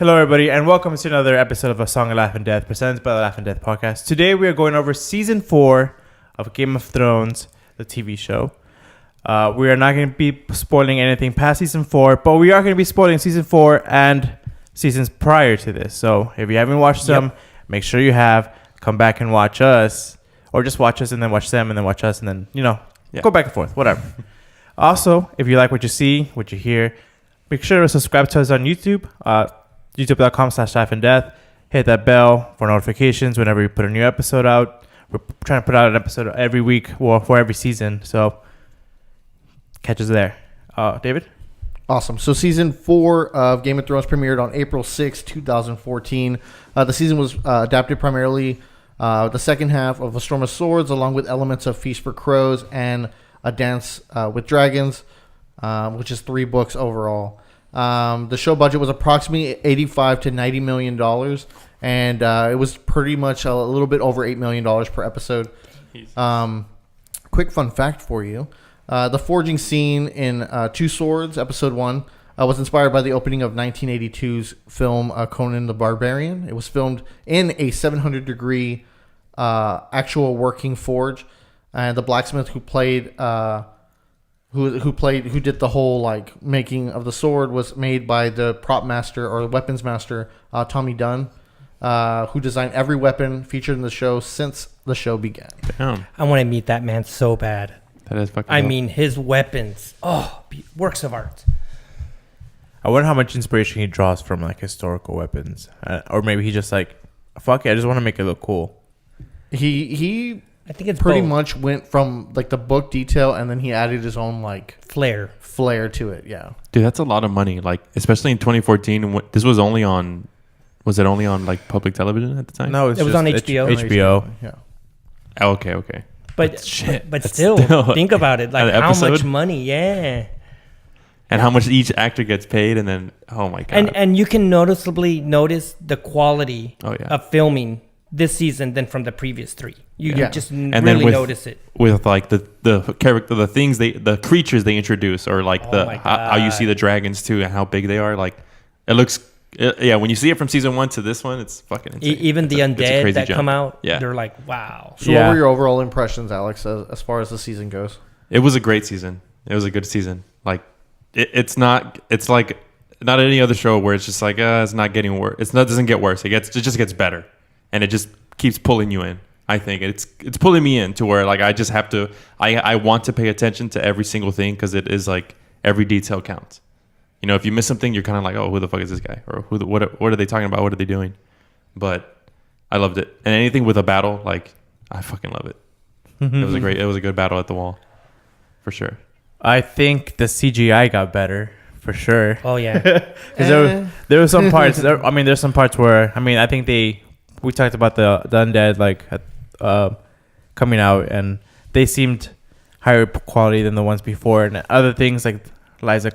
Hello, everybody, and welcome to another episode of A Song of Life and Death, presented by the Life and Death podcast. Today, we are going over Season 4 of Game of Thrones, the TV show. We are not going to be spoiling anything past Season 4, but we are going to be spoiling Season 4 and seasons prior to this. So, if you haven't watched them, make sure you have. Come back and watch us, or just watch us and then watch them and then watch us and then, go back and forth, whatever. Also, if you like what you see, what you hear, make sure to subscribe to us on YouTube, youtube.com/lifeanddeath. Hit that bell for notifications whenever we put a new episode out. We're trying to put out an episode every week for every season, so catch us there. David? Awesome. So season 4 of Game of Thrones premiered on April 6, 2014. The season was adapted primarily the second half of A Storm of Swords, along with elements of Feast for Crows and A Dance with Dragons, which is 3 books overall. The show budget was approximately $85 to $90 million, and it was pretty much a little bit over $8 million per episode. Quick fun fact for you. The forging scene in Two Swords, episode 1, was inspired by the opening of 1982's film Conan the Barbarian. It was filmed in a 700-degree actual working forge, and the blacksmith who did the whole making of the sword was made by the prop master or weapons master Tommy Dunn, who designed every weapon featured in the show since the show began. Damn. I want to meet that man so bad. That is fucking I mean, his weapons, works of art. I wonder how much inspiration he draws from historical weapons, or maybe he just fuck it, I just want to make it look cool. He I think it's pretty both. much went from the book detail, and then he added his own flair to it. Yeah, dude, that's a lot of money. Especially in 2014, this was only on. Was it only on public television at the time? No, it was on HBO. HBO. Yeah. Okay. But still, think about it. How much money? Yeah. And how much each actor gets paid, and then oh my god. And you can noticeably notice the quality of filming this season than from the previous 3. You just really notice it with the character, the things the creatures they introduce, or how you see the dragons too, and how big they are. It looks. When you see it from season 1 to this one, it's fucking insane. Even the undead that come out, they're wow. So what were your overall impressions, Alex, as far as the season goes? It was a great season. It was a good season. It's not any other show where it's just it's not getting worse. It doesn't get worse. It just gets better, and it just keeps pulling you in. I think it's pulling me in to where I just have to. I want to pay attention to every single thing, because it is every detail counts. If you miss something, you're kind of oh, who the fuck is this guy? Or what are they talking about? What are they doing? But I loved it. And anything with a battle, I fucking love it. It was a good battle at the wall. For sure. I think the CGI got better, for sure. Oh, yeah. Because there were some parts, there's some parts where, I think we talked about the undead, coming out, and they seemed higher quality than the ones before. And other things like Lysa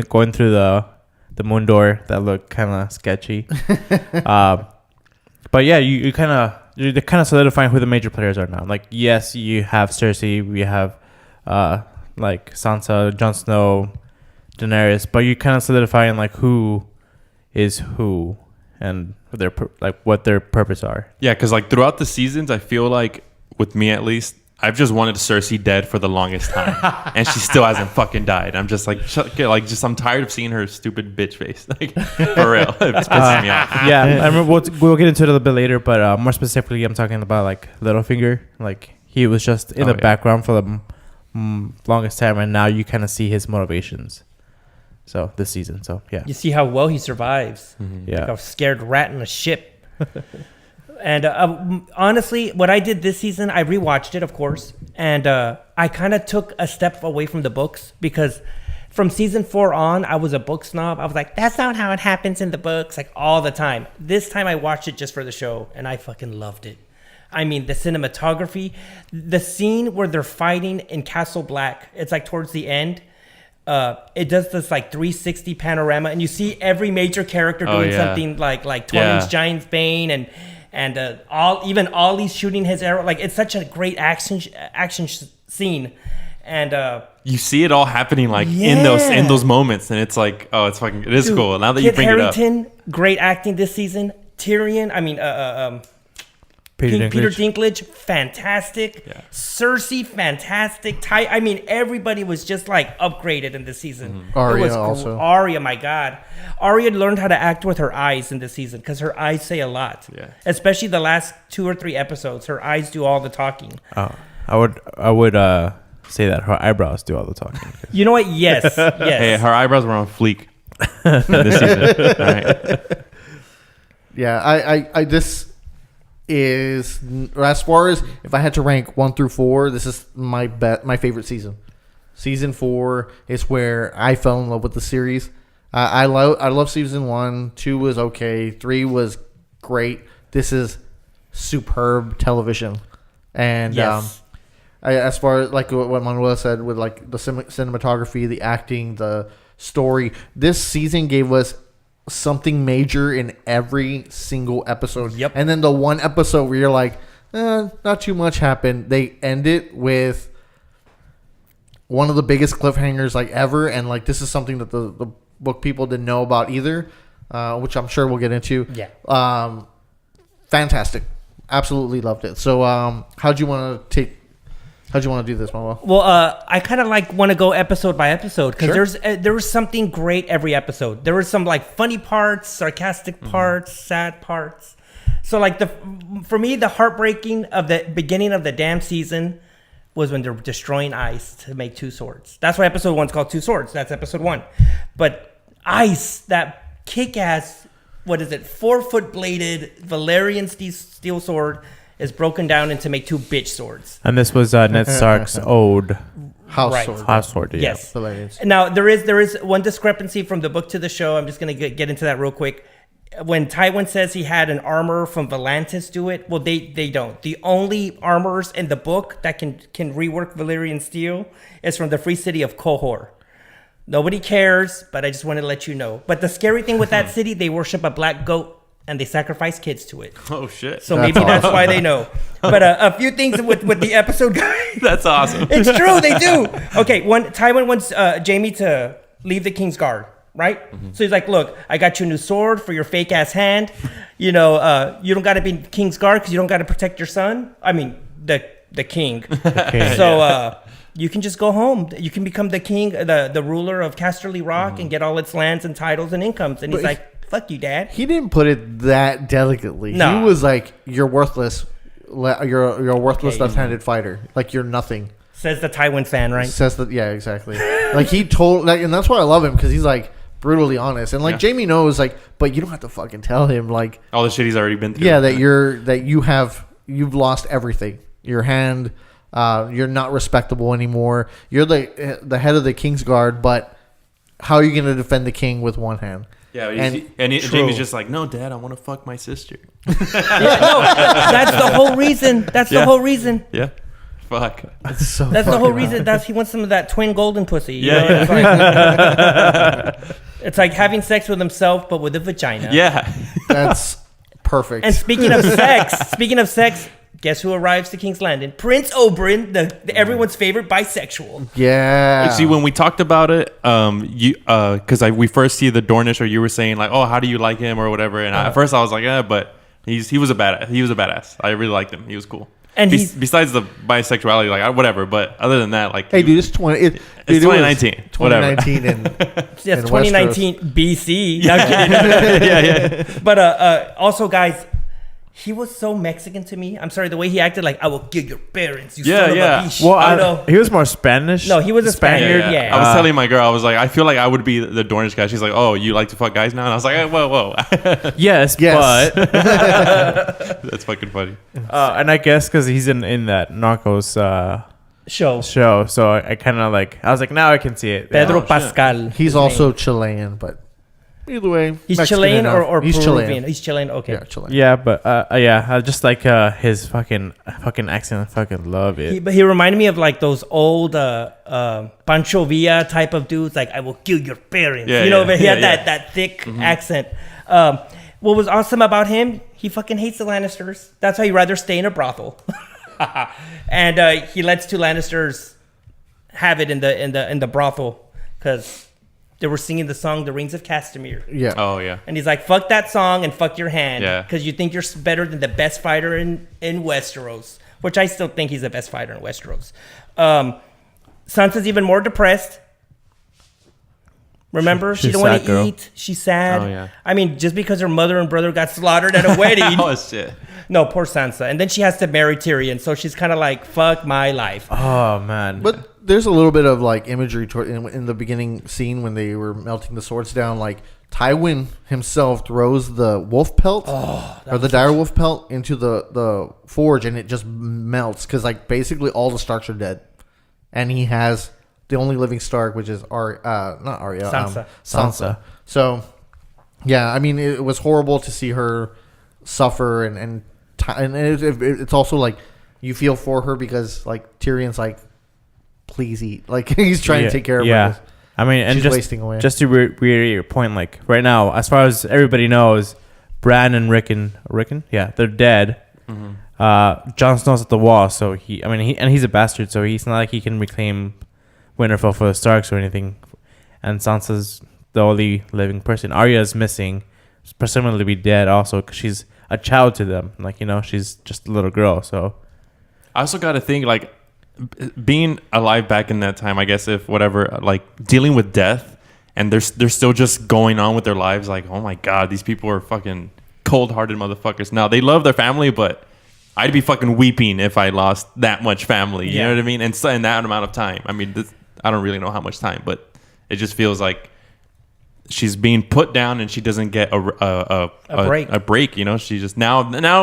going through the moon door that looked kind of sketchy. But yeah, you're kind of solidifying who the major players are now. Yes, you have Cersei, we have Sansa, Jon Snow, Daenerys, but you're kind of solidifying who is who and what their purpose are. Yeah, because throughout the seasons, I feel with me at least, I've just wanted Cersei dead for the longest time, and she still hasn't fucking died. I'm just I'm tired of seeing her stupid bitch face. For real, it's pissing me off. Yeah, I remember we'll get into it a little bit later, but more specifically, I'm talking about Littlefinger. He was just in the background for the longest time, and now you kind of see his motivations. So this season, you see how well he survives. Mm-hmm. Yeah, a scared rat in a ship. And honestly, what I did this season, I rewatched it, of course, and I kind of took a step away from the books, because from season 4 on, I was a book snob. I was that's not how it happens in the books, all the time. This time I watched it just for the show, and I fucking loved it. The cinematography, the scene where they're fighting in Castle Black, it's towards the end. It does this 360 panorama, and you see every major character doing something like Tormund's Giant's Bane and all Ollie's shooting his arrow. It's such a great action scene, And you see it all happening like in those moments, and it's like, oh, it is cool. Now that you bring Harrington, it up, great acting this season. Tyrion, Peter Dinklage, fantastic. Yeah. Cersei, fantastic. Everybody was just like upgraded in this season. Arya also. Arya, my God. Arya learned how to act with her eyes in this season because her eyes say a lot. Yeah. Especially the last 2 or 3 episodes. Her eyes do all the talking. Oh, I would say that her eyebrows do all the talking. You know what? Yes. hey, her eyebrows were on fleek this season. All right. Yeah, I this is, as far as if I had to rank 1 through 4, this is my favorite season. Season 4 is where I fell in love with the series. I love season 1. 2 was okay. 3 was great. This is superb television. And as far as like what Manuel said with like the cinematography, the acting, the story, this season gave us something major in every single episode. Yep. And then the one episode where you're like, not too much happened. They end it with one of the biggest cliffhangers like ever, and like this is something that the book people didn't know about either, which I'm sure we'll get into. Yeah. Fantastic. Absolutely loved it. So how'd you want to do this, Manuel? Well, I kind of want to go episode by episode because there was something great every episode. There were some like funny parts, sarcastic parts, sad parts. So like for me, the heartbreaking of the beginning of the damn season was when they're destroying ice to make 2 swords. That's why episode 1's called 2 Swords. That's episode 1. But ice, that kick-ass, 4-foot bladed Valyrian steel sword is broken down into make 2 bitch swords. And this was Ned Stark's old house sword. House sword, yeah. Yes. Hilarious. Now there is one discrepancy from the book to the show. I'm just gonna get into that real quick. When Tywin says he had an armor from Volantis do it, well, they don't. The only armors in the book that can rework Valyrian steel is from the free city of Qohor. Nobody cares, but I just wanted to let you know. But the scary thing with that city, they worship a black goat and they sacrifice kids to it. Oh shit! So maybe that's why they know. But a few things with the episode guys. That's awesome. It's true, they do. Okay, Tywin wants Jaime to leave the King's Guard, right? Mm-hmm. So he's like, look, I got you a new sword for your fake ass hand. You know, you don't got to be King's Guard because you don't got to protect your son. I mean, the king. So you can just go home. You can become the king, the ruler of Casterly Rock, and get all its lands and titles and incomes. And he's like, fuck you, Dad. He didn't put it that delicately. No. He was like, you're worthless. You're a worthless left-handed fighter. Like, you're nothing. Says the Tywin fan, right? Says that, yeah, exactly. Like, he told, like, and that's why I love him, because he's like brutally honest. And like Jaime knows, like, but you don't have to fucking tell him, like, all the shit he's already been through. Yeah, you've lost everything. Your hand, you're not respectable anymore. You're the head of the King's Guard, but how are you going to defend the king with one hand? Yeah, and Jaime's just like, no, Dad, I want to fuck my sister. That's the whole reason. That's the whole reason. Yeah. Fuck. That's the whole reason. He wants some of that twin golden pussy. You know? It's like having sex with himself, but with a vagina. Yeah. That's perfect. And speaking of sex, guess who arrives to King's Landing? Prince Oberyn, everyone's favorite bisexual. Yeah. See, when we talked about it, because we first see the Dornish, or you were saying like, oh, how do you like him or whatever, and at first I was like, but he was a badass. He was a badass. I really liked him. He was cool. And besides the bisexuality, like whatever. But other than that, like, hey, dude, it's 2019. 2019 in yes, 2019 BC. No, I'm kidding. Yeah. But also, guys, he was so Mexican to me. I'm sorry, the way he acted, like, I will kill your parents. You son of a bitch. Well, he was more Spanish. No, he was a Spaniard. Yeah. I was telling my girl, I was like, I feel like I would be the Dornish guy. She's like, oh, you like to fuck guys now? And I was like, whoa. yes, but that's fucking funny. And I guess because he's in that Narcos show, so I kind of like, I was like, now I can see it. Pedro Pascal. He's also Chilean, but either way, he's Mexican Chilean or he's Peruvian. Chilean. He's Chilean. Okay. Yeah, Chilean. Yeah, but I just like his fucking accent. I fucking love it. But he reminded me of like those old Pancho Villa type of dudes. Like, I will kill your parents. But he had that thick accent. What was awesome about him? He fucking hates the Lannisters. That's why he'd rather stay in a brothel. And he lets 2 Lannisters have it in the brothel because they were singing the song "The Rings of Castamere." Yeah. Oh yeah. And he's like, "Fuck that song and fuck your hand, Yeah. because you think you're better than the best fighter in Westeros," which I still think he's the best fighter in Westeros. Sansa's even more depressed. Remember, she she's don't want sad, girl. to eat. She's sad. Oh, yeah. I mean, just because her mother and brother got slaughtered at a wedding. Oh shit. No, poor Sansa. And then she has to marry Tyrion, so she's kind of like, "Fuck my life." Oh man. But there's a little bit of like imagery in the beginning scene when they were melting the swords down. Like Tywin himself throws the wolf pelt or the dire wolf pelt into the forge, and it just melts because like basically all the Starks are dead, and he has the only living Stark, which is not Arya, Sansa. Sansa. So yeah, I mean it was horrible to see her suffer, and it's also like you feel for her because like Tyrion's like, please eat, like he's trying to take care of her. Yeah. I mean, and She's wasting away. Just to reiterate your point, like right now, as far as everybody knows, Bran and Rickon, yeah, they're dead. Mm-hmm. Jon Snow's at the wall, so he's a bastard, so he's not like he can reclaim Winterfell for the Starks or anything. And Sansa's the only living person. Arya's missing, presumably be dead also, because she's a child to them. Like, she's just a little girl. So I also got to think like being alive back in that time. I guess if whatever, like dealing with death, and they're still just going on with their lives. Like, oh my god, these people are fucking cold-hearted motherfuckers. Now they love their family, but I'd be fucking weeping if I lost that much family. You know what I mean? And so in that amount of time. I mean, I don't really know how much time, but it just feels like she's being put down and she doesn't get a break. A break, She just now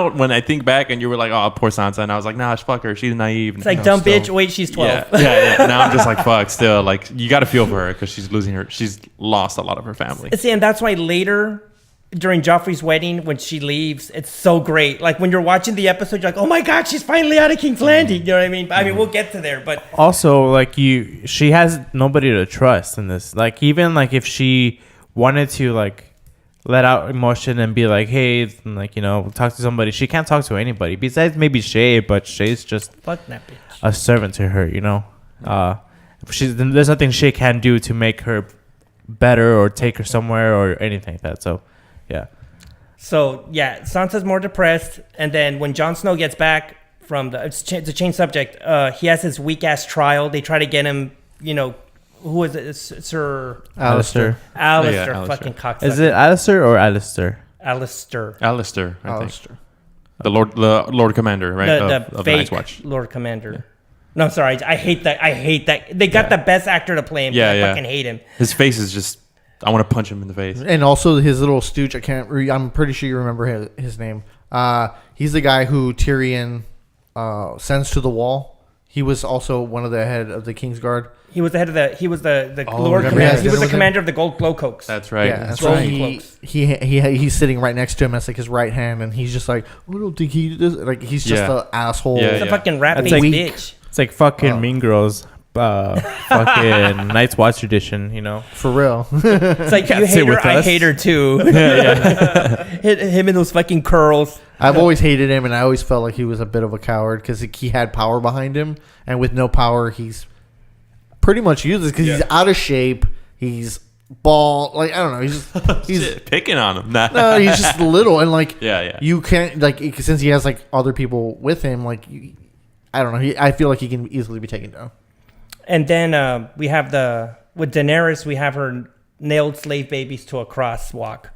when I think back and you were like, oh, poor Sansa, and I was like, nah, fuck her. She's naive. It's like, dumb bitch. Wait, she's 12. Yeah. Now I'm just like, fuck. Still, like, you got to feel for her because she's lost a lot of her family. See, and that's why later during Joffrey's wedding, when she leaves, it's so great. Like when you're watching the episode, you're like, oh my god, she's finally out of King's Landing. You know what I mean? I mean, we'll get to there, but also like she has nobody to trust in this. Like even like if she wanted to like let out emotion and be like, hey, and, like talk to somebody, she can't talk to anybody besides maybe Shay, but Shay's just fuck that bitch. A servant to her. There's nothing Shay can do to make her better or take her somewhere or anything like that. So yeah. So yeah, Sansa's more depressed, and then when Jon Snow gets back from to change subject, he has his weak ass trial. They try to get him, who is it? It's Sir Alistair. Alistair, fucking cocksucker. Is it Alistair or Alistair? Alistair, I think. The Lord Commander, right? The fake Night's Watch. Lord Commander. No, sorry, I hate that. They got the best actor to play him. I fucking hate him. His face is just. I want to punch him in the face. And also his little stooge. I'm pretty sure you remember his name. He's the guy who Tyrion sends to the wall. He was also one of the head of the Kingsguard. He was the head of the. He was the Lord Commander. He was the commander of the Gold Glowcloaks. That's right. Yeah, that's right. He's sitting right next to him as like his right hand, and he's just like, I don't think he does. Like he's just an asshole. He's a fucking rat-faced bitch. It's like fucking Mean Girls. Fucking Night's Watch tradition, For real. It's like, you hate her, I hate her too. Hit him in those fucking curls. I've always hated him, and I always felt like he was a bit of a coward because he had power behind him, and with no power, he's pretty much useless because he's out of shape. He's bald. Like, I don't know. He's picking on him. No, he's just little, and like, yeah. You can't since he has like other people with him. Like, I don't know. I feel like he can easily be taken down. And then we have with Daenerys, we have her nailed slave babies to a crosswalk.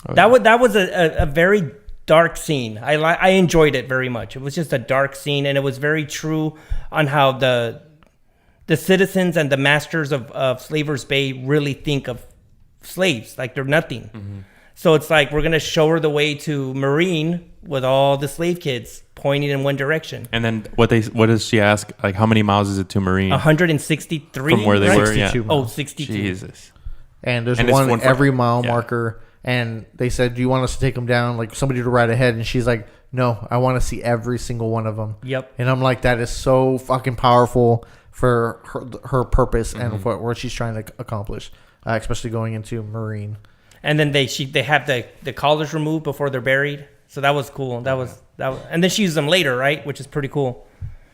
Okay. That was a very dark scene. I enjoyed it very much. It was just a dark scene, and it was very true on how the citizens and the masters of Slavers Bay really think of slaves. Like they're nothing. Mm-hmm. So it's like we're gonna show her the way to Marine with all the slave kids pointing in one direction. And then what does she ask? Like, how many miles is it to Marine? 163 from where they were. Yeah. Oh, 62. Jesus. And there's one every mile marker. And they said, "Do you want us to take them down? Like somebody to ride ahead?" And she's like, "No, I want to see every single one of them." Yep. And I'm like, that is so fucking powerful for her purpose and for what she's trying to accomplish, especially going into Marine. And then they have the collars removed before they're buried. So that was cool. That was, and then she used them later, right? Which is pretty cool.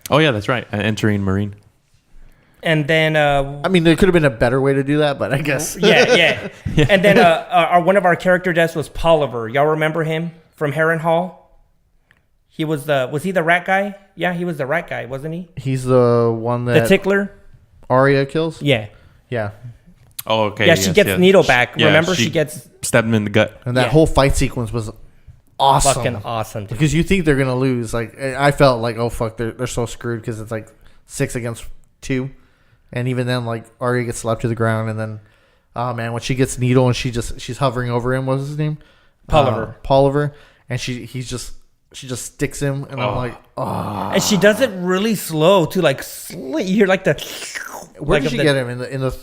Oh yeah, that's right. Entering Marine. And then I mean, there could have been a better way to do that, but I guess. yeah. And then one of our character deaths was Polliver. Y'all remember him from Harrenhal? He was he the rat guy? Yeah, he was the rat guy, wasn't he? He's the one that The tickler? Arya kills? Yeah. Yeah. Oh, okay. Yeah, she gets Needle back. Yeah, Remember, she gets stabbed him in the gut. And that Yeah. whole fight sequence was awesome. fucking awesome. Dude. Because you think they're going to lose. Like, I felt like, oh, fuck, they're so screwed because it's like 6 against 2. And even then, like, Arya gets slapped to the ground. And then, oh, man, when she gets Needle and she's hovering over him, what was his name? Polliver. Polliver. And she just sticks him. And I'm like, oh. And she does it really slow, too. Like, you hear like the... Where like did she the- get him?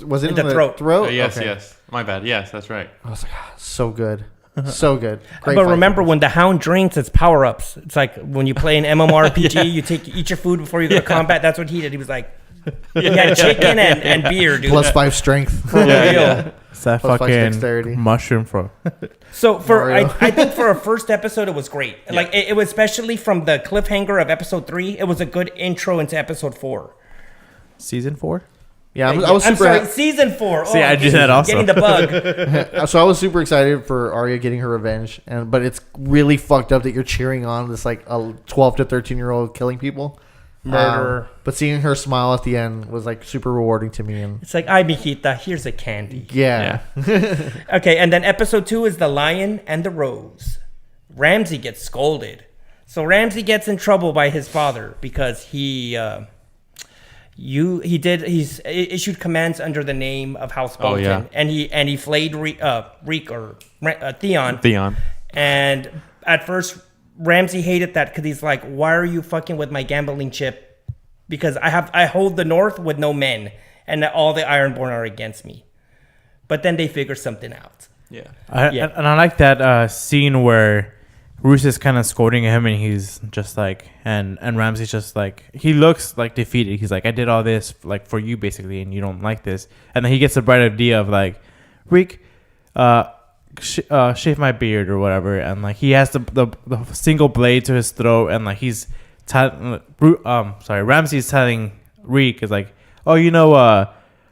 Was it in the throat. throat? Yes, Okay. yes. My bad. Yes, that's right. I was like, so good. So good. Great But fight remember, sequence. when the Hound drinks, it's power-ups. It's like when you play an MMORPG, you eat your food before you go to combat. That's what he did. He was like, he had chicken and beer, dude. Plus 5 strength. For real. It's that Plus 5 fucking dexterity. mushroom for. So I Mario. think for a first episode, it was great. Like it was, especially from the cliffhanger of episode 3, it was a good intro into episode 4. Season 4? Yeah, I was I'm super. sorry, season 4. See, I did that also. Getting the bug. So I was super excited for Arya getting her revenge, but it's really fucked up that you're cheering on this like a 12 to 13-year-old killing people, Murderer. But seeing her smile at the end was like super rewarding to me, and It's like, ay, mijita, here's a candy. yeah. Okay, and then episode 2 is the Lion and the Rose. Ramsay gets scolded. So Ramsay gets in trouble by his father because he's issued commands under the name of House Bolton, yeah. and he flayed Theon. Theon. And at first, Ramsay hated that because he's like, "Why are you fucking with my gambling chip? Because I hold the North with no men, and all the Ironborn are against me." But then they figure something out. Yeah. And I like that scene where Roose is kind of scolding him, and he's just like, and Ramsay's just like, he looks like defeated. He's like, I did all this like for you basically, and you don't like this. And then he gets a bright idea of like, Reek, shave my beard or whatever, and like he has the single blade to his throat, and like Ramsay's telling Reek is like, oh, you know,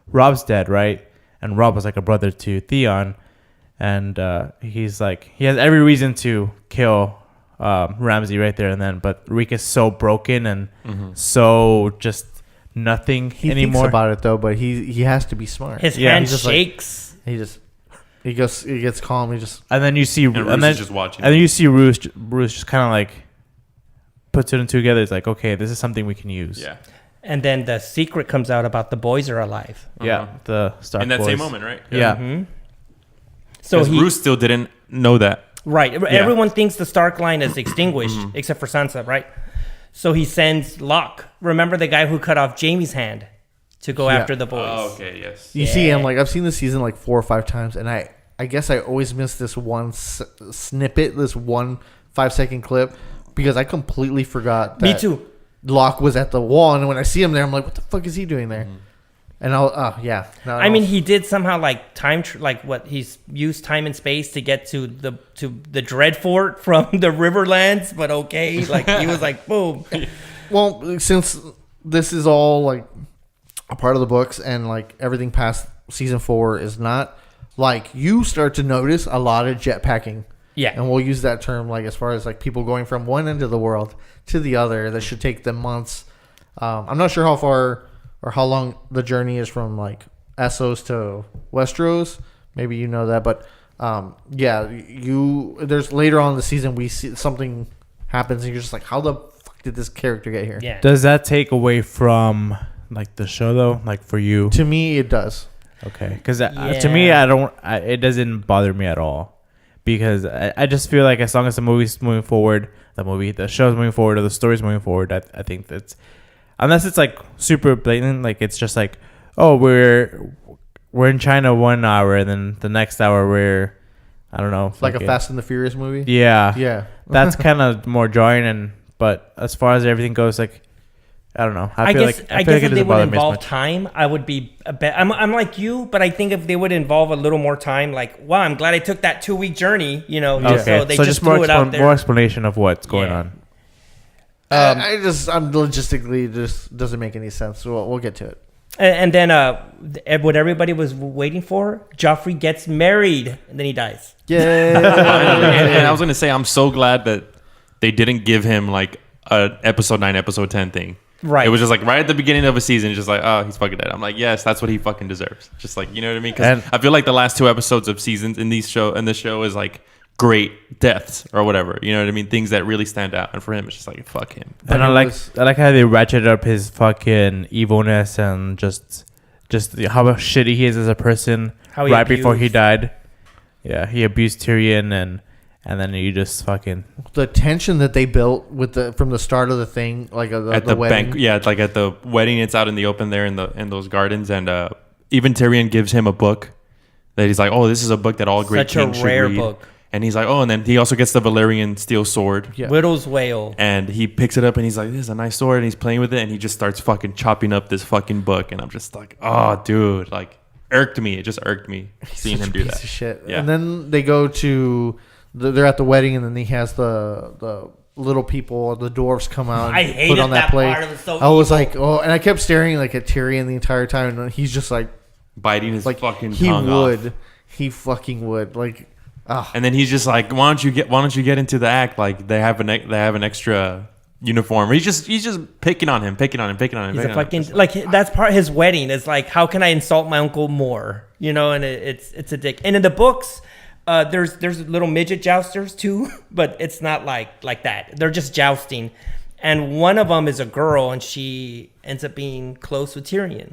Rob's dead, right? And Rob was like a brother to Theon. And he's like, he has every reason to kill Ramsay right there and then. But Reek is so broken and so just nothing He anymore. thinks about it though, but he has to be smart. His Yeah, hand he's just like- shakes. He gets calm. He just And then you see, And Roose is just watching. and then you see Roose just kind of like puts it together. It's like, okay, this is something we can use. Yeah. And then the secret comes out about the boys are alive. Yeah. The Stark In that same boys. moment, right? Yeah. So Because Roose still didn't know that. right. Everyone thinks the Stark line is extinguished except for Sansa, right? So he sends Locke. Remember the guy who cut off Jaime's hand to go after the boys. Oh, okay, yes. you see him like I've seen this season like 4 or 5 times, and I guess I always miss this one snippet, this 1 5-second clip, because I completely forgot. Me That too. Locke was at the wall, and when I see him there, I'm like, what the fuck is he doing there? And I mean, he did somehow like he's used time and space to get to the Dreadfort from the Riverlands, but okay, like he was like boom. well, since this is all like a part of the books, and like everything past season 4 is not, like you start to notice a lot of jetpacking. Yeah. And we'll use that term like as far as like people going from one end of the world to the other. That should take them months. I'm not sure how far or how long the journey is from like Essos to Westeros. Maybe you know that, but there's later on in the season we see something happens and you're just like, how the fuck did this character get here? Yeah. Does that take away from like the show though? Like for you? To me, it does. Okay, because to me, it doesn't bother me at all, because I just feel like as long as the movie's moving forward, the show's moving forward, or the story's moving forward, I think that's, unless it's like super blatant, like it's just like, oh, we're in China 1 hour, and then the next hour we're, I don't know, Like a Fast and the Furious movie. yeah, Yeah. that's kind of more jarring, but as far as everything goes, like, I don't know. I feel like if it they doesn't would bother me as involve much. time, I would be a bit. I'm like you, but I think if they would involve a little more time, like, wow, I'm glad I took that 2-week journey, Okay, so they just more threw it out there. more explanation of what's going Yeah. on. I'm logistically just doesn't make any sense. So we'll get to it. And then what everybody was waiting for, Joffrey gets married and then he dies. Yeah. and I was gonna say, I'm so glad that they didn't give him like a episode 9, episode 10 thing. Right. It was just like right at the beginning of a season, just like, oh, he's fucking dead. I'm like, yes, that's what he fucking deserves. Just like, you know what I mean? Because I feel like the last 2 episodes of seasons in this show is like great deaths or whatever. You know what I mean? Things that really stand out. And for him, it's just like, fuck him. And I like how they ratcheted up his fucking evilness and just how shitty he is as a person. Before he died. Yeah, he abused Tyrion and then you just fucking the tension that they built from the start of the thing, like at the wedding. It's like at the wedding, it's out in the open there in those gardens, and even Tyrion gives him a book that he's like, oh, this is a book that all great kings should read. Such a rare book. And he's like, oh, and then he also gets the Valyrian steel sword. Yeah. Widow's Wail. And he picks it up and he's like, this is a nice sword. And he's playing with it and he just starts fucking chopping up this fucking book. And I'm just like, oh, dude, like, irked me. It just irked me seeing him do that. Piece of shit. Yeah. And then they go to, they're at the wedding and then he has the little people, the dwarves come out and put on that plate. I was like, oh, and I kept staring like at Tyrion the entire time. And he's just like, biting his fucking tongue off. He fucking would. Like, and then he's just like, why don't you get into the act? Like they have an extra uniform. He's just picking on him. He's a fucking like that's part of his wedding. Is like, how can I insult my uncle more? You know, and it's a dick. And in the books, there's little midget jousters too, but it's not like that. They're just jousting, and one of them is a girl, and she ends up being close with Tyrion.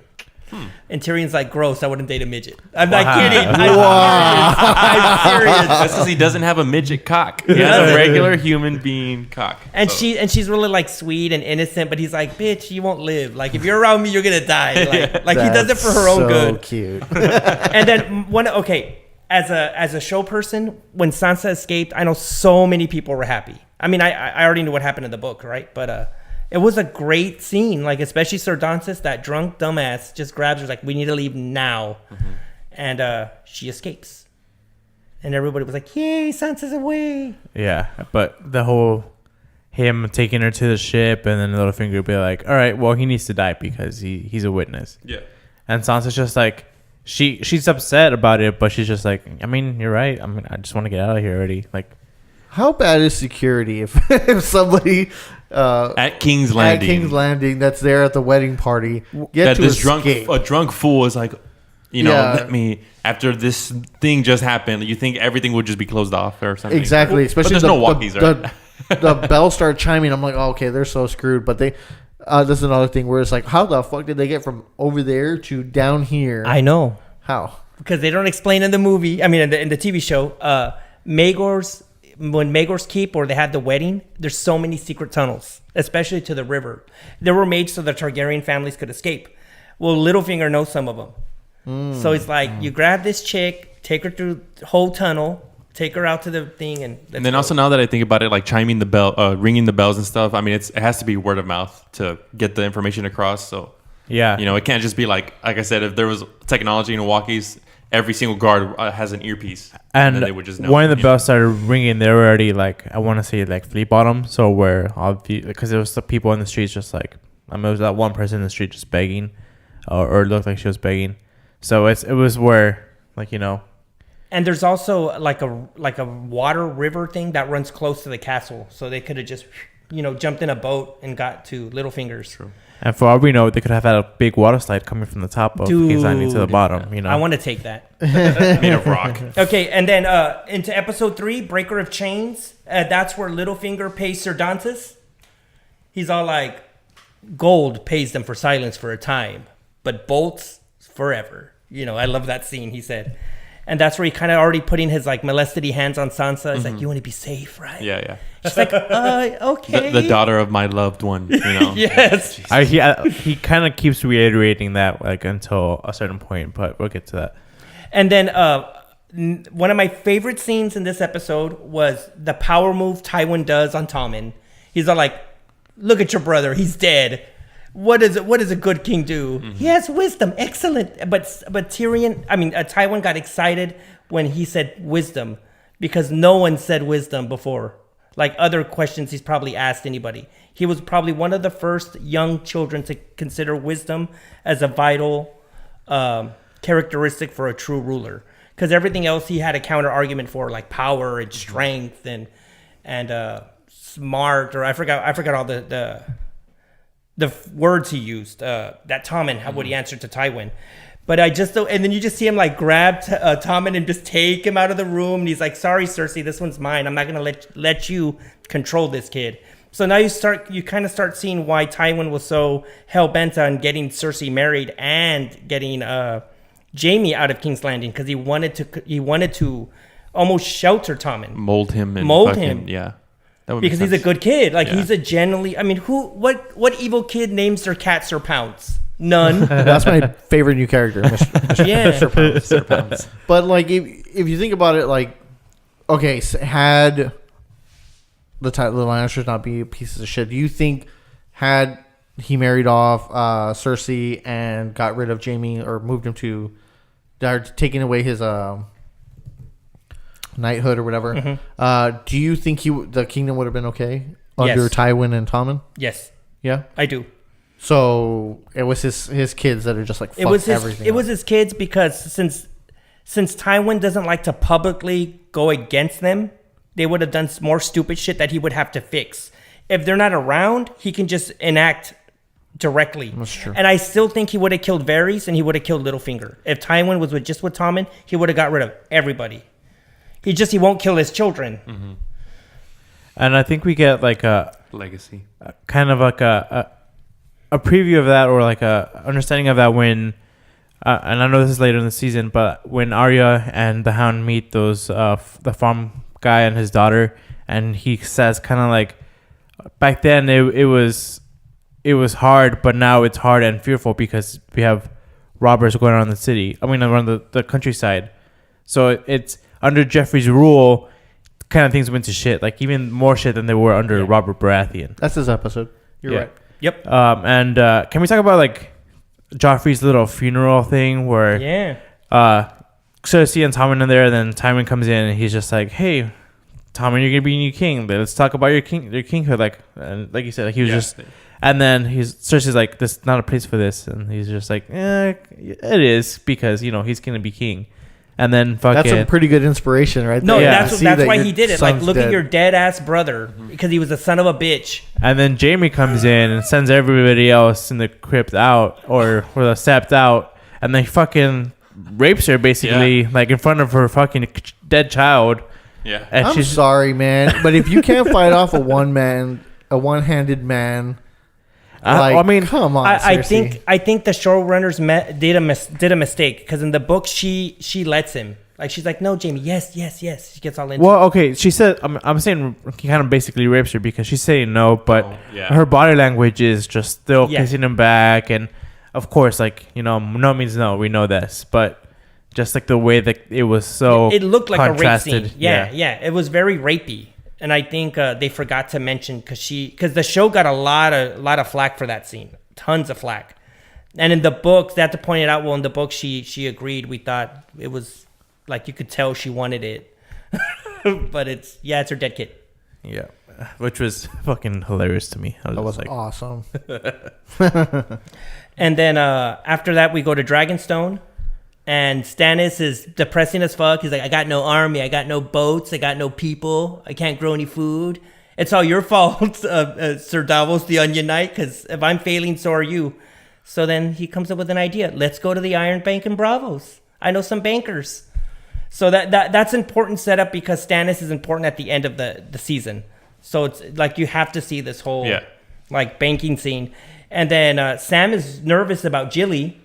And Tyrion's like, gross, I wouldn't date a midget. I'm not kidding. I'm serious. That's because he doesn't have a midget cock. He has a regular human being cock. And she's really like sweet and innocent, but he's like, bitch, you won't live. Like if you're around me, you're gonna die. Like he does it for her own good. Cute. And then as a show person, when Sansa escaped, I know so many people were happy. I mean, I already knew what happened in the book, right? But it was a great scene, like especially Sir Dancis, that drunk dumbass, just grabs her like, we need to leave now, and she escapes, and everybody was like, yay, Sansa's away. Yeah, but the whole him taking her to the ship and then Littlefinger would be like, all right, well, he needs to die because he's a witness. Yeah, and Sansa's just like, she's upset about it, but she's just like, I mean, you're right. I mean, I just want to get out of here already. Like, how bad is security if somebody at King's Landing that's there at the wedding party a drunk fool is like, let me, after this thing just happened, you think everything would just be closed off or something? Exactly, especially but there's no walkies, right? The bells start chiming. I'm like, oh, okay, they're so screwed. But this is another thing where it's like, how the fuck did they get from over there to down here? I know how, because they don't explain in the movie. I mean, in the TV show, when Maegor's Keep, or they had the wedding, there's so many secret tunnels, especially to the river. They were made so the Targaryen families could escape. Well, Littlefinger knows some of them. So it's like, you grab this chick, take her through the whole tunnel, take her out to the thing, and then also, now that I think about it, like chiming the bell, ringing the bells and stuff, I mean, it has to be word of mouth to get the information across. So yeah, it can't just be like I said, if there was technology in walkies, every single guard has an earpiece, and then they would just know. When the bells started ringing, they were already like, I want to say like flea bottom. So where because there was the people in the streets just like, it was that one person in the street just begging, or it looked like she was begging. So it was where And there's also like a water river thing that runs close to the castle, so they could have just jumped in a boat and got to Littlefinger's. True. And for all we know, they could have had a big water slide coming from the top of King's Landing to the bottom. I want to take that. Made of rock. Okay, and then into episode 3, Breaker of Chains. That's where Littlefinger pays Sir Dancis. He's all like, gold pays them for silence for a time, but bolts forever. I love that scene, he said. And that's where he kind of already putting his like molested hands on Sansa. It's like, you want to be safe, right? Yeah. She's like, okay. The daughter of my loved one, Yes. He kind of keeps reiterating that like until a certain point, but we'll get to that. And then one of my favorite scenes in this episode was the power move Tywin does on Tommen. He's all like, look at your brother. He's dead. What does a good king do? He has wisdom. Excellent. But Tywin got excited when he said wisdom, because no one said wisdom before. like other questions he's probably asked anybody. He was probably one of the first young children to consider wisdom as a vital characteristic for a true ruler. Because everything else he had a counter argument for, like power and strength and smart, or I forgot all the words he used. That Tommen, how would he answer to Tywin? But I just don't, and then you just see him like grab Tommen and just take him out of the room. And he's like, "Sorry, Cersei, this one's mine. I'm not gonna let you control this kid." So now you kind of start seeing why Tywin was so hell bent on getting Cersei married and getting Jaime out of King's Landing, because he wanted to almost shelter Tommen, mold him, yeah. That would because he's a good kid. Like Yeah. he's a genuinely. I mean, what evil kid names their cat Sir Pounce? None. That's my favorite new character, Mr. Yeah. Sir Pounce. But like, if you think about it, like, okay, had the Lannisters not be pieces of shit, do you think had he married off Cersei and got rid of Jaime, or moved him to, taking away his knighthood or whatever, do you think the kingdom would have been okay under Yes. Tywin and Tommen? Yes, Yeah. I do. So it was his kids that are just like, fuck everything. It was his kids, because since Tywin doesn't like to publicly go against them, they would have done more stupid shit that he would have to fix. If they're not around, he can just enact directly. That's true. And I still think he would have killed Varys and he would have killed Littlefinger. If Tywin was with Tommen, he would have got rid of everybody. He won't kill his children. Mm-hmm. And I think we get like a legacy. kind of like a preview of that, or like a understanding of that when, and I know this is later in the season, but when Arya and the Hound meet those the farm guy and his daughter, and he says kind of like, back then it was hard, but now it's hard and fearful because we have robbers going around the city. I mean, around the countryside. So it's under Joffrey's rule, kind of things went to shit, like even more shit than they were under Robert Baratheon. That's his episode. You're right. Yep. And can we talk about like Joffrey's little funeral thing where Cersei and Tommen in there, and then Tywin comes in and he's just like, "Hey, Tommen, you're gonna be new king. Let's talk about your kinghood." Like, and like you said, like he was just, and then Cersei's like, "This is not a place for this," and he's just like, "It is, because he's gonna be king." And then fucking, that's a pretty good inspiration, right? No, there. that's why he did it. Like, look at your dead. dead ass brother, because he was a son of a bitch. And then Jaime comes in and sends everybody else in the crypt out, or the sept out, and then he fucking rapes her basically, like in front of her fucking dead child. Yeah. And I'm sorry, man, but if you can't fight off a one-handed man, I mean, come on. I think the showrunners did a mistake, because in the book she lets him. Like, she's like, "No, Jaime, yes." She gets all into it. well, okay. She said, I'm saying he kind of basically rapes her because she's saying no, but yeah. her body language is just still kissing him back, and of course, like no means no. We know this, but just like the way that it was so, it looked like contrasted. a rape scene. Yeah, it was very rapey. And I think they forgot to mention, because the show got a lot of flack for that scene, tons of flack. And in the books, they had to point it out. Well, in the book, she agreed. We thought it was like, you could tell she wanted it, but it's her dead kid. Yeah, which was fucking hilarious to me. That was like, awesome. And then after that, we go to Dragonstone. And Stannis is depressing as fuck. He's like, "I got no army. I got no boats. I got no people. I can't grow any food. It's all your fault, Sir Davos the Onion Knight, because if I'm failing, so are you." So then he comes up with an idea. Let's go to the Iron Bank in Bravos. I know some bankers. So that's important setup, because Stannis is important at the end of the season. So it's like, you have to see this whole like banking scene. And then Sam is nervous about Jilly.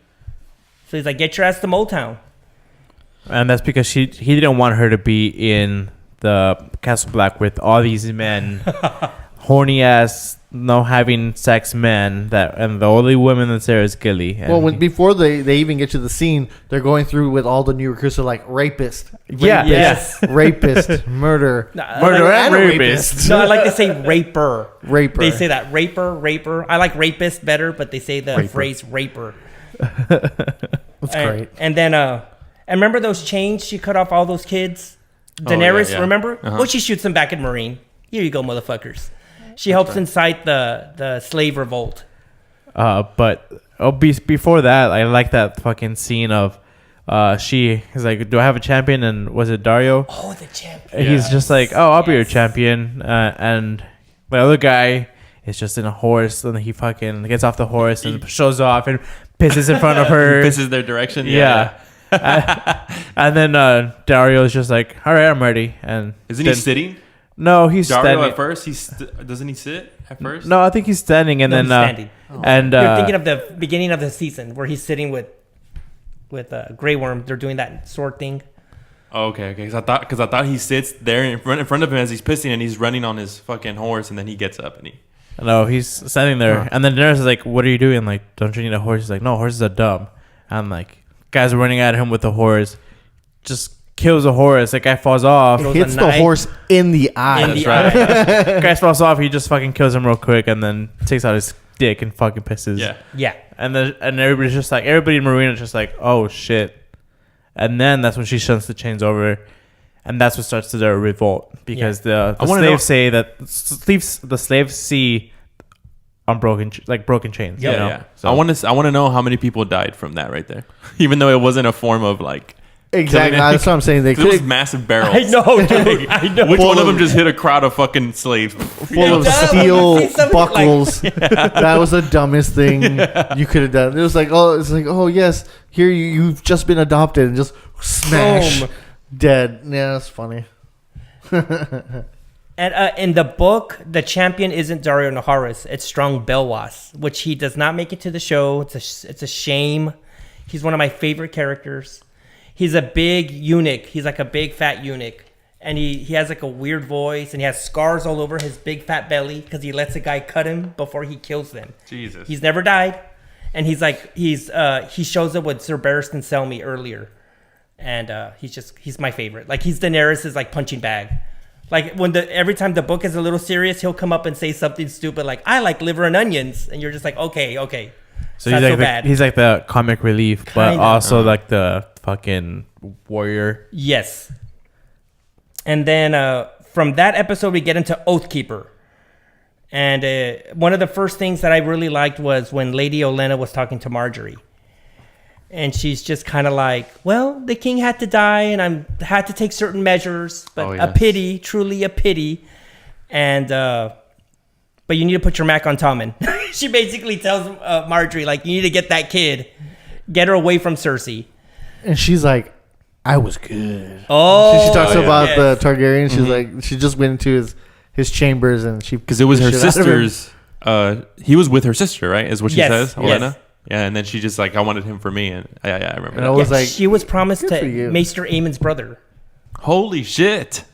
So he's like, "Get your ass to Motown." and that's because he didn't want her to be in the Castle Black with all these men, horny ass, no having sex men, and the only woman that's there is Gilly. And Before they even get to the scene, they're going through with all the new recruits. Are like rapist, rapist, murder, and rapist. No, I like to say raper. Raper. They say that raper. I like rapist better, but they say the phrase raper. That's great. And then, and remember those chains she cut off all those kids? Daenerys, yeah. remember? Uh-huh. Well, she shoots them back at Marine. Here you go, motherfuckers. She helps incite the slave revolt. Before that, I like that fucking scene of she is like, do I have a champion? And was it Dario? Oh, the champion. He's just like, oh, I'll be your champion. And the other guy is just in a horse, and he fucking gets off the horse and shows off and pisses in front of her. Pisses their direction. Yeah. And then Dario is just like, all right, I'm ready. And isn't he sitting? No, he's Dario standing. at first. Doesn't he sit at first? No, I think he's standing, and No, then he's standing. and You're thinking of the beginning of the season where he's sitting with Grey Worm. They're doing that sword thing. Oh, okay. Because I thought he sits there in front of him as he's pissing, and he's running on his fucking horse, and then he gets up and he. No, he's standing there, and then Daenerys is like, "What are you doing? Like, don't you need a horse?" He's like, "No, horses are dumb." And like, guys are running at him with the horse, just kills a horse. That guy falls off, Hits the horse in the eye. In the right. Guy falls off. He just fucking kills him real quick, and then takes out his dick and fucking pisses. Yeah. And everybody's just like, everybody in Marina's just like, oh shit. And then that's when she shuns the chains over, and that's what starts the revolt, because the slaves say that the slaves see on broken chains. Yeah, you know? yeah. So I want to know how many people died from that right there, even though it wasn't a form of like. Exactly. That's what I'm saying. They It was could massive barrels. I know, dude. I know. Which one of them just hit a crowd of fucking slaves? full of Yeah. steel See something buckles. That was the dumbest thing you could have done. It was like, oh yes, here you've just been adopted, and just smash, Boom. dead. Yeah, that's funny. And in the book, the champion isn't Dario Naharis. It's Strong Belwas, which he does not make it to the show. It's a shame. He's one of my favorite characters. He's a big eunuch. He's like a big fat eunuch. And he has like a weird voice, and he has scars all over his big fat belly because he lets a guy cut him before he kills them. Jesus. He's never died. And he shows up with Sir Barristan Selmy earlier. And he's my favorite. Like, he's Daenerys' like punching bag. Like, every time the book is a little serious, he'll come up and say something stupid like, I like liver and onions. And you're just like, okay. So he's like the comic relief, but Kinda. also like the fucking warrior. Yes. And then from that episode, we get into Oathkeeper. And one of the first things that I really liked was when Lady Olenna was talking to Marjorie. And she's just kind of like, well, the king had to die, and I had to take certain measures, but a pity, truly a pity. And but you need to put your Mac on Tommen. She basically tells Marjorie, like, you need to get that kid, get her away from Cersei. And she's like, I was good. Oh, She talks about yes. the Targaryen. She's like, she just went into his chambers, and Because it was her shit out of him. sister's. He was with her sister, right? Is what she Yes, says, Olenna. yes. Yeah, and then she just like, I wanted him for me, and I remember And that. I was like, she was promised good to for you. Maester Aemon's brother. Holy shit!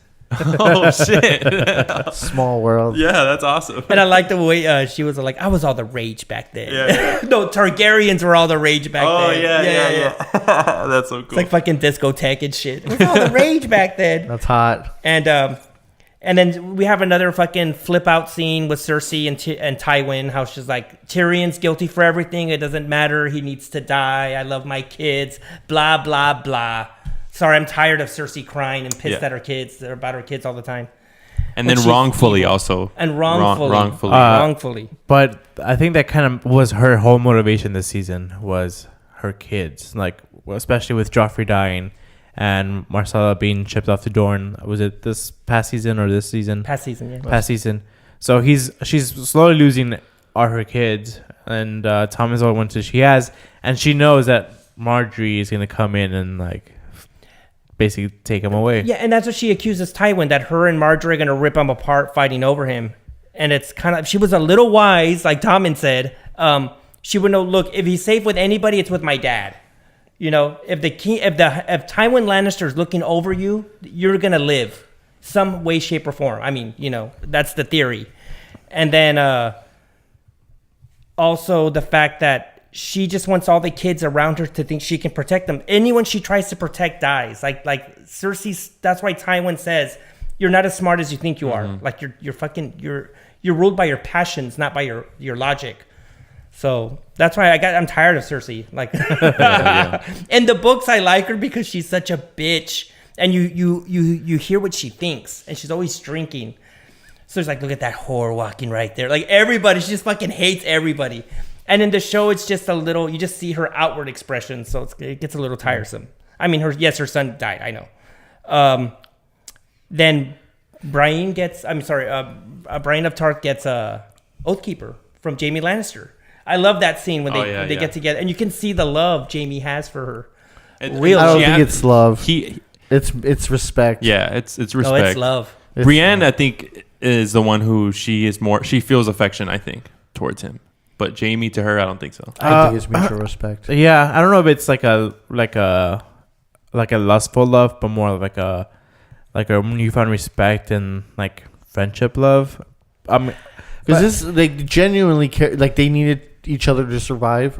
Oh shit! small world. Yeah, that's awesome. And I like the way she was like, I was all the rage back then. Yeah. No, Targaryens were all the rage back Oh then. yeah. That's so cool. It's like fucking discotheque and shit. It was all the rage back then. That's hot. And then we have another fucking flip out scene with Cersei and Tywin, how she's like, Tyrion's guilty for everything. It doesn't matter. He needs to die. I love my kids. Blah, blah, blah. Sorry, I'm tired of Cersei crying and pissed at her kids. They're about her kids all the time. and then she's wrongfully evil. also. And wrongfully. Wrongfully. But I think that kind of was her whole motivation this season, was her kids, like especially with Joffrey dying and Marcella being shipped off to Dorne. Was it this past season or this season? Past season, yeah. Past season. So she's slowly losing all her kids, and Tom is the only one she has, and she knows that Marjorie is gonna come in and like basically take him away. Yeah, and that's what she accuses Tywin, that her and Marjorie are going to rip him apart fighting over him. And it's kind of, she was a little wise, like Tommen said. She would know, look, if he's safe with anybody, it's with my dad. You know, if Tywin Lannister is looking over you, you're going to live some way, shape, or form. I mean, you know, that's the theory. And then also the fact that she just wants all the kids around her to think she can protect them. Anyone she tries to protect dies. Like Cersei. That's why Tywin says, "You're not as smart as you think you are. Like you're ruled by your passions, not by your logic." So that's why I'm tired of Cersei. Like in the books, I like her because she's such a bitch, and you hear what she thinks, and she's always drinking. So it's like, look at that whore walking right there. Like everybody, she just fucking hates everybody. And in the show, it's just a little, you just see her outward expression. So it gets a little tiresome. I mean, her son died. I know. Then Brienne of Tarth gets Oathkeeper from Jaime Lannister. I love that scene when they get together. And you can see the love Jaime has for her. I don't think it's love. It's respect. Yeah, it's respect. No, it's love. Brienne, I think, is the one who she feels affection, I think, towards him. But Jaime to her, I don't think so. I think it's mutual respect. Yeah, I don't know if it's like a lustful love, but more like a newfound respect and like friendship love. Because they genuinely care, like they needed each other to survive,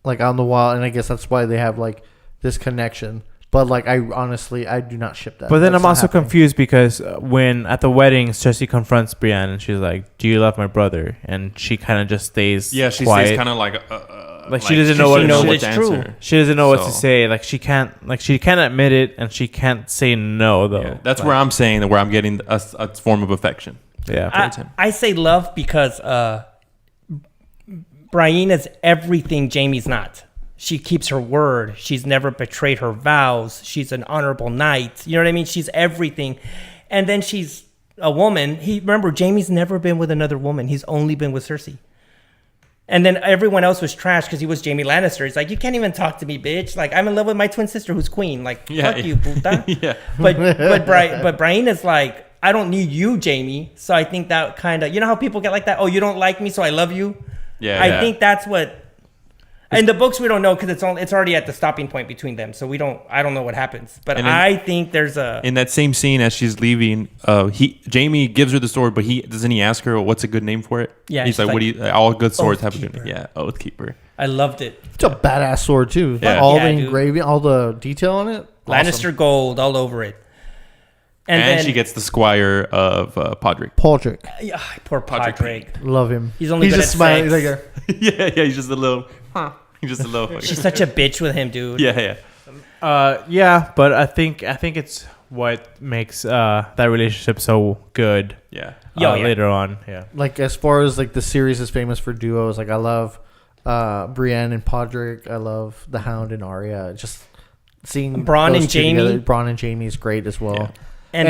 like on the wall, and I guess that's why they have like this connection. But like, I honestly do not ship that. But then I'm also confused because when at the wedding, Cersei confronts Brienne and she's like, "Do you love my brother?" And she kind of just stays. Yeah, she quiet. stays kind of like she doesn't know what to answer. She doesn't know what to say. Like she can't admit it and she can't say no though. Yeah, that's where I'm saying that where I'm getting a form of affection. Yeah, towards him. I say love because Brienne is everything Jaime's not. She keeps her word. She's never betrayed her vows. She's an honorable knight. You know what I mean? She's everything. And then she's a woman. Remember, Jaime's never been with another woman. He's only been with Cersei. And then everyone else was trash because he was Jaime Lannister. He's like, you can't even talk to me, bitch. Like, I'm in love with my twin sister who's queen. Like, fuck you, puta. Yeah. But Brienne is like, I don't need you, Jaime. So I think that kind of, you know how people get like that? Oh, you don't like me, so I love you? Yeah. I think that's what... In the books, we don't know because it's already at the stopping point between them. So I don't know what happens. But I think there's in that same scene as she's leaving, Jaime gives her the sword, but doesn't he ask her what's a good name for it? Yeah, he's like, what do you? All good swords have a good name. Yeah, Oathkeeper. I loved it. It's a badass sword too. Yeah. All the engraving, all the detail on it. Lannister gold all over it. And then she gets the squire of Podrick. Poor Podrick. Love him. He's only good just at smiling. sex. Yeah. He's just a little. He's just a little. She's such a bitch with him, dude. Yeah. Yeah, but I think it's what makes that relationship so good. Yeah. Later on. Yeah. Like as far as like the series is famous for duos, like I love Brienne and Podrick. I love the Hound and Arya. Just seeing Bronn those and two Jaime. together. Bronn and Jaime is great as well. Yeah. And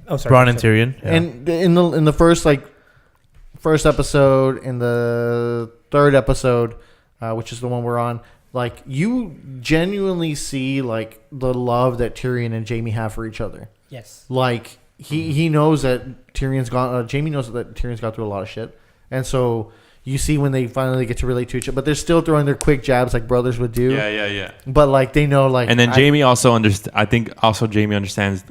Bronn and Tyrion. Yeah. And in the first episode, in the third episode, which is the one we're on, like you genuinely see like the love that Tyrion and Jaime have for each other. Yes. Like he knows that Tyrion's gone. Jaime knows that Tyrion's gone through a lot of shit, and so you see when they finally get to relate to each other. But they're still throwing their quick jabs like brothers would do. Yeah. But like they know, like, and then Jaime also I think Jaime understands.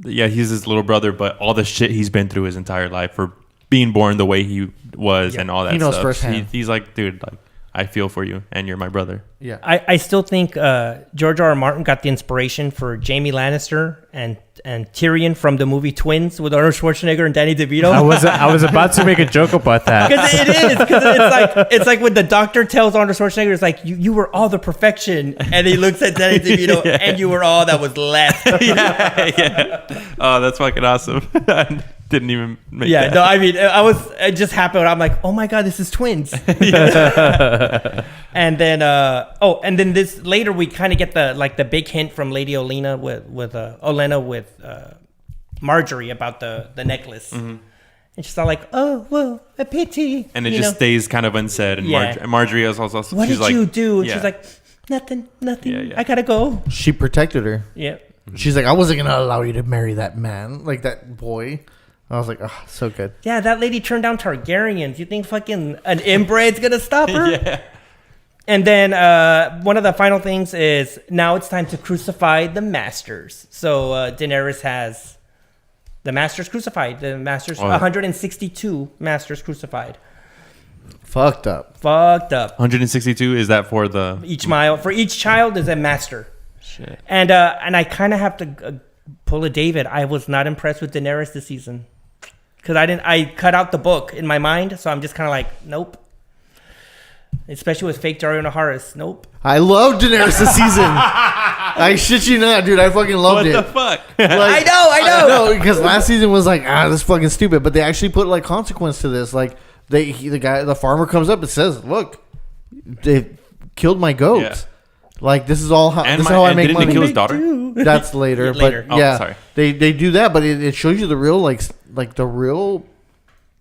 Yeah, he's his little brother, but all the shit he's been through his entire life for being born the way he was and all that. He knows stuff. firsthand. He's like, dude, like I feel for you, and you're my brother. Yeah. I still think George R.R. Martin got the inspiration for Jaime Lannister and Tyrion from the movie Twins with Arnold Schwarzenegger and Danny DeVito. I was about to make a joke about that. Because it's like when the doctor tells Arnold Schwarzenegger, it's like you were all the perfection, and he looks at Danny DeVito, and you were all that was left. Yeah. Oh, that's fucking awesome. I didn't even make that. No, I mean, it just happened. I'm like, oh my god, this is Twins. And then this later we kind of get the big hint from Lady Olenna with Olenna with Marjorie about the necklace. Mm-hmm. And she's all like, oh, well, a pity. And it just stays kind of unsaid. And Marjorie is also, what she's did like, you do? Yeah. She's like, nothing. Yeah. I gotta go. She protected her. Yeah. She's like, I wasn't gonna allow you to marry that man, like that boy. I was like, oh, so good. Yeah, that lady turned down Targaryens. You think fucking an inbred's gonna stop her? Yeah. And then one of the final things is now it's time to crucify the Masters. So Daenerys has the Masters crucified. The Masters, 162 Masters crucified. Fucked up. 162, is that for the... For each child is a Master. Shit. And I kind of have to pull a David. I was not impressed with Daenerys this season. Because I cut out the book in my mind. So I'm just kind of like, nope. Especially with fake Dario Naharis. Nope. I love Daenerys this season. I shit you not, dude. I fucking loved it. What the fuck? Like, I know. because last season was like, this is fucking stupid. But they actually put like consequence to this. Like the farmer comes up and says, "Look, they killed my goats. Like this is all how And this is how I make didn't money." they kill his daughter? That's later, Later. but yeah, sorry. they do that, but it shows you the real like the real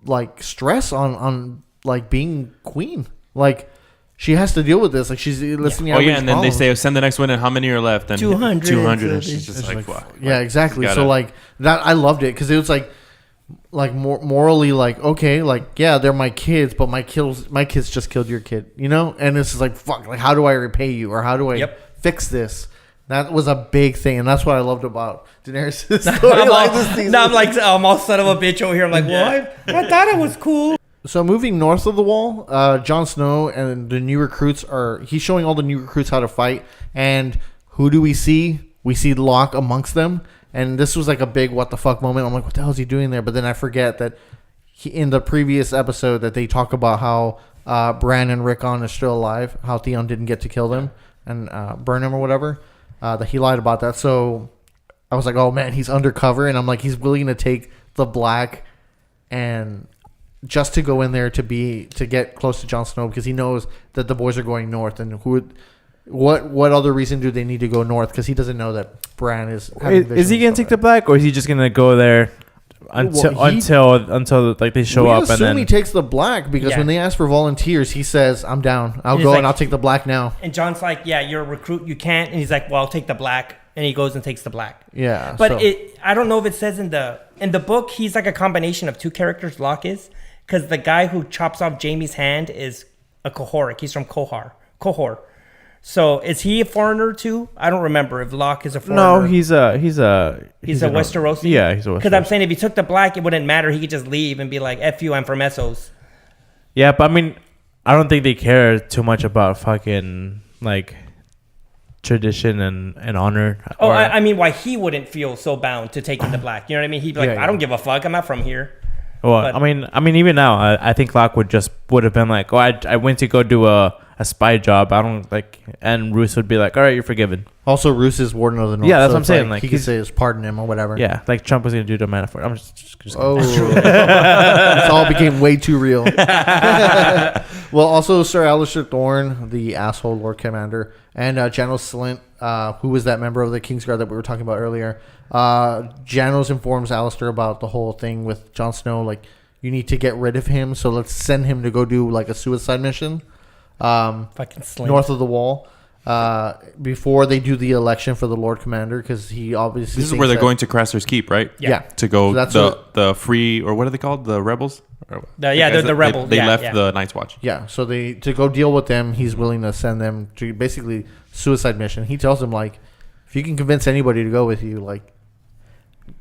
like stress on like being queen. Like she has to deal with this. Like she's listening. Oh To yeah, and then problems. they say send the next one, and how many are left? And 200. 200, and she's just like, fuck. Yeah, exactly. gotta- So like that, I loved it because it was like more morally like okay, like yeah, they're my kids, but my kids just killed your kid, you know. And this is like fuck, like how do I repay you or how do I fix this? That was a big thing, and that's what I loved about Daenerys' storyline this season. Now I'm like, I'm all son of a bitch over here. I'm like, what? I thought it was cool. So moving north of the wall, Jon Snow and the new recruits he's showing all the new recruits how to fight. And who do we see? We see Locke amongst them. And this was like a big what the fuck moment. I'm like, what the hell is he doing there? But then I forget that in the previous episode that they talk about how Bran and Rickon are still alive, how Theon didn't get to kill them and burn him or whatever. That he lied about that. So I was like, oh man, he's undercover. And I'm like, he's willing to take the black and just to go in there to get close to Jon Snow because he knows that the boys are going north, and what other reason do they need to go north? Because he doesn't know that Bran is. Is he gonna take the black, or is he just gonna go there until like they show up? Assume And then he takes the black because when they ask for volunteers, he says, "I'm down. I'll go and I'll take the black now." And John's like, "Yeah, you're a recruit. You can't." And he's like, "Well, I'll take the black." And he goes and takes the black. Yeah, but I don't know if it says in the book he's like a combination of two characters. Locke is. Because the guy who chops off Jaime's hand is a Qohor. He's from Qohor. So is he a foreigner too? I don't remember if Locke is a foreigner. No, he's a Westerosi. Yeah, he's a Westerosi. Because I'm saying if he took the black, it wouldn't matter. He could just leave and be like, "F you, I'm from Essos." Yeah, but I mean, I don't think they care too much about fucking like tradition and honor. Oh, I mean, why he wouldn't feel so bound to taking the black? You know what I mean? He'd be like, "I don't give a fuck. I'm not from here." Well, but, I mean, even now, I think Locke would have been like, "Oh, I went to go do a spy job. I don't like," and Roose would be like, "All right, you're forgiven." Also, Roose is Warden of the North. Yeah, that's what I'm saying. Like he could say his pardon him or whatever. Yeah, like Trump was gonna do to Manafort. I'm just oh, it all became way too real. Well, also Sir Alistair Thorne, the asshole Lord Commander, and Janos Slynt, who was that member of the Kingsguard that we were talking about earlier. Janos informs Alistair about the whole thing with Jon Snow. Like, you need to get rid of him, so let's send him to go do like a suicide mission. Fucking Slynt. North of the wall. Before they do the election for the Lord Commander, because he obviously this is where they're going to Craster's Keep, right? Yeah. To go So the free, or what are they called? The rebels? They're the rebels. They left the Night's Watch. Yeah, so to go deal with them, he's willing to send them to basically suicide mission. He tells them like, if you can convince anybody to go with you, like,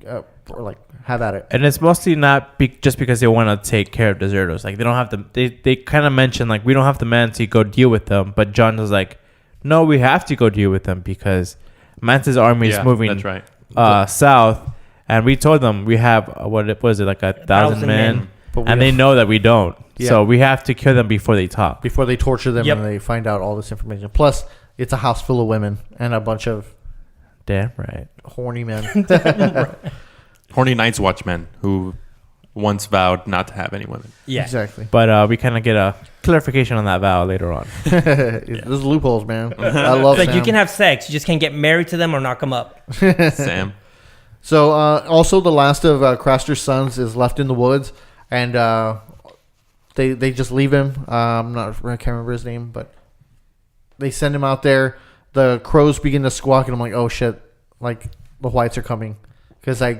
or like have at it. And it's mostly not just because they want to take care of deserters. Like they don't have to. They kind of mention like we don't have the men to go deal with them. But Jon was like, no, we have to go deal with them because Mance's army is moving that's right. South, and we told them we have what was it like 1,000 men, and they know that we don't. Yeah. So we have to kill them before they talk, before they torture them, and they find out all this information. Plus, it's a house full of women and a bunch of damn right horny men, horny Night's Watchmen who once vowed not to have any women. Yeah, exactly. But we kind of get a clarification on that vow later on. There's loopholes, man. I love like Sam. you can have sex, you just can't get married to them or knock them up. Sam. So also the last of Craster's sons is left in the woods, and they just leave him. I can't remember his name, but they send him out there. The crows begin to squawk, and I'm like, oh shit! Like the whites are coming because a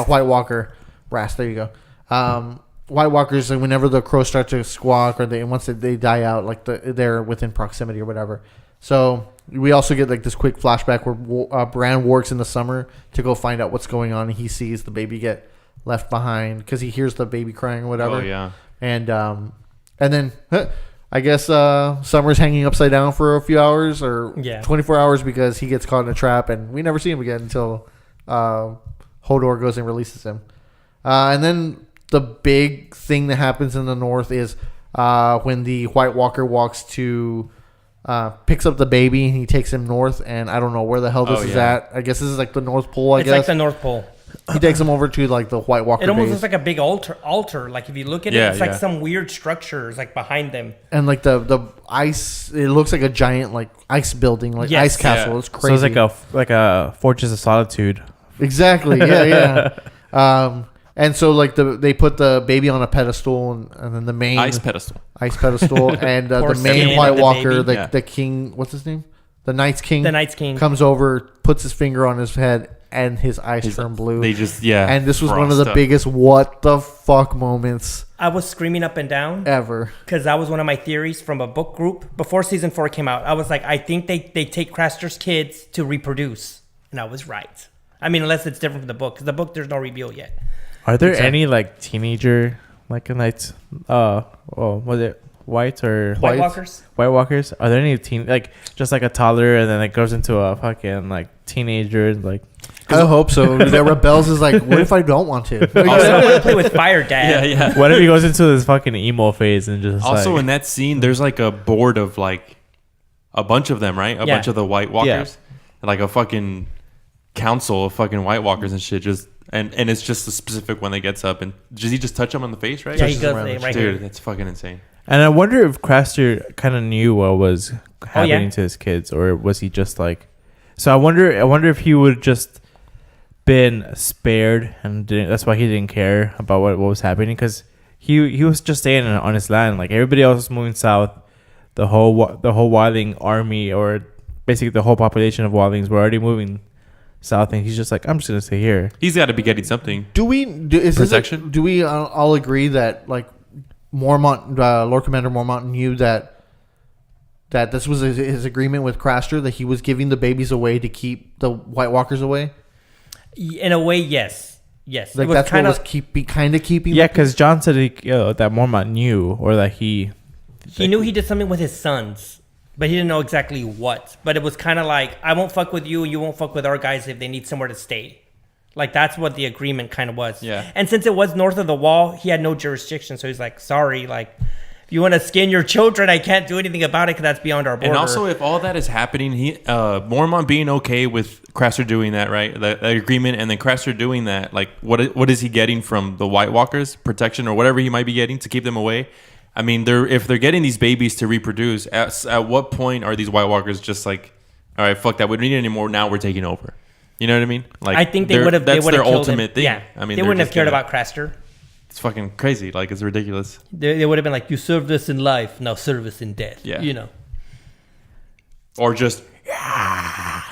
White Walker, Rast. There you go. White Walkers, and whenever the crows start to squawk, or once they die out, like they're within proximity or whatever. So we also get like this quick flashback where Bran works in the summer to go find out what's going on. And he sees the baby get left behind because he hears the baby crying or whatever. Oh yeah. And then I guess Summer's hanging upside down for a few hours or 24 hours because he gets caught in a trap, and we never see him again until Hodor goes and releases him. And then the big thing that happens in the north is when the White Walker walks to picks up the baby and he takes him north. And I don't know where the hell this is at. I guess this is like the North Pole. It's like the North Pole. He takes him over to like the White Walker. It almost base. looks like a big altar. Like if you look at it, it's like some weird structures like behind them. And like the ice, it looks like a giant like ice building, like ice castle. It's crazy. So it's like a Fortress of Solitude. Exactly. Yeah. And so like they put the baby on a pedestal, and then the main ice pedestal, and the main White Walker, the king. What's his name? The Night's King. The Night's King comes over, puts his finger on his head, and his eyes turn blue. They just And this was one of the biggest what the fuck moments I was screaming up and down ever, because that was one of my theories from a book group before season 4 came out. I was like, I think they take Craster's kids to reproduce, and I was right. I mean, unless it's different from the book, because the book there's no reveal yet. Are there any like teenager like knights? Was it whites or White Walkers? White Walkers? Are there any like just like a toddler and then it goes into a fucking like teenager like? I hope so. The rebels is like, what if I don't want to? I want to play with fire, Dad. Yeah. What if he goes into this fucking emo phase and just also in that scene, there's like a board of like a bunch of them, right? A bunch of the White Walkers, like a fucking council of fucking White Walkers and shit. Just and it's just a specific one that gets up and does he just touch him on the face, right? Yeah, he does. Right Dude, here. that's fucking insane. And I wonder if Craster kind of knew what was happening to his kids, or was he just like? So I wonder if he would just been spared and that's why he didn't care about what was happening, because he was just staying on his land. Like everybody else was moving south. The whole wildling army, or basically the whole population of wildlings, were already moving south, and he's just like, I'm just gonna stay here. He's got to be getting something. Do we all agree that like Mormont, Lord Commander Mormont knew that this was his agreement with Craster, that he was giving the babies away to keep the White Walkers away? In a way, yes. Like that's what was keeping. Yeah, because Jon said that Mormont knew, or that he knew he did something with his sons. But he didn't know exactly what. But it was kind of like, I won't fuck with you, and you won't fuck with our guys if they need somewhere to stay. Like, that's what the agreement kind of was. Yeah. And since it was north of the wall, he had no jurisdiction. So he's like, sorry, like, if you want to skin your children, I can't do anything about it because that's beyond our border. And also, if all that is happening, Mormont being okay with Craster doing that, right? That agreement, and then Craster doing that, like, what is he getting from the White Walkers? Protection or whatever he might be getting to keep them away? I mean, if they're getting these babies to reproduce, at what point are these White Walkers just like, all right, fuck that, we don't need it anymore, now we're taking over? You know what I mean? Like, I think they would have. That's their ultimate him. thing. Yeah, I mean, they wouldn't have cared about Craster. It's fucking crazy. Like, it's ridiculous. They would have been like, you served us in life, now serve us in death. Yeah. You know. Or just yeah.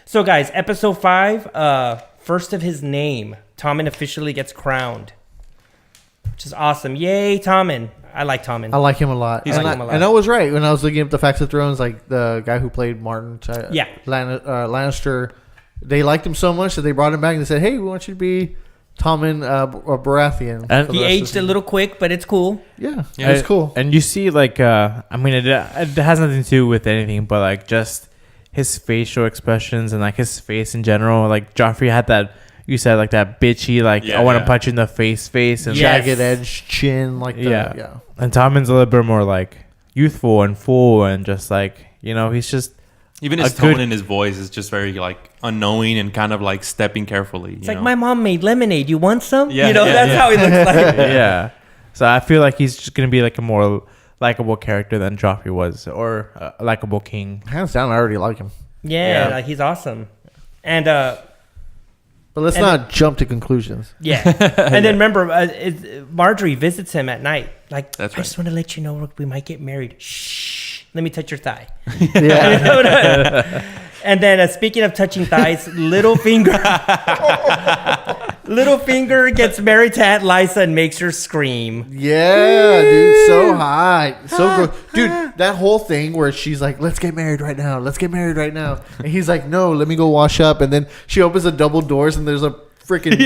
So, guys, episode 5, first of his name, Tommen officially gets crowned, which is awesome. Yay, Tommen. I like Tommen. I like him a lot. And I was right when I was looking up the Facts of Thrones. Like the guy who played Martin, Lannister, they liked him so much that they brought him back and they said, "Hey, we want you to be Tommen Baratheon." And he aged a little quick, but it's cool. Yeah, it's cool. And you see, like, I mean, it has nothing to do with anything, but like just his facial expressions and like his face in general. Like Joffrey had that. You said like that bitchy, like I want to punch you in the face, and jagged edge chin, like that. Yeah. And Tommen's a little bit more like youthful and full, and just like, you know, he's just even his tone in his voice is just very like unknowing and kind of like stepping carefully. It's like, my mom made lemonade. You want some? Yeah, that's how he looks like. Yeah. So I feel like he's just gonna be like a more likable character than Joffrey was, or a likable king. Hands down, I already like him. Yeah, like he's awesome. And but let's not jump to conclusions. Yeah. And then remember, Marjorie visits him at night. Like, that's right. I just want to let you know we might get married. Shh. Let me touch your thigh. Yeah. And then speaking of touching thighs, Littlefinger gets married to Aunt Lysa and makes her scream. Yeah, dude, so hot, so gross, dude. That whole thing where she's like, "Let's get married right now. Let's get married right now," and he's like, "No, let me go wash up." And then she opens the double doors and there's a freaking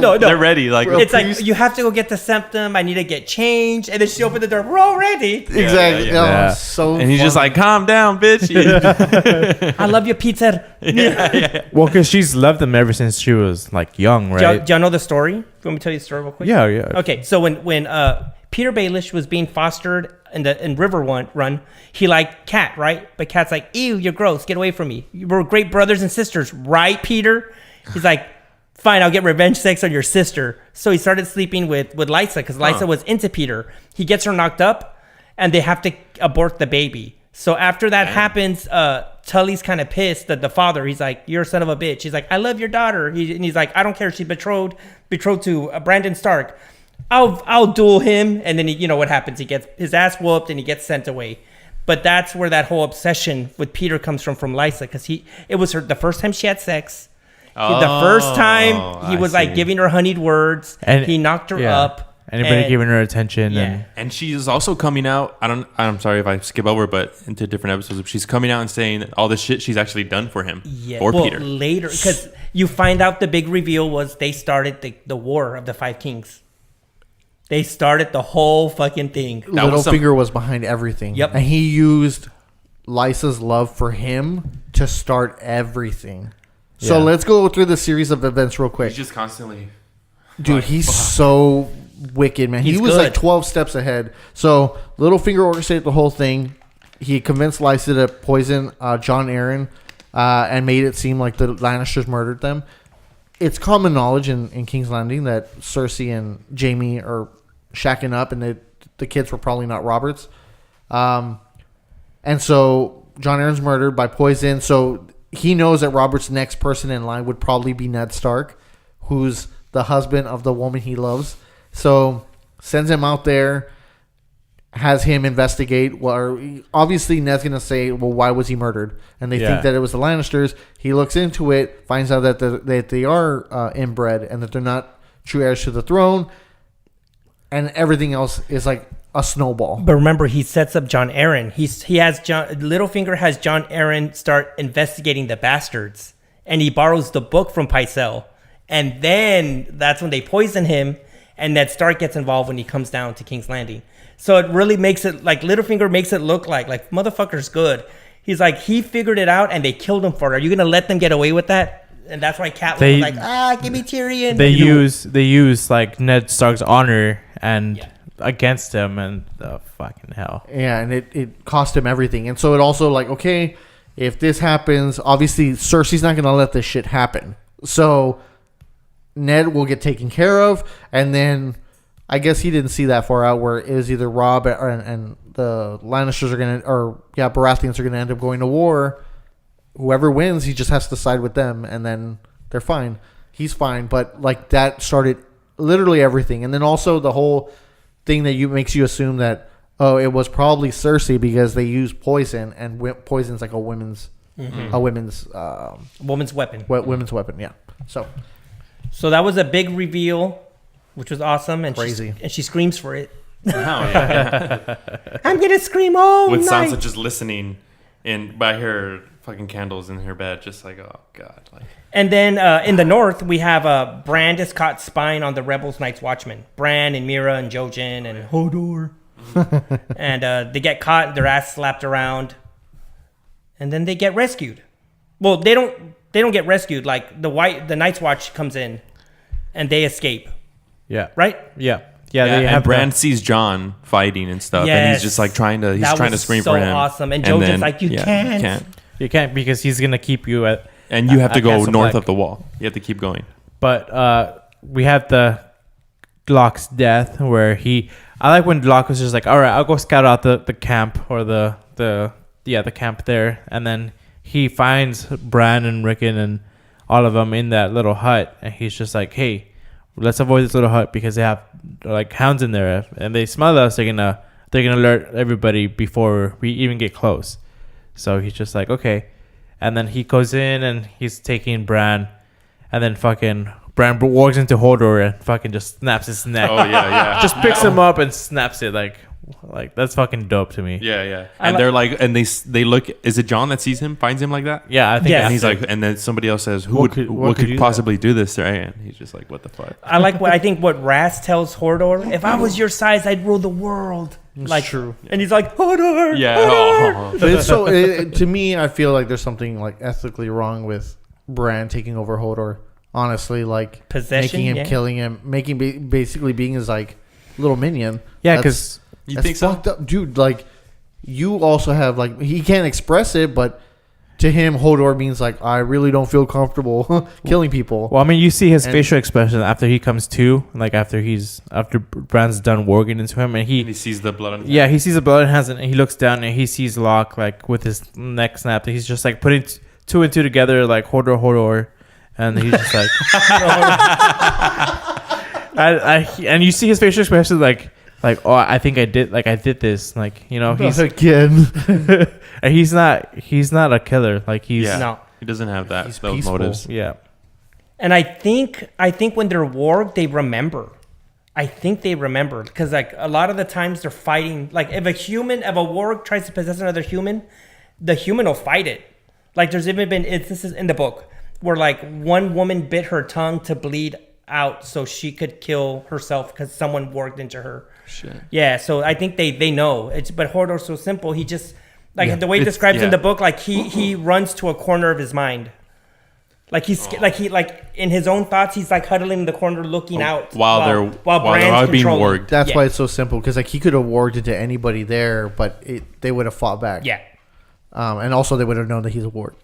No, they're ready. Like, it's like, you have to go get the septum. I need to get changed. And then she opened the door. We're all ready. Exactly. Yeah. Oh, so and he's fun. just like, calm down, bitch. I love you, Peter. Well, because she's loved him ever since she was like young, right? Do y'all know the story? You want me to tell you the story real quick? Yeah. Okay, so when Peter Baelish was being fostered in River Run, he liked Cat, right? But Cat's like, ew, you're gross. Get away from me. We're great brothers and sisters, right, Peter? He's like, fine, I'll get revenge sex on your sister. So he started sleeping with Lysa because Lysa was into Peter. He gets her knocked up, and they have to abort the baby. So after that happens, Tully's kind of pissed that the father, he's like, you're a son of a bitch. He's like, I love your daughter. And he's like, I don't care. She's betrothed to Brandon Stark. I'll duel him. And then, what happens? He gets his ass whooped and he gets sent away. But that's where that whole obsession with Peter comes from Lysa, because it was the first time she had sex. The first time he was like giving her honeyed words, and he knocked her up. Anybody giving her attention, and she is also coming out. I'm sorry if I skip over, but into different episodes, she's coming out and saying all this shit she's actually done for him or Peter later, because you find out the big reveal was they started the War of the Five Kings. They started the whole fucking thing. Littlefinger was behind everything. Yep, and he used Lysa's love for him to start everything. So let's go through the series of events real quick. He's just constantly... Dude, he's so wicked, man. He was like 12 steps ahead. So Littlefinger orchestrated the whole thing. He convinced Lysa to poison Jon Arryn and made it seem like the Lannisters murdered them. It's common knowledge in King's Landing that Cersei and Jaime are shacking up, and the kids were probably not Robert's. And so Jon Arryn's murdered by poison. So he knows that Robert's next person in line would probably be Ned Stark, who's the husband of the woman he loves. So sends him out there, has him investigate. Well, obviously Ned's going to say, well, why was he murdered? And they think that it was the Lannisters. He looks into it, finds out that they are inbred and that they're not true heirs to the throne. And everything else is like a snowball. But remember, he sets up Jon Arryn. Littlefinger has Jon Arryn start investigating the bastards. And he borrows the book from Pycelle. And then that's when they poison him, and Ned Stark gets involved when he comes down to King's Landing. So it really makes it like Littlefinger makes it look like motherfucker's good. He's like, he figured it out and they killed him for it. Are you gonna let them get away with that? And that's why Catelyn was like, give me Tyrion. They use like Ned Stark's honor and against him, and fucking hell. Yeah, and it cost him everything. And so it also like, okay, if this happens, obviously Cersei's not gonna let this shit happen. So Ned will get taken care of, and then I guess he didn't see that far out where it was either Robb and the Lannisters are going to, or Baratheons are going to end up going to war. Whoever wins, he just has to side with them, and then they're fine. He's fine, but like that started literally everything. And then also the whole thing that makes you assume that, oh, it was probably Cersei because they used poison, and poison's like a women's women's weapon. Women's weapon, yeah. So that was a big reveal, which was awesome, and crazy. And she screams for it. Oh, yeah. I'm gonna scream all with night. Sansa just listening by her fucking candles in her bed, just like, oh god. Like. And then in the north, we have Bran is caught spying on the rebels' Night's Watchmen. Bran and Mira and Jojen and Hodor, and they get caught, their ass slapped around, and then they get rescued. Well, they don't get rescued. Like the Night's Watch comes in, and they escape. Yeah. Right. Yeah. And Bran sees Jon fighting and stuff, and he's just like trying to scream for him. That was so awesome. And Jojen's like, you can't. You can't because he's gonna keep you at. And you have to go north of the wall. You have to keep going. But we have the Locke's death where I like when Locke was just like, all right, I'll go scout out the camp or the camp there, and then he finds Bran and Rickon and all of them in that little hut, and he's just like, hey, let's avoid this little hut because they have like hounds in there, and they smell us, they're gonna alert everybody before we even get close. So he's just like, okay. And then he goes in and he's taking Bran, and then fucking Bran walks into Hodor and fucking just snaps his neck. Oh yeah. Just picks him up and snaps it like that's fucking dope to me. Yeah. And they're like, and they look. Is it Jon that sees him, finds him like that? Yeah, I think. Yeah. And he's like, and then somebody else says, what could possibly do this to Arryn? He's just like, what the fuck? I think what Raz tells Hodor, if I was your size, I'd rule the world. Like true. And he's like, Hodor. Yeah. Hodor. But it's so to me, I feel like there's something like ethically wrong with Bran taking over Hodor. Honestly, like possession, making him, killing him, basically being his like little minion. Yeah, because You That's think so? fucked up, dude. Like, you also have like he can't express it, but to him, Hodor means like I really don't feel comfortable killing people. Well, I mean, you see his And- facial expression after he comes to, like after Bran's done warging into him, and He sees the blood on his yeah, he sees the blood and has it, and he looks down and he sees Locke like with his neck snapped, and he's just like putting two and two together, like Hodor, and he's just like, and you see his facial expression like oh, I think I did this, like, you know, he's again. and he's not a killer, like he's Yeah. No. He doesn't have He's those peaceful. motives. yeah. And I think when they're warged, they remember. I think they remember because like a lot of the times they're fighting. Like if a warg tries to possess another human, the human will fight it. Like there's even been instances in the book where like one woman bit her tongue to bleed out so she could kill herself because someone warged into her. Shit. Yeah, so I think they know. But Hodor's so simple. He just the way he It's- describes in yeah. the book, like he runs to a corner of his mind. Like he's like in his own thoughts, he's like huddling in the corner, looking out while they're Bran's being controlling. warged. That's Yeah. why it's so simple because like he could have warged into anybody there, but they would have fought back. Yeah. And also they would have known that he's a warg.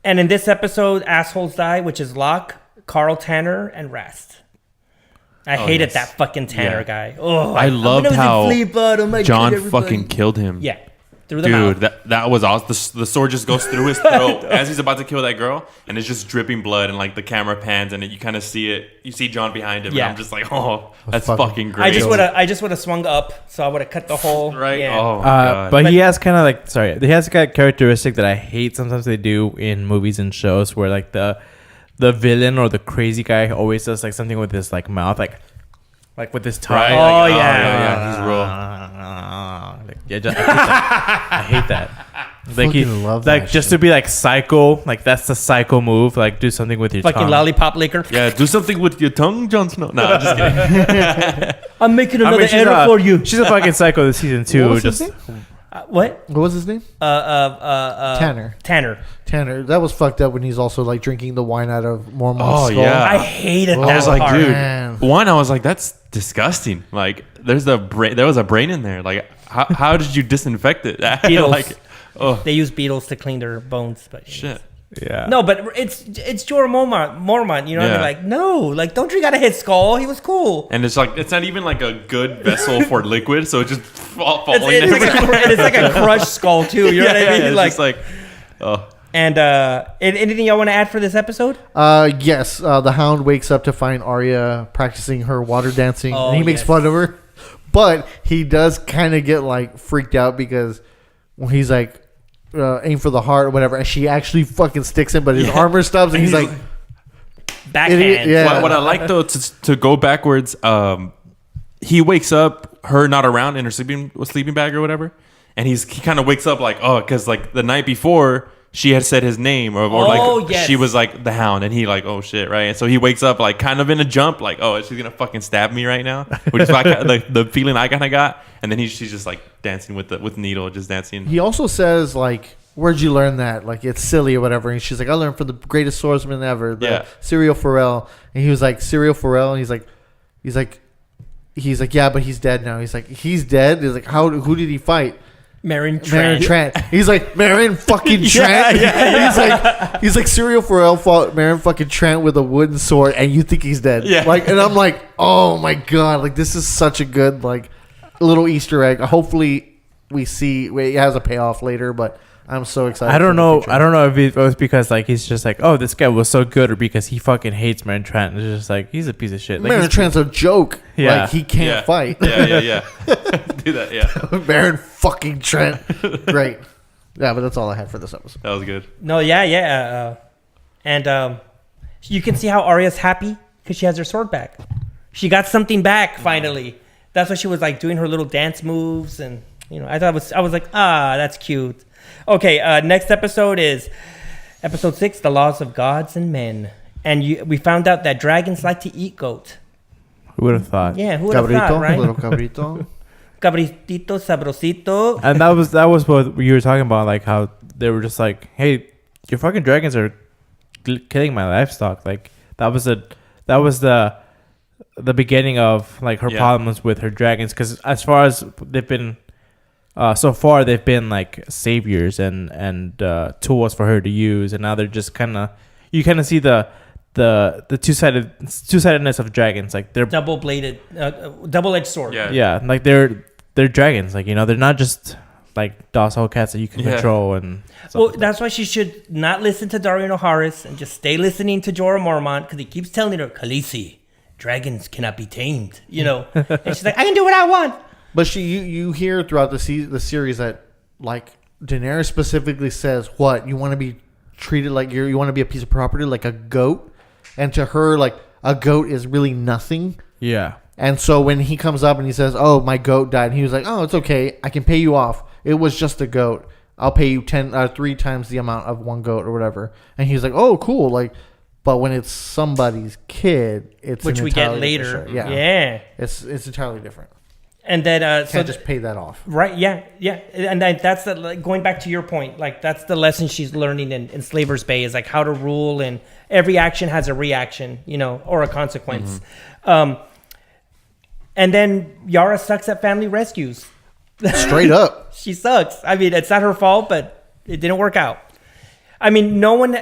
And in this episode, assholes die, which is Locke, Karl, Tanner, and Rast. I hated yes. that fucking Tanner Yeah. guy. Oh, I loved how John John fucking killed him. yeah through the mouth. Dude, that was awesome. The sword just goes through his throat as he's about to kill that girl, and it's just dripping blood, and like the camera pans, and you kind of see it. You see John behind him, Yeah. and I'm just like, oh, that's fucking- fucking great. I just would have swung up, so I would have cut the hole. right? Yeah. Oh, my God. But he has kind of like he has a characteristic that I hate sometimes they do in movies and shows where like the villain or the crazy guy always does like something with his like mouth like with his tongue. Right? Oh, Like, yeah. he's real. Like, I hate that. Like Fucking love like that just shit. to be like psycho, like that's the psycho move. Like do something with your Fucking tongue. lollipop licker. Yeah, do something with your tongue, Jon Snow. No, I'm just kidding. I'm making I another mean, error for you. She's a fucking psycho this season too. What was his Just name? What? What was his name? Tanner. Tanner. That was fucked up when he's also like drinking the wine out of Mormont's Oh, skull. yeah. I hated Oh, that I was like, part. dude. Man. One, I was like, that's disgusting. Like, there was a brain in there. Like, how did you disinfect it? Beetles. Like, oh They use beetles to clean their bones, but shit. yeah. No, but it's Jorah Mormont. You know what I Yeah. mean? Like, no, like don't drink out of his skull. He was cool. And it's like it's not even like a good vessel for liquid, so it just falling It's like a crushed skull too. You know what I mean? It's Like, just like, oh, and anything y'all want to add for this episode? Yes. The Hound wakes up to find Arya practicing her water dancing, Oh, and he makes yes. fun of her. But he does kind of get like freaked out because when he's like aim for the heart or whatever, and she actually fucking sticks him, but his armor stops, and he's like, Backhand. Idiot, yeah. what I like though to go backwards. He wakes up, her not around in her sleeping bag or whatever, and he kind of wakes up like, oh, because like the night before she had said his name or like yes. she was like the Hound, and he like, oh shit, right? And so he wakes up like kind of in a jump, like, oh, she's gonna fucking stab me right now, which is like the feeling I kind of got. And then she's just like dancing with needle, just dancing. he also says like, where'd you learn that? Like, it's silly or whatever. And she's like, I learned from the greatest swordsman ever, the Serial Pharrell. And he was like, Serial Pharrell? And he's like, yeah, but he's dead now. He's like, he's dead? He's like, who did he fight? Marin Marin Trant. He's like, Marin fucking Trant. He's like, Serial Pharrell fought Marin fucking Trant with a wooden sword, and you think he's dead. Yeah. Like, and I'm like, oh my God, like, this is such a good, like, little Easter egg. Hopefully it has a payoff later, but I'm so excited. I don't for the know. future. I don't know if it was because like he's just like, oh, this guy was so good, or because he fucking hates Marin Trant. It's just like he's a piece of shit. Like, Marin he's- Trant's a joke. Yeah. Like, he can't fight. Yeah. Do that. Yeah, Marin fucking Trent. Great. Yeah, but that's all I had for this episode. that was good. No, yeah. And you can see how Arya's happy because she has her sword back. She got something back finally. That's why she was like doing her little dance moves, and I was like, that's cute. Okay, next episode is episode 6, The Laws of Gods and Men, and we found out that dragons like to eat goat. Who would have thought? Yeah, who would have thought, right? Little cabrito. Cabritito, sabrosito. And that was what you were talking about, like how they were just like, hey, your fucking dragons are killing my livestock. Like that was the the beginning of like her problems with her dragons, because as far as they've been so far, they've been like saviors and tools for her to use, and now they're just kind of see the two-sidedness of dragons. Like they're double-edged sword. Yeah, like they're dragons. Like, you know, they're not just like docile cats that you can control. And well, that's why she should not listen to Daario Naharis and just stay listening to Jorah Mormont, because he keeps telling her, Khaleesi, dragons cannot be tamed. You know, and she's like, I can do what I want. But you hear throughout the series that like Daenerys specifically says, what, you want to be treated like you want to be a piece of property, like a goat, and to her, like, a goat is really nothing. Yeah. And so when he comes up and he says, oh, my goat died, and he was like, oh, it's okay, I can pay you off, it was just a goat, I'll pay you 3 times the amount of one goat or whatever. And he's like, oh, cool. Like, but when it's somebody's kid, it's which we get later. Yeah. It's entirely different. And then can't just pay that off, right? Yeah, and that's going back to your point. Like, that's the lesson she's learning in Slaver's Bay, is like how to rule, and every action has a reaction, you know, or a consequence. And then Yara sucks at family rescues. Straight up, she sucks. I mean, it's not her fault, but it didn't work out. I mean, no one.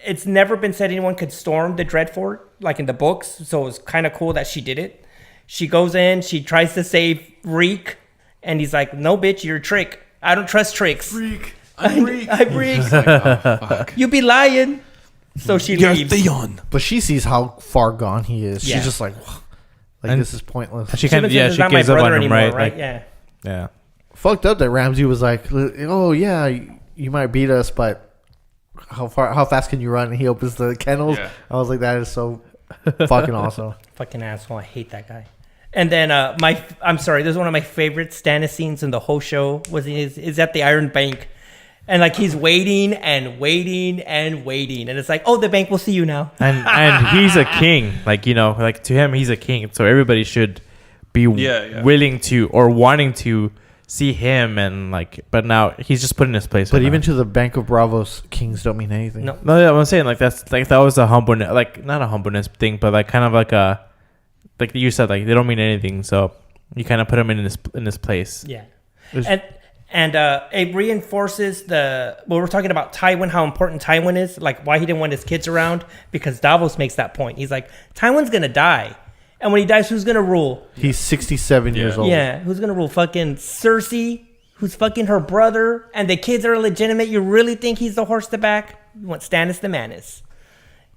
It's never been said anyone could storm the Dreadfort like in the books, so it was kind of cool that she did it. She goes in, she tries to save Reek, and he's like, no, bitch, you're a trick. I don't trust tricks. Reek. I'm Reek. I'm Reek. Like, oh, fuck. You be lying. So she leaves. Theon. But she sees how far gone he is. Yeah. She's just like this is pointless. She kind of, she gives up on him, right? Like, yeah. Fucked up that Ramsay was like, oh, yeah, you might beat us, but how fast can you run? And he opens the kennels. Yeah. I was like, that is so fucking awesome. Fucking asshole. I hate that guy. And then I'm sorry, this is one of my favorite Stannis scenes in the whole show, is at the Iron Bank. And like he's waiting and waiting and waiting, and it's like, oh, the bank will see you now. And he's a king. Like, you know, like to him he's a king. So everybody should be willing to or wanting to see him, and like, but now he's just put in his place. But even to the Bank of Bravos, kings don't mean anything. No, I'm saying like that's like that was a humbleness, like not a humbleness thing, but like kind of like a, like you said, like they don't mean anything, so you kind of put him in this place. Yeah, and it reinforces we're talking about Tywin, how important Tywin is, like why he didn't want his kids around, because Davos makes that point. He's like, Tywin's gonna die, and when he dies, who's gonna rule? He's 67 years old. Yeah, who's gonna rule? Fucking Cersei, who's fucking her brother, and the kids are illegitimate. You really think he's the horse to back? You want Stannis the Manus,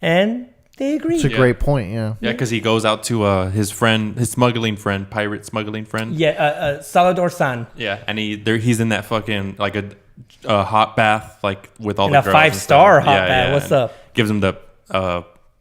and they agree. It's a great point, yeah. Yeah, because he goes out to his smuggling friend, pirate smuggling friend. Yeah, Salador San. Yeah, and he's in that fucking, like a hot bath, like with all the girls. A 5-star hot bath. What's up? Gives him the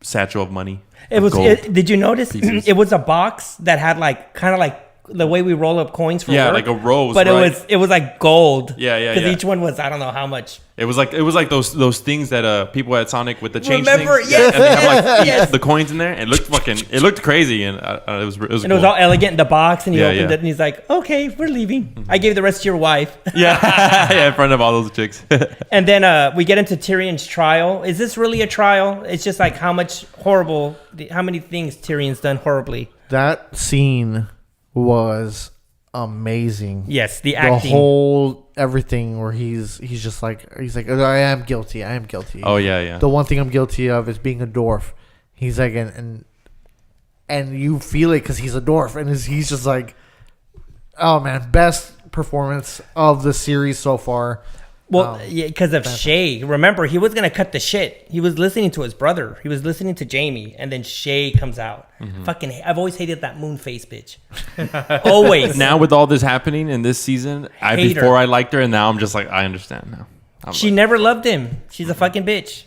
satchel of money. Did you notice? Pieces. It was a box that had like, kind of like the way we roll up coins for work, like a rose, but right? it was like gold. Yeah. Because each one was, I don't know how much. It was like those things that people at Sonic with the change Remember? things. Yes. And they have like the coins in there. It looked crazy, and it was and cool. it was all elegant in the box, and he opened it, and he's like, okay, we're leaving. Mm-hmm. I gave the rest to your wife. Yeah, in front of all those chicks. And then we get into Tyrion's trial. Is this really a trial? It's just like how many things Tyrion's done horribly. That scene was amazing. Yes, the acting. The whole everything where he's like I am guilty. Oh yeah. The one thing I'm guilty of is being a dwarf. He's like and you feel it because he's a dwarf, and he's just like, oh man, best performance of the series so far. Well, because of Shay. Remember, he was going to cut the shit. He was listening to his brother. He was listening to Jaime. And then Shay comes out. Mm-hmm. I've always hated that moon face bitch. Always. Now with all this happening in this season, before I liked her, and now I'm just like, I understand now. She never loved him. She's a fucking bitch.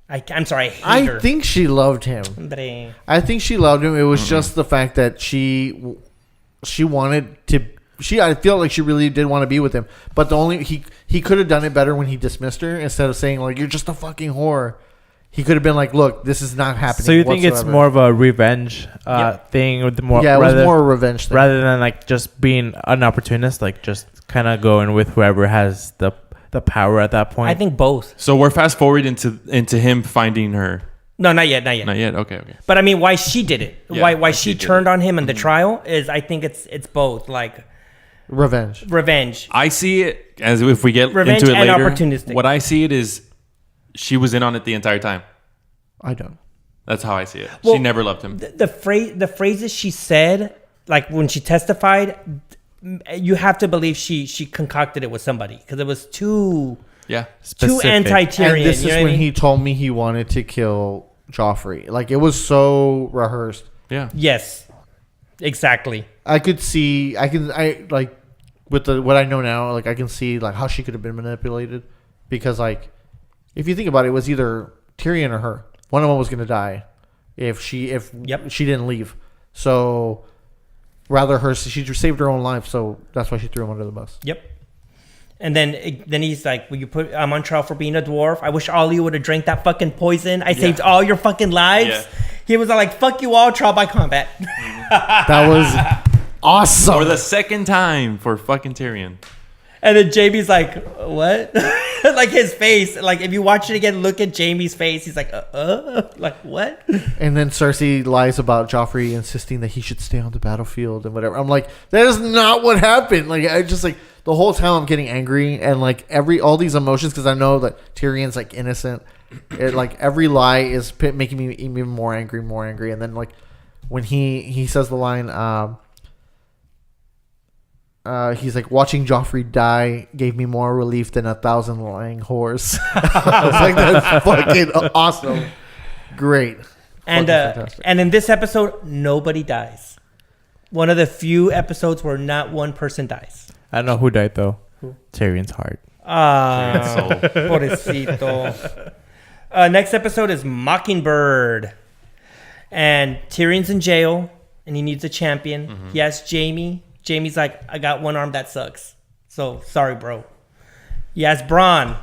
I'm sorry, I hate her. I think she loved him. I think she loved him. It was just the fact that she wanted to... I feel like she really did want to be with him, but he could have done it better when he dismissed her instead of saying like, you're just a fucking whore. He could have been like, look, this is not happening. So you think it's more of a revenge thing with more? Yeah, it was more a revenge thing rather than like just being an opportunist, like just kind of going with whoever has the power at that point. I think both. So we're fast forward into him finding her No, not yet, not yet. Not yet. Okay. But I mean, why she did it? Yeah, why she turned on him in the trial is, I think it's both like Revenge. I see it as if we get Revenge into it and later. opportunistic. What I see it is, she was in on it the entire time. I don't. That's how I see it. Well, she never loved him. The phrases she said, like when she testified, you have to believe she concocted it with somebody because it was too Specific. anti-Tyrion. And this you is know what when I mean? he told me he wanted to kill Joffrey. Like, it was so rehearsed. Yeah. Yes, exactly. I could see, with what I know now, like, I can see, like, how she could have been manipulated. Because, like, if you think about it, it was either Tyrion or her. One of them was going to die if she didn't leave. So, rather her, she saved her own life, so that's why she threw him under the bus. Yep. And then he's like, "Will you put? I'm on trial for being a dwarf. I wish all of you would have drank that fucking poison. I saved all your fucking lives." Yeah. He was like, "Fuck you all, trial by combat." That was awesome. For the second time for fucking Tyrion. And then Jaime's like, "What?" Like his face. Like if you watch it again, look at Jaime's face. He's like, like what? And then Cersei lies about Joffrey insisting that he should stay on the battlefield and whatever. I'm like, that is not what happened. Like, I just like the whole time I'm getting angry and like all these emotions because I know that Tyrion's like innocent. It, like every lie is making me even more angry. And then like when he says the line, he's like, watching Joffrey die gave me more relief than 1,000 lying whores. I was like, that's fucking awesome. Great. And fantastic. and in this episode, nobody dies. One of the few episodes where not one person dies. I don't know who died though. Tyrion's heart. Pobrecito. Next episode is Mockingbird. And Tyrion's in jail, and he needs a champion. Mm-hmm. He asks Jaime. Jaime's like, I got one arm that sucks. So, sorry, bro. He asks Bran,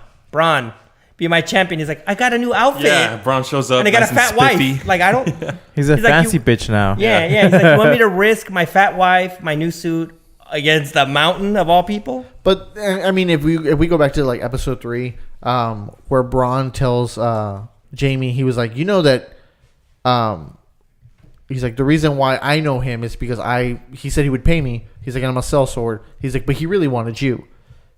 be my champion. He's like, I got a new outfit. Yeah, Bron shows up. And I got nice a fat spiffy. wife. Like, I don't... He's a He's like, fancy bitch now. Yeah. He's like, you want me to risk my fat wife, my new suit, against the mountain of all people? But I mean, if we go back to like episode 3, where Bronn tells Jaime, he was like, you know that, he's like, the reason why I know him is because he said he would pay me. He's like, and I'm a sellsword. He's like, but he really wanted you.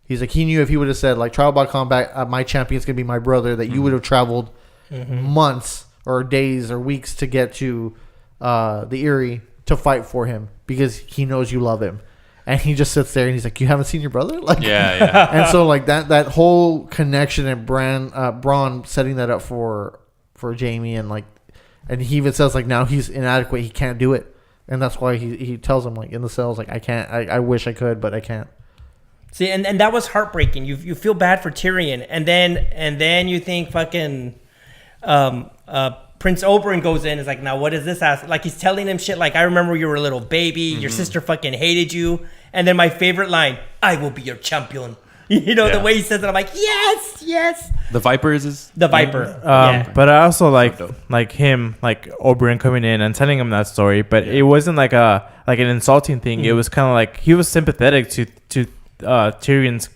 He's like, he knew if he would have said like trial by combat, my champion's gonna be my brother, that you would have traveled months or days or weeks to get to the Eyrie to fight for him because he knows you love him. And he just sits there and he's like, you haven't seen your brother? Like, Yeah. And so like that whole connection and Bronn setting that up for Jaime and he even says like now he's inadequate, he can't do it. And that's why he tells him like in the cells like I can't, I wish I could, but I can't. See, and that was heartbreaking. You feel bad for Tyrion, and then you think fucking Prince Oberyn goes in. Is like, now what is this ass? Like he's telling him shit. Like I remember you were a little baby. Your sister fucking hated you. And then my favorite line: "I will be your champion." You know the way he says it. I'm like, yes. The Viper is his The Viper. But I also like him, like Oberyn coming in and telling him that story. But it wasn't like an insulting thing. It was kind of like he was sympathetic to Tyrion's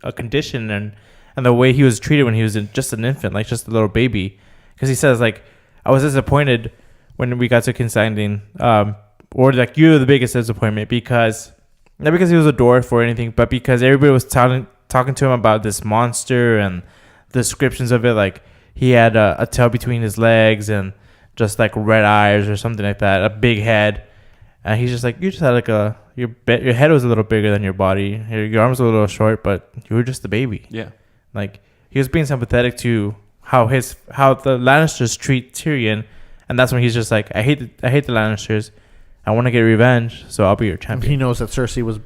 a condition and the way he was treated when he was just an infant, like just a little baby. Because he says like, I was disappointed when we got to King's Landing, or like you're the biggest disappointment because. Not because he was a dwarf or anything, but because everybody was talking to him about this monster and descriptions of it. Like he had a tail between his legs and just like red eyes or something like that, a big head. And he's just like, you just had like your head was a little bigger than your body. Your arms were a little short, but you were just a baby. Yeah. Like he was being sympathetic to how the Lannisters treat Tyrion. And that's when he's just like, I hate the Lannisters. I want to get revenge, so I'll be your champion. He knows that Cersei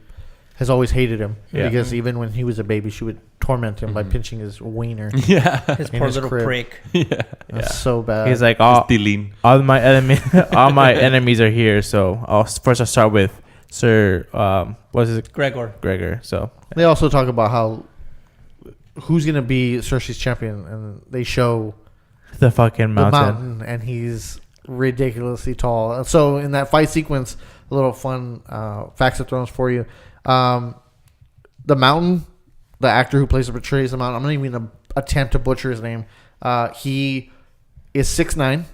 has always hated him because Mm-hmm. even when he was a baby, she would torment him by pinching his wiener. Yeah. His poor little crib. prick. That's so bad. He's like, All my enemies are here. So I'll start with Sir. What is it? Gregor. So they also talk about how who's gonna be Cersei's champion, and they show the fucking the mountain. mountain, and he's ridiculously tall. And so in that fight sequence, a little fun facts of Thrones for you. The mountain, the actor who portrays the mountain, I'm not even gonna attempt to butcher his name. He is 6'9",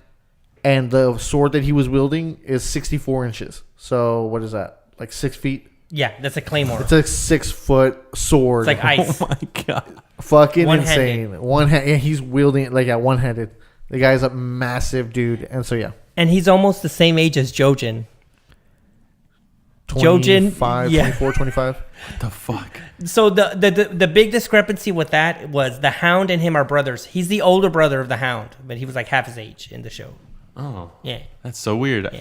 and the sword that he was wielding is 64 inches. So what is that? Like 6 feet? Yeah, that's a claymore. It's a 6 foot sword. It's like ice. Oh my god. Fucking One-handed. insane. One hand. Yeah, he's wielding it like one handed. The guy's a massive dude, and so yeah. And he's almost the same age as Jojen. 25, yeah. 24, 25. What the fuck? So the big discrepancy with that was the Hound and him are brothers. He's the older brother of the Hound, but he was like half his age in the show. Oh. Yeah. That's so weird. Yeah.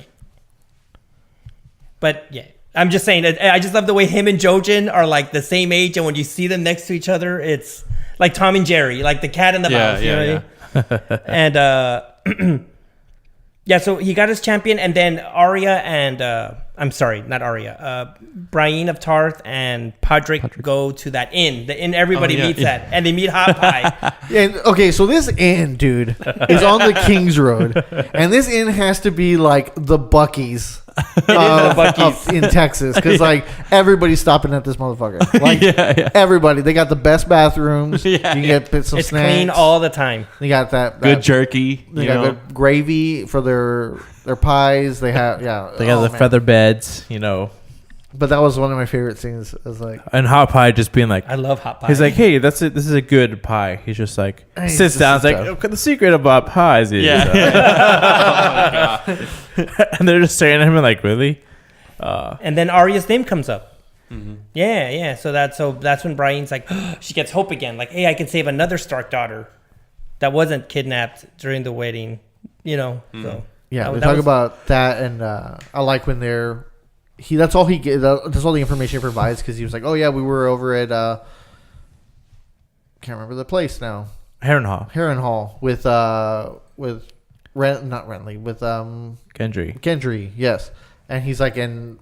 But yeah, I'm just saying that I just love the way him and Jojen are like the same age, and when you see them next to each other, it's like Tom and Jerry, like the cat and the mouse. You know what I mean? And yeah, so he got his champion, and then Arya and I'm sorry, not Arya. Brienne of Tarth and Podrick go to that inn, the inn everybody meets at, and they meet Hot Pie. Yeah, okay, so this inn, dude, is on the King's Road, and this inn has to be like the Buc-ee's. In Texas, because like everybody's stopping at this motherfucker. Like everybody, they got the best bathrooms. You can get some It's snacks. clean all the time. They got that Good jerky. They got good gravy for their pies. They have They got the feather beds, you know. But that was one of my favorite scenes. It was like, And Hot Pie just being like, I love Hot Pie. he's like, hey, that's it. This is a good pie. He's just like, Hey, sits down. It's like, down. "Okay, the secret about pies is. And they're just staring at him and like, really? And then Arya's name comes up. Mm-hmm. Yeah. So that's when Brian's like, she gets hope again. Like, hey, I can save another Stark daughter that wasn't kidnapped during the wedding. You know. So yeah, we talk about that, and I like when they're. That's all the information he provides, because he was like, oh yeah, we were over at can't remember the place now. Harrenhal with Gendry, yes. And he's like, and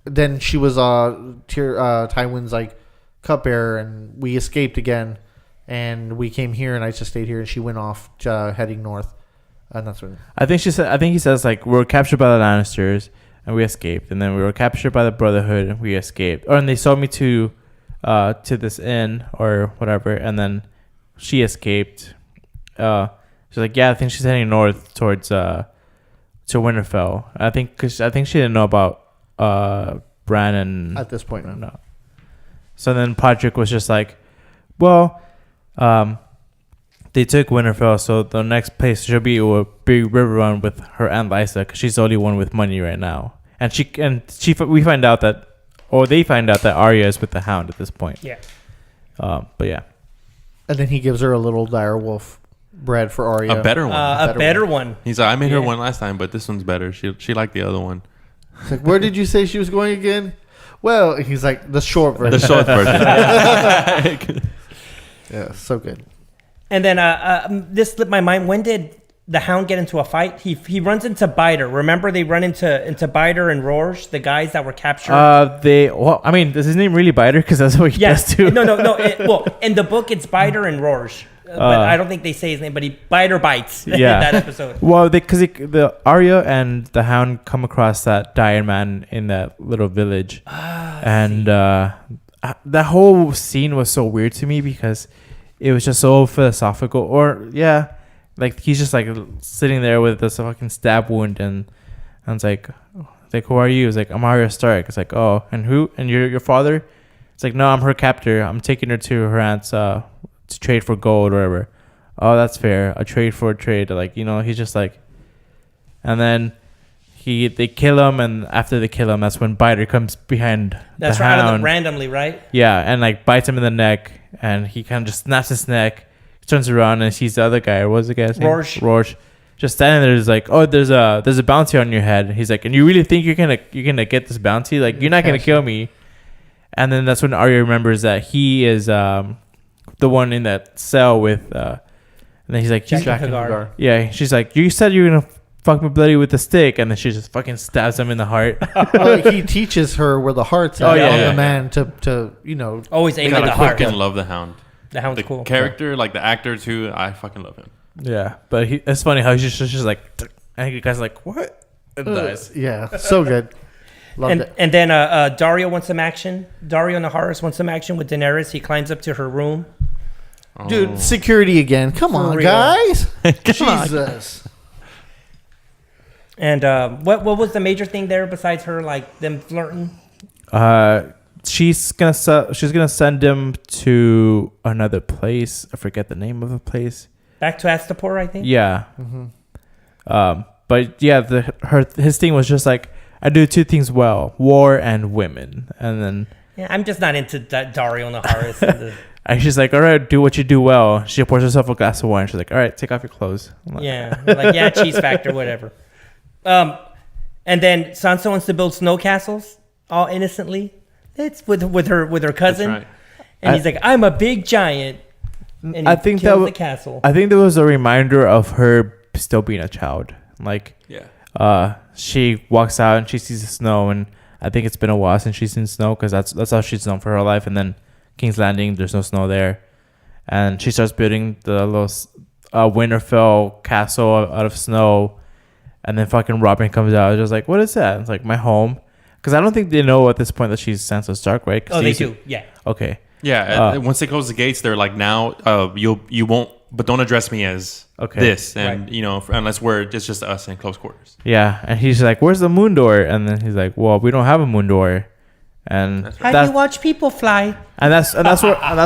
then she was Tywin's like cupbearer, and we escaped again, and we came here, and I just stayed here, and she went off heading north, and that's when I think he says like, we were captured by the Lannisters and we escaped, and then we were captured by the Brotherhood and we escaped, and they sold me to this inn or whatever, and then she escaped. She's like, yeah, I think she's heading north towards to Winterfell. I think she didn't know about Bran and at this point no. So then Podrick was just like, well, they took Winterfell, so the next place she'll be will be Riverrun with her Aunt Lysa, because she's the only one with money right now. And we find out that, or they find out that Arya is with the Hound at this point. Yeah. But yeah. And then he gives her a little direwolf bread for Arya. A better one. A better one. He's like, I made her one last time, but this one's better. She liked the other one. It's like, where did you say she was going again? Well, he's like, the short version. The short version. Yeah, so good. And then this slipped my mind. When did the Hound get into a fight? He runs into Biter. Remember, they run into Biter and Rorge, the guys that were captured. Does his name really Biter? Because that's what he does too. No. Well, in the book, it's Biter and Rorge. But I don't think they say his name, but Biter bites in that episode. Well, because the Arya and the Hound come across that dying man in that little village. And that whole scene was so weird to me, because it was just so philosophical. Like he's just like sitting there with this fucking stab wound, and I was like, who are you? It's like, I'm Arya Stark. It's like, oh, and who? And your father? It's like, no, I'm her captor. I'm taking her to her aunt's to trade for gold or whatever. Oh, that's fair. A trade for a trade. Like, you know, he's just like, and then they kill him, and after they kill him, that's when Biter comes behind That's the right, Hound. randomly, right? Yeah, and like bites him in the neck, and he kind of just snaps his neck, turns around and sees the other guy. What was the guy's name? Rorge. Just standing there, is like, oh, there's a bounty on your head. He's like, and you really think you're gonna get this bounty? Like, you're not gonna kill me. And then that's when Arya remembers that he is the one in that cell with. And then he's like, Jaqen H'ghar. Yeah, she's like, you said you were gonna fuck me bloody with a stick, and then she just fucking stabs him in the heart. He teaches her where the heart's at the man to always aim at the I heart. fucking love the Hound. The Hound's The cool. character, like the actor too, I fucking love him. Yeah, but it's funny how he's just like, and you guys are like, what? And dies. Yeah, so good. Loved it. And then Dario wants some action. Dario Naharis wants some action with Daenerys. He climbs up to her room. Dude, security again. Come on, real. guys. Come on. Jesus. And what was the major thing there besides her like them flirting? She's gonna send him to another place. I forget the name of the place. Back to Astapor, I think. Yeah. But yeah, his thing was just like, I do two things well: war and women. And then Yeah, I'm just not into Dario Naharis. and she's like, all right, do what you do well. She pours herself a glass of wine. She's like, all right, take off your clothes. I'm like, yeah, cheese factor, whatever. And then Sansa wants to build snow castles all innocently. It's with her cousin, That's right. and he's like, I'm a big giant. And he I think kills that the castle. I think there was a reminder of her still being a child. Like, Yeah. she walks out and she sees the snow, and I think it's been a while since she's seen snow because that's how she's known for her life. And then King's Landing, there's no snow there, and she starts building the little Winterfell castle out of snow, and then fucking Robin comes out. It's just like, what is that? It's like, my home, because I don't think they know at this point that she's Sansa Stark, right? Oh, they do. Yeah. Okay. Yeah. Once they close the gates, they're like, now you won't, but don't address me as this, and Right. unless it's just us in close quarters. Yeah, and he's like, "Where's the moon door?" And then he's like, "Well, we don't have a moon door." And Have you watched people fly? And that's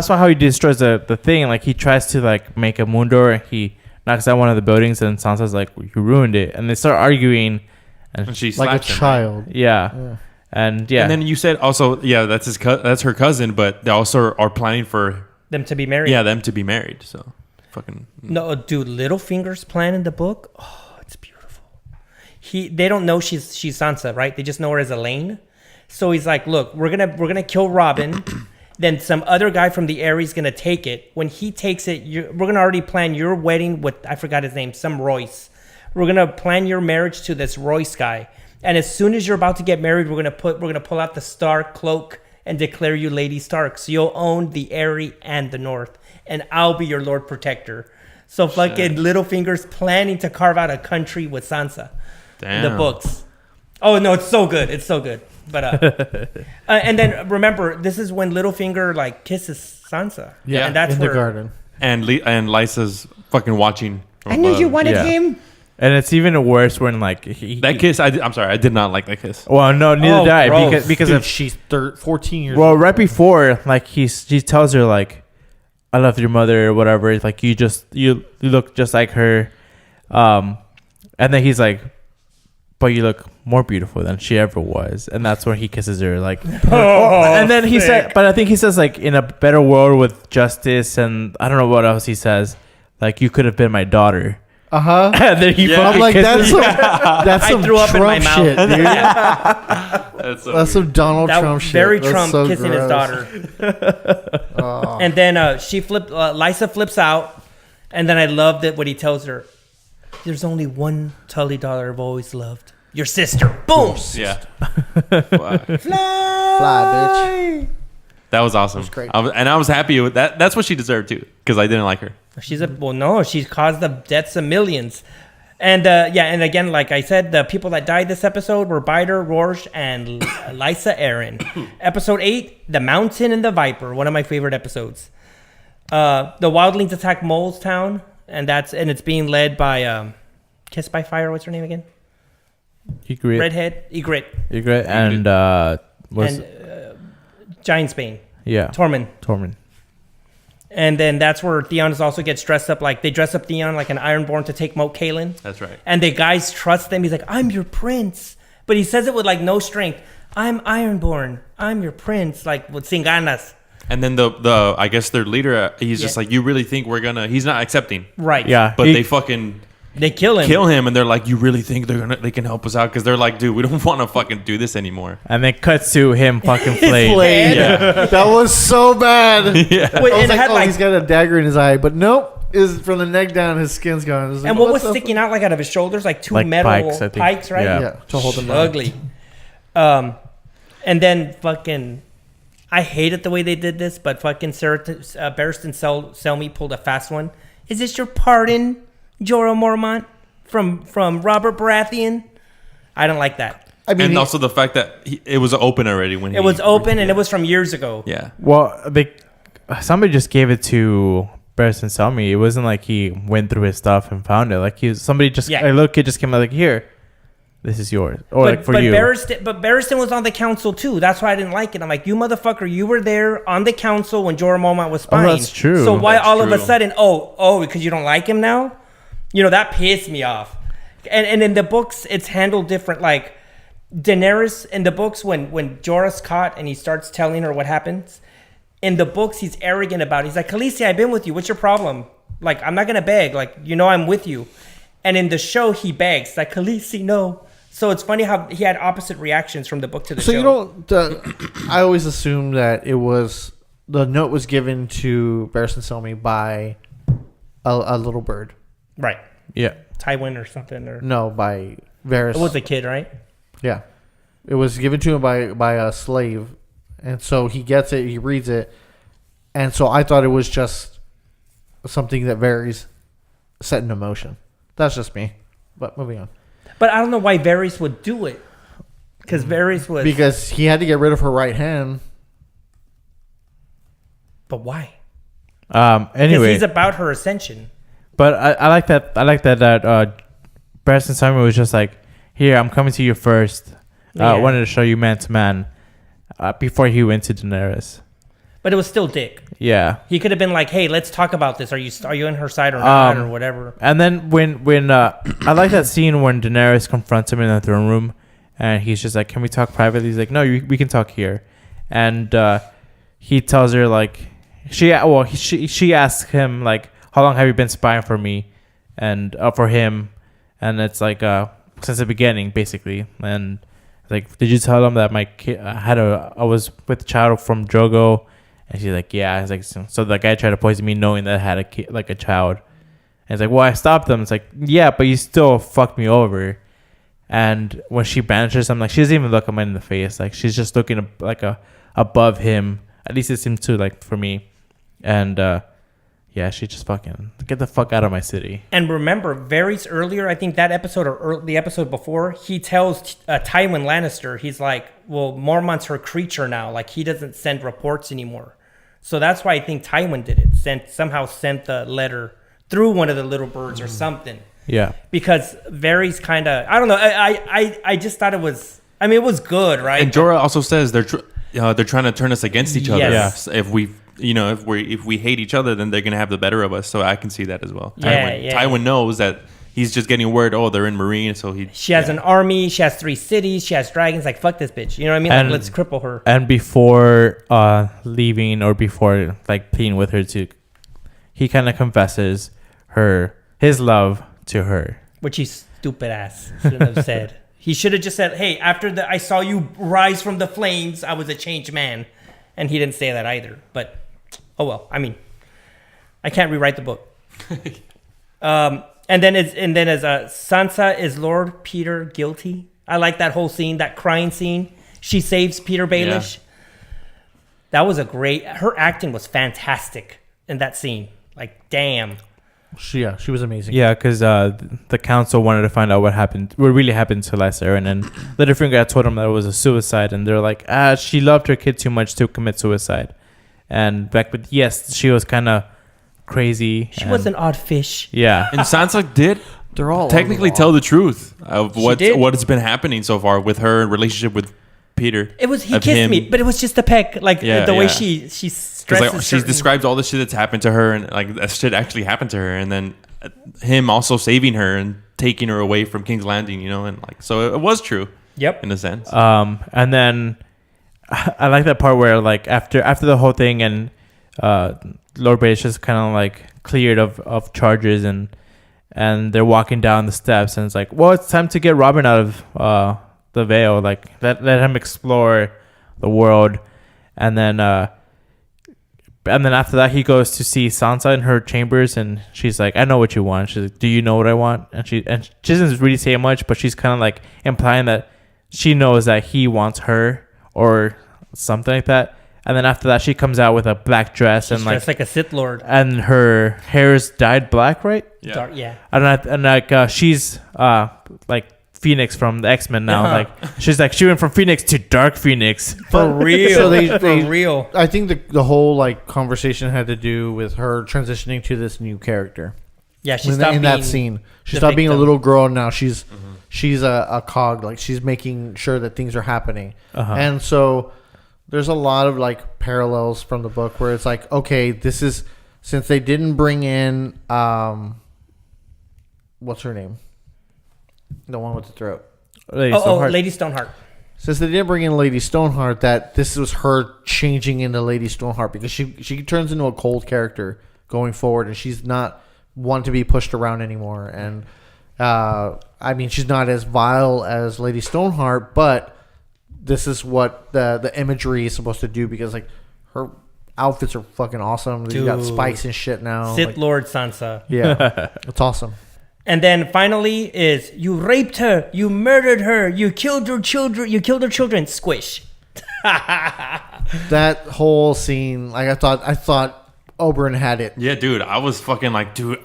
why how he destroys the thing. Like, he tries to like make a moon door, and he knocks down one of the buildings, and Sansa's like, "You ruined it," and they start arguing, And she Like a slaps him, right? child. yeah. And And then you said also, that's her cousin, but they also are planning for Them to be married? them to be married. So fucking No, dude, Littlefinger's plan in the book, oh, it's beautiful. They don't know she's Sansa, right? They just know her as Elaine. So he's like, look, we're gonna kill Robin. Then some other guy from the Ares gonna take it. When he takes it, we're gonna already plan your wedding with, I forgot his name, some Royce. We're gonna plan your marriage to this Royce guy. And as soon as you're about to get married, we're gonna pull out the Stark cloak and declare you Lady Stark. So you'll own the Eyrie and the North, and I'll be your Lord Protector. So fucking Littlefinger's planning to carve out a country with Sansa in the books. Oh no, it's so good. It's so good. But and then remember, this is when Littlefinger like kisses Sansa. Yeah, and that's in where the garden. and Lysa's fucking watching. I knew you wanted Yeah. him. And it's even worse when like That kiss. I'm sorry, I did not like that kiss. Well, no, neither Oh, did I, gross. because Dude, of she's 14 years well, old. right before, like he tells her like, "I love your mother" or whatever. It's like, you look just like her, and then he's like, "But you look more beautiful than she ever was," and that's when he kisses her. Like, and then he said, but I think he says like, "In a better world with justice," and I don't know what else he says. Like, you could have been my daughter. Uh-huh. And then he I'm fucking like, kisses that's I some threw up in my Trump mouth. shit, dude. That's, so That's some Donald That Trump was shit. very That's Trump so kissing his gross. daughter. Oh. And then Lysa flips out, and then I love that what he tells her. There's only one Tully daughter I've always loved. Your sister. Boom. yeah. Wow. Fly, bitch. That was awesome. That's great. I was happy with that. That's what she deserved too, because I didn't like her. She's she's caused the deaths of millions. And and again, like I said, the people that died this episode were Biter, Rorsch, and Lysa Arryn. Episode 8, The Mountain and the Viper, one of my favorite episodes. The wildlings attack Mole's town, and it's being led by Kiss by Fire. What's her name again? Ygritte. Redhead, Ygritte, And and Giantsbane, yeah, Tommen. And then that's where Theon also gets dressed up like they dress up Theon like an Ironborn to take Moat Cailin. That's right. And the guys trust them. He's like, I'm your prince. But he says it with like no strength. I'm Ironborn. I'm your prince. Like with sin ganas. And then the I guess their leader, he's just Yeah. like, you really think we're gonna? He's not accepting. Right. yeah. But they fucking They kill him. kill him, and they're like, you really think they can help us out? Because they're like, dude, we don't want to fucking do this anymore. And then cuts to him fucking flayed. Flayed. Yeah. That was so bad. Yeah. Wait, I was and it like, had oh, like, he's got a dagger in his eye, but nope. Is from the neck down, his skin's gone. It was like, and what was the sticking out like out of his shoulders? Like two Like metal pikes, I think. pikes, right? Yeah. Yeah, to hold him down. Ugly. And then fucking, I hated the way they did this, but fucking Barristan Selmy pulled a fast one. Is this your pardon, Jorah Mormont from Robert Baratheon? I don't like that. I mean, And also the fact that it was open already It was open and it was from years ago. Yeah. Well, somebody just gave it to Barristan Selmy, it wasn't like he went through his stuff and found it. Like somebody just a little kid just came out like, here, this is yours, or like for you. But Barristan was on the council too. That's why I didn't like it. I'm like, you motherfucker, you were there on the council when Jorah Mormont was spying. Oh, that's true. So why That's all of a true. sudden, because you don't like him now? You know, that pissed me off. And in the books, it's handled different. Like Daenerys in the books, when Jorah's caught and he starts telling her what happens. In the books, he's arrogant about it. He's like, Khaleesi, I've been with you. What's your problem? Like, I'm not gonna beg. Like, you know, I'm with you. And in the show, he begs. Like, Khaleesi, no. So it's funny how he had opposite reactions from the book to the show. So, you know, I always assumed that the note was given to Barristan Selmy by a little bird. Right. Yeah. Tywin or something. Or No, by Varys. it was a kid, right? Yeah. It was given to him by a slave. And so he gets it, he reads it. And so I thought it was just something that Varys set into motion. That's just me. But moving on. But I don't know why Varys would do it. Because Varys was... Because he had to get rid of her right hand. But why? Anyway, Because he's about her ascension. but I like that. I like that Barristan Selmy was just like, here, I'm coming to you first. I wanted to show you man to man before he went to Daenerys. But it was still dick. Yeah. He could have been like, hey, let's talk about this. Are you on her side or not? Or whatever. And then when I like that scene when Daenerys confronts him in the throne room, and he's just like, "Can we talk privately?" He's like, "No, we can talk here." And he tells her like, she asks him like, "How long have you been spying for me?" And for him, and it's like since the beginning basically. And like, did you tell him that my kid I was with a child from Drogo? And she's like, yeah. It's like, so the guy tried to poison me knowing that I had a kid, like a child. And it's like, well, I stopped them. It's like, yeah, but you still fucked me over. And when she banishes him, like, she doesn't even look him in the face. Like, she's just looking like above him. At least it seems to, like, for me. And yeah, she just fucking get the fuck out of my city. And remember, Varys earlier, I think that episode or the episode before, he tells Tywin Lannister, he's like, well, Mormont's her creature now. Like, he doesn't send reports anymore. So that's why I think Tywin did it. Somehow sent the letter through one of the little birds or something. Yeah. Because Varys kind of, I don't know. I just thought it was, I mean, it was good, right? And Jorah also says they're trying to turn us against each other. Yes. If we hate each other, then they're gonna have the better of us. So I can see that as well. Yeah, Tywin knows that he's just getting word. Oh, they're in Marine, so she has an army. She has 3 cities. She has dragons. Like, fuck this bitch. You know what I mean? And, like, let's cripple her. And before leaving or before like pleading with her to, he kind of confesses his love to her, Which he stupid ass shouldn't have said. He should have just said, hey, after I saw you rise from the flames, I was a changed man. And he didn't say that either. But, oh well. I mean, I can't rewrite the book. And then as Sansa, is Lord Peter guilty? I like that whole scene, that crying scene. She saves Peter Baelish. Yeah. That was her acting was fantastic in that scene. Like, damn. She was amazing. Yeah, because the council wanted to find out what really happened to Lysa, and then the different guy told them that it was a suicide, and they're like, she loved her kid too much to commit suicide. And but yes, she was kind of crazy. She was an odd fish. Yeah, and Sansa did. They're all technically tell the truth of what has been happening so far with her relationship with Peter. He kissed me, but it was just a peck. Like the way she stresses. Like, she describes all the shit that's happened to her, and like that shit actually happened to her, and then him also saving her and taking her away from King's Landing, you know, and like so it was true. Yep, in a sense. And then I like that part where like after the whole thing, and Lord Baelish just kind of like cleared of charges, and they're walking down the steps, and it's like, well, it's time to get Robin out of the Vale. Like let him explore the world, and then after that he goes to see Sansa in her chambers, and she's like, I know what you want. She's like, do you know what I want? And she doesn't really say much, but she's kind of like implying that she knows that he wants her or something like that. And then after that, she comes out with a black dress, and dressed like a Sith Lord, and her hair is dyed black, right? Yeah. And she's like Phoenix from the X-Men now. Uh-huh. Like she's like she went from Phoenix to Dark Phoenix. For real. So they- For real. I think the whole like conversation had to do with her transitioning to this new character. Yeah, she in stopped that being scene. She the stopped being a victim. little girl. Now she's a cog. Like she's making sure that things are happening. Uh-huh. And so there's a lot of like parallels from the book where it's like, okay, this is since they didn't bring in what's her name, the one with the throat. Lady Stoneheart. Lady Stoneheart. Since they didn't bring in Lady Stoneheart, that this was her changing into Lady Stoneheart because she turns into a cold character going forward, and she's not one to be pushed around anymore. And I mean, she's not as vile as Lady Stoneheart, but this is what the imagery is supposed to do because like her outfits are fucking awesome. You got Dude. spikes and shit now. Sith Like, Lord Sansa. yeah, it's awesome. And then finally is you raped her, you murdered her, you killed her children, squish. That whole scene, like I thought Oberyn had it. Yeah, dude, I was fucking like, dude,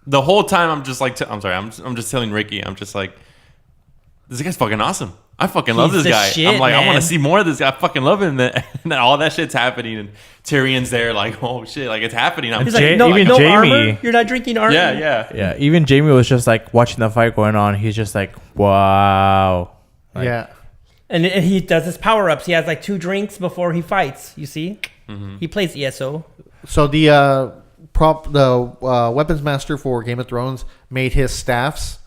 the whole time I'm just like, I'm sorry, I'm just telling Ricky, I'm just like, this guy's fucking awesome. I fucking love He's this the guy. shit, I'm like, I want man. to see more of this guy. I fucking love him. And then all that shit's happening, and Tyrion's there, like, oh shit, like it's happening. I'm He's Ja- like, no, even no Jaime- armor. You're not drinking armor. yeah. Yeah, even Jamie was just like watching the fight going on. He's just like, wow. Like, Yeah. And he does his power ups. He has like 2 drinks before he fights. You see, he plays ESO. So the weapons master for Game of Thrones made his staffs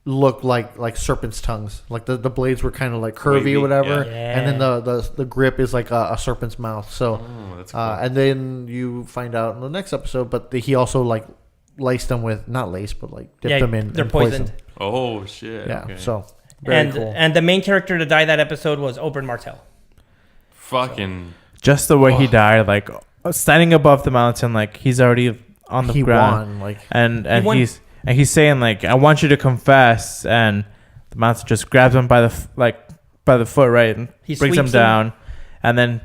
look like serpent's tongues. Like the blades were kind of like curvy Wavy, or whatever, yeah. and then the grip is like a serpent's mouth. So, that's cool. and then you find out in the next episode, but he also like laced them with not laced, but like dipped them in. They're in poison. poisoned. Oh shit. Yeah. Okay. So very cool. And the main character to die that episode was Oberyn Martell. Fucking. Just the way he died, like standing above the mountain, like he's already on the he ground, won. Like and He won. he's saying like, I want you to confess, and the mountain just grabs him by the foot, right, and He brings him sweeps him. down, and then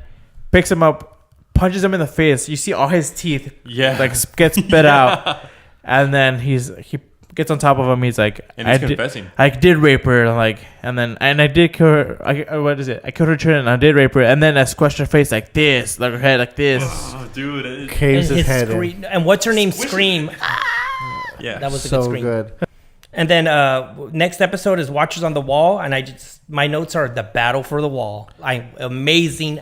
picks him up, punches him in the face. You see all his teeth, Yeah. like gets spit out, and then he gets on top of him. He's like, And he's I confessing. did rape her, like, and I did kill her. I killed her children. I did rape her, and then I squashed her face like this, like her head like this. Oh, dude. caves And his head in. scream, and what's her name? Scream. Yeah. That was a So good scream. good. And then next episode is Watchers on the Wall, and my notes are the battle for the wall. Amazing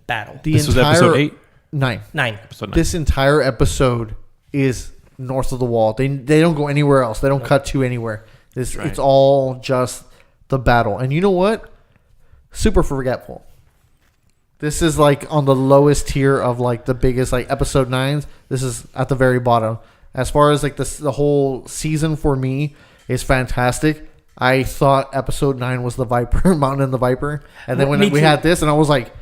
battle. This was episode 8. 9. 9. Episode 9. This entire episode is north of the wall. They don't go anywhere else. They don't cut to anywhere. Right. It's all just the battle. And you know what? Super forgetful. This is like on the lowest tier of like the biggest like episode 9s. This is at the very bottom. As far as like the whole season for me is fantastic. I thought episode 9 was the Viper, Mountain and the Viper. And then when Me we too. had this and I was like,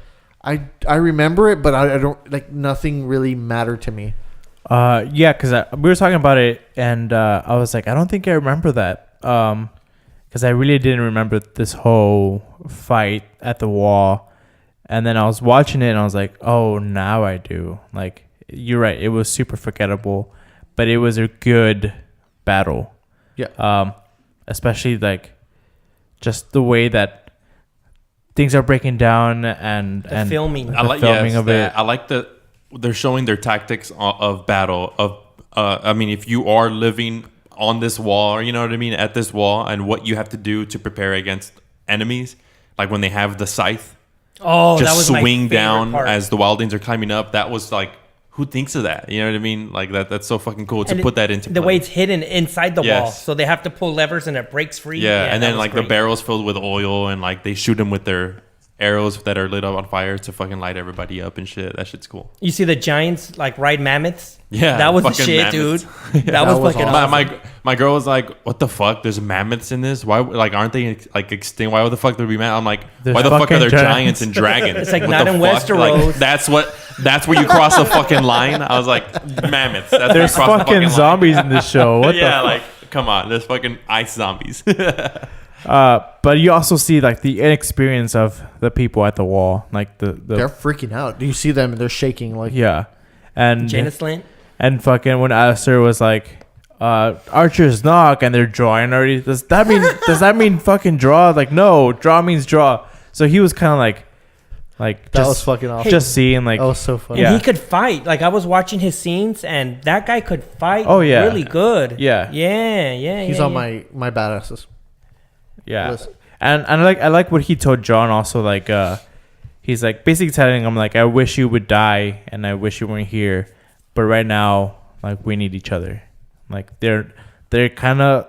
I remember it, but I don't like nothing really mattered to me. Yeah, because we were talking about it, and I was like, I don't think I remember that, because I really didn't remember this whole fight at the wall. And then I was watching it, and I was like, oh, now I do. Like, you're right, it was super forgettable, but it was a good battle. Yeah. Especially like just the way that things are breaking down and The filming. the I like filming of it. I like that they're showing their tactics of battle. I mean, if you are living on this wall, you know what I mean, at this wall, and what you have to do to prepare against enemies, like when they have the scythe, Oh, that just was my swing favorite down part. as the wildlings are climbing up. That was like, who thinks of that? You know what I mean? Like that's so fucking cool to And put that into the play. way it's hidden inside the wall, Yes. so they have to pull levers and it breaks free. Yeah, and that then was like great. the barrels filled with oil, and like they shoot them with their arrows that are lit up on fire to fucking light everybody up and shit. That shit's cool. You see the giants like ride mammoths. Yeah, that was the fucking shit, mammoths. dude. That was fucking awesome. My girl was like, "What the fuck? There's mammoths in this? Why? Like, aren't they like extinct? Why the fuck would there be mammoths?" I'm like, There's "Why the fuck are fucking there giants. giants and dragons? It's like What not the in fuck? Westeros. Like, that's where you cross the fucking line." I was like, "Mammoths." That's where you There's cross the fucking line. zombies in this show. What Yeah, the like come on, there's fucking ice zombies. But you also see like the inexperience of the people at the wall, like the They're freaking out. Do you see them? They're shaking. Like yeah, and Jaina Slant. and fucking when Alistair was like, archers knock and they're drawing already. Does that mean fucking draw? Like, no, draw means draw. So he was kind of like that was fucking awesome. Just seeing like That was so funny. And Yeah. he could fight. Like, I was watching his scenes, and that guy could fight. Oh, yeah. Really good. Yeah. He's on my badasses. yeah. list. And I like what he told Jon also, like he's like basically telling him like, I wish you would die and I wish you weren't here, but right now like we need each other. Like they're kind of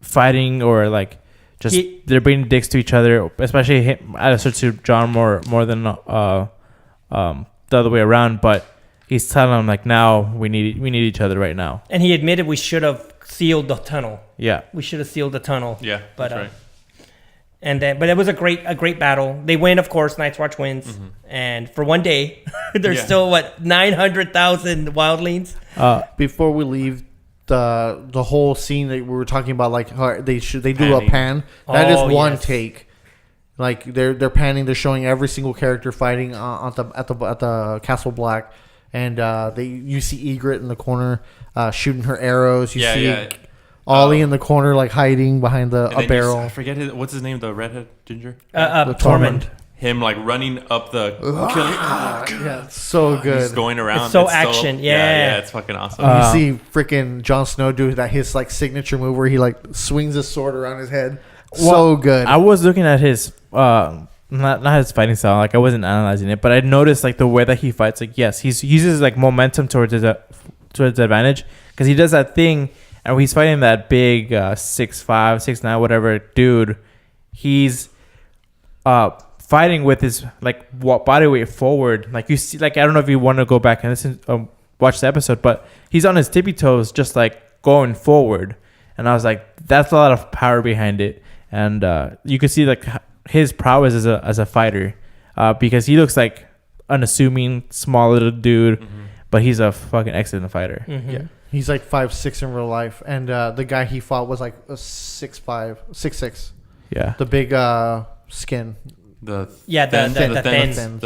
fighting or like just they're being dicks to each other, especially him, I assert to Jon more than the other way around, but he's telling him like, now we need each other right now. And he admitted we should have sealed the tunnel. Yeah. We should have sealed the tunnel. Yeah, but that's right. but it was a great battle. They win, of course. Night's Watch wins, and for one day, there's still 900,000 wildlings. Before we leave, the whole scene that we were talking about, like how they do a pan. That is one take. Like they're panning. They're showing every single character fighting at the Castle Black, and you see Ygritte in the corner shooting her arrows. You see Ollie in the corner like hiding behind a barrel. I forget what's his name, the redhead ginger. Tormund. Him like running up the. Yeah, it's so good. He's going around. It's so action. Yeah, it's fucking awesome. You see freaking Jon Snow do that his like signature move where he like swings his sword around his head. So good. I was looking at his not his fighting style, like I wasn't analyzing it, but I noticed like the way that he fights. Like, yes, he uses like momentum towards his advantage, because he does that thing, and when he's fighting that big 6'5", 6'9", whatever dude, he's fighting with his like body weight forward. Like you see, like I don't know if you want to go back and listen, watch the episode, but he's on his tippy toes, just like going forward, and I was like, that's a lot of power behind it, and you could see like his prowess as a fighter, because he looks like unassuming small little dude, but he's a fucking excellent fighter. Yeah, he's like 5'6" in real life, and the guy he fought was like a 6'5", 6'6". Yeah, the big skin. The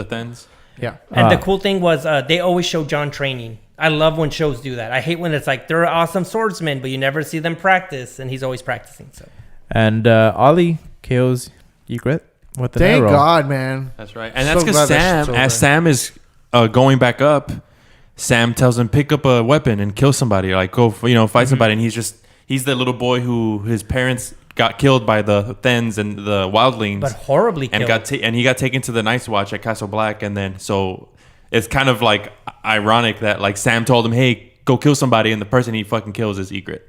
thins. Yeah. And the cool thing was they always show Jon training. I love when shows do that. I hate when it's like they're awesome swordsmen, but you never see them practice, and he's always practicing. So. And Ollie kills Ygritte with an arrow. Thank God, man. That's right. And that's because Sam is going back up, Sam tells him pick up a weapon and kill somebody, like go fight somebody, and he's the little boy who his parents got killed by the Thens and the Wildlings, but horribly killed. And he got taken to the Night's Watch at Castle Black, and then so it's kind of like ironic that like Sam told him, hey, go kill somebody, and the person he fucking kills is Ygritte.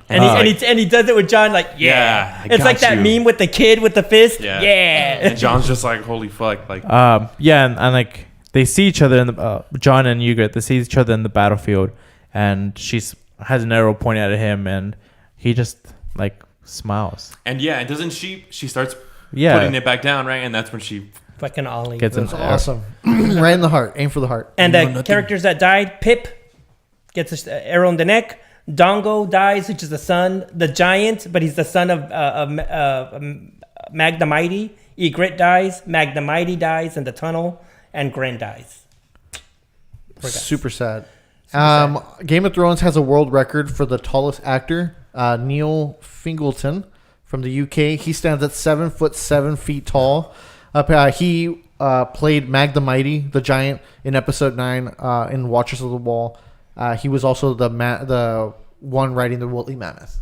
And he does it with Jon, like it's like that meme with the kid with the fist. Mm-hmm. And Jon's just like, holy fuck, like and like they see each other in the Jon and Ygritte, they see each other in the battlefield, and she has an arrow pointing at him, and he just like smiles. And doesn't she starts putting it back down, right? And that's when she fucking Ollie gets That's awesome. Right in the heart. Aim for the heart. And the characters that died, Pip gets an arrow in the neck. Dongo dies, which is the son, the giant, but he's the son of Mag the Mighty. Ygritte dies. Mag the Mighty dies in the tunnel, and Gren dies. Super sad. Game of Thrones has a world record for the tallest actor, Neil Fingleton from the UK. He stands at 7 feet tall. He played Mag the Mighty, the giant, in episode 9 in Watchers of the Wall. He was also the one riding the woolly mammoth.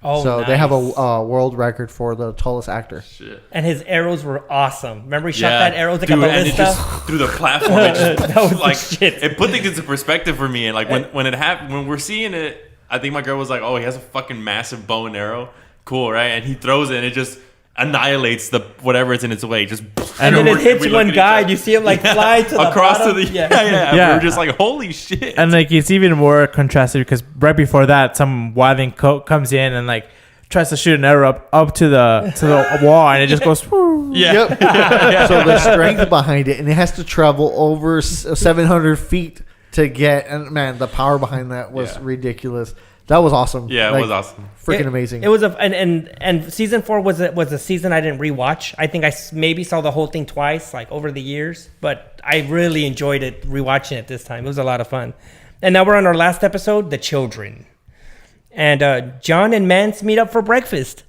Oh, so nice. they have a world record for the tallest actor. Shit. And his arrows were awesome. Remember, he shot that arrow like a and ballista. it just through the platform. It just, that was like shit. It put things into perspective for me. And like when it happened, when we're seeing it, I think my girl was like, "Oh, he has a fucking massive bow and arrow, cool, right?" And he throws it, and it just annihilates the whatever is in its way. Just and then it hits one guy. And you see him like fly to the across bottom. to the We were just like, "Holy shit!" And like it's even more contrasted because right before that, some wildling comes in and like tries to shoot an arrow up to the wall, and it just goes. Whoo. Yep. So the strength behind it, and it has to travel over 700 feet to get. And man, the power behind that was ridiculous. That was awesome. Yeah, it was awesome. Freaking amazing. It was and season 4 was a season I didn't rewatch. I think I maybe saw the whole thing twice, like over the years, but I really enjoyed it rewatching it this time. It was a lot of fun. And now we're on our last episode, the children. And Jon and Mance meet up for breakfast.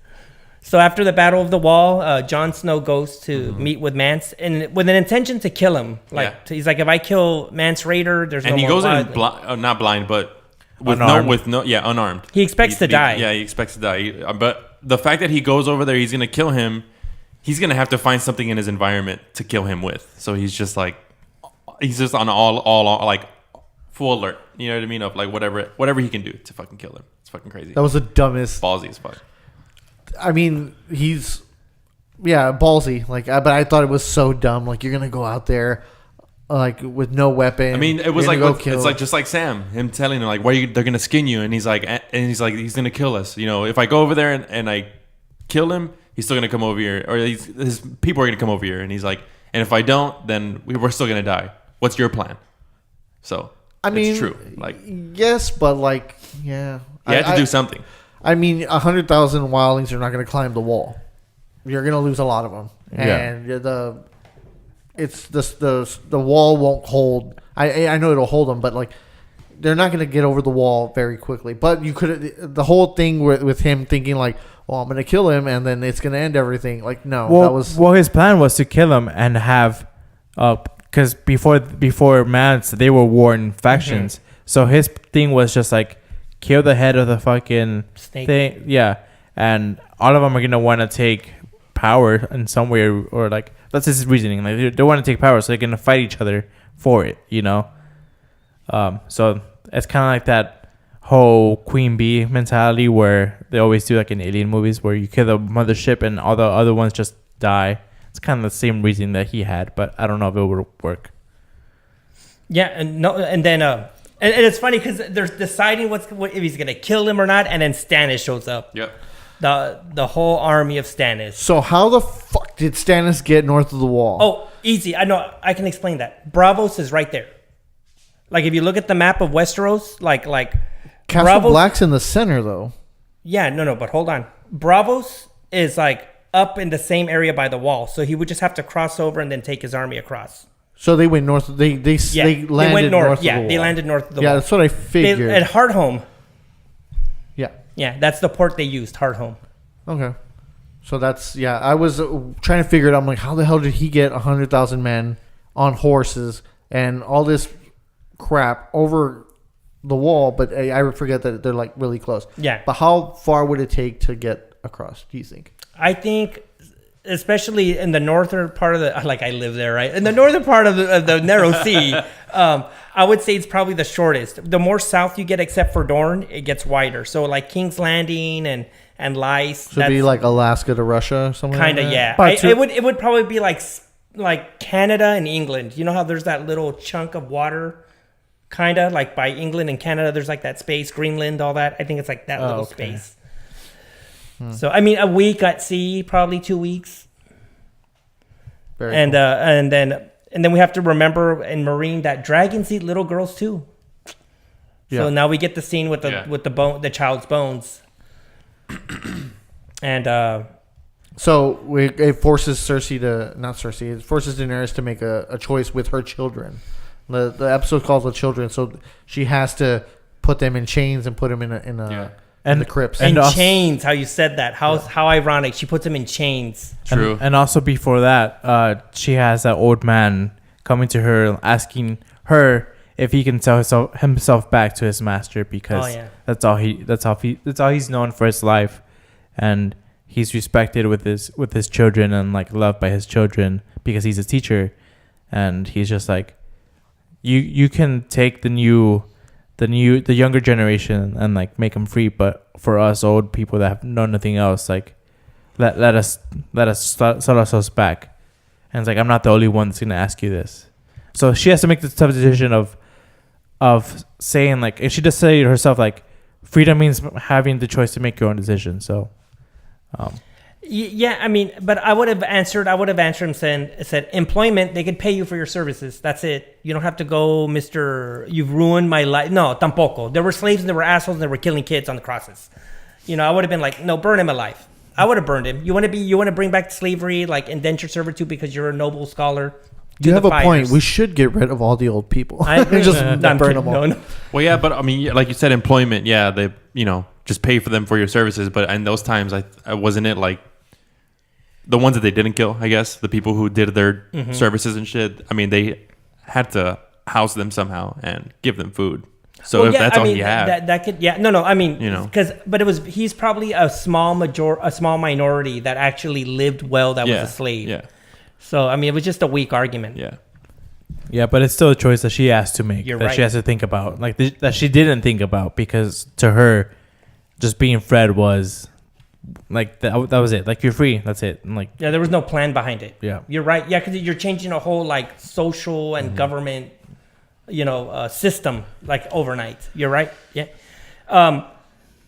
So after the Battle of the Wall, Jon Snow goes to meet with Mance and with an intention to kill him. He's like, if I kill Mance Rayder, there's no more. And he goes in not blind, but unarmed. He expects to die. Yeah, he expects to die. But the fact that he goes over there, he's gonna kill him. He's gonna have to find something in his environment to kill him with. So he's just on all like full alert. You know what I mean? Of like whatever he can do to fucking kill him. It's fucking crazy. That was the dumbest. Ballsy as fuck. I mean, he's ballsy. Like, but I thought it was so dumb. Like, you're gonna go out there, like with no weapon. I mean, it was like it's like just like Sam, him telling him like, they're gonna skin you, and he's like, he's gonna kill us. You know, if I go over there and I kill him, he's still gonna come over here, or his people are gonna come over here, and he's like, and if I don't, then we're still gonna die. What's your plan? So I mean, it's true. Like, yes, but like, yeah, you had to do something. I mean, 100,000 wildlings are not going to climb the wall. You're going to lose a lot of them, and the wall won't hold. I know it'll hold them, but like they're not going to get over the wall very quickly. But you could the whole thing with him thinking like, well, I'm going to kill him, and then it's going to end everything. Like, no, his plan was to kill him and have because before Mance they were warring factions, so his thing was just like. Kill the head of the fucking snake thing, and all of them are gonna want to take power in some way, or like that's his reasoning. Like they want to take power, so they're gonna fight each other for it, you know. So it's kind of like that whole Queen Bee mentality where they always do like in alien movies, where you kill the mothership and all the other ones just die. It's kind of the same reasoning that he had, but I don't know if it would work. Yeah, and then. And it's funny because they're deciding if he's gonna kill him or not, and then Stannis shows up. Yep. The whole army of Stannis. So how the fuck did Stannis get north of the wall? Oh, easy. I know. I can explain that. Braavos is right there. Like if you look at the map of Westeros, like Castle Braavos, Black's in the center though. Yeah, no, but hold on. Braavos is like up in the same area by the wall, so he would just have to cross over and then take his army across. So they went north. They landed north. Yeah, of the they wall. landed north of the wall. Yeah, that's what I figured. At Hardhome. Yeah, that's the port they used, Hardhome. Okay, so that's I was trying to figure it out. I'm like, how the hell did he get 100,000 men on horses and all this crap over the wall? But I forget that they're like really close. Yeah. But how far would it take to get across? Do you think? I think. Especially in the northern part of I live there, right? In the northern part of the narrow sea, I would say it's probably the shortest. The more south you get, except for Dorne, it gets wider. So like King's Landing and Lysa. So it'd be like Alaska to Russia or something. Kind of, like yeah. It would probably be like Canada and England. You know how there's that little chunk of water, kind of like by England and Canada. There's like that space, Greenland, all that. I think it's like that little space. So I mean, a week at sea, probably 2 weeks. Very and cool. And then we have to remember in Marine that dragons eat little girls too. Yeah. So now we get the scene with the child's bones. And so it forces it forces Daenerys to make a choice with her children. The episode calls the children, so she has to put them in chains and put them in the crypts. And chains, how you said that. How ironic. She puts him in chains. True. And also before that, she has that old man coming to her asking her if he can sell himself back to his master because that's all he's known for his life, and he's respected with his children and like loved by his children because he's a teacher, and he's just like, you can take the younger generation and like make them free, but for us old people that have known nothing else, like let us sell ourselves back. And it's like, I'm not the only one that's gonna ask you this. So she has to make the tough decision of saying like, and she just say to herself like, freedom means having the choice to make your own decision. So yeah, I mean, but I would have answered him said employment, they could pay you for your services. That's it. You don't have to go, Mr. You've ruined my life. No, tampoco. There were slaves and there were assholes and they were killing kids on the crosses. You know, I would have been like, no, burn him alive. I would have burned him. You want to bring back slavery, like indentured servitude because you're a noble scholar? You have a point. We should get rid of all the old people. I agree. Just burn them all. No. Well, yeah, but I mean, like you said, employment. Yeah, they, just pay for them for your services. But in those times, I wasn't it like the ones that they didn't kill. I guess the people who did their services and shit. I mean, they had to house them somehow and give them food. So if that's all he had, that could I mean, he's probably a small minority that actually lived well that was a slave. Yeah. So I mean, it was just a weak argument. Yeah. Yeah, but it's still a choice that she has to make. You're that right. she has to think about, like that she didn't think about, because to her, just being fed was like that was it. Like, you're free. That's it. And like, there was no plan behind it. Yeah. You're right. Yeah, because you're changing a whole like social and government, system like overnight. You're right. Yeah.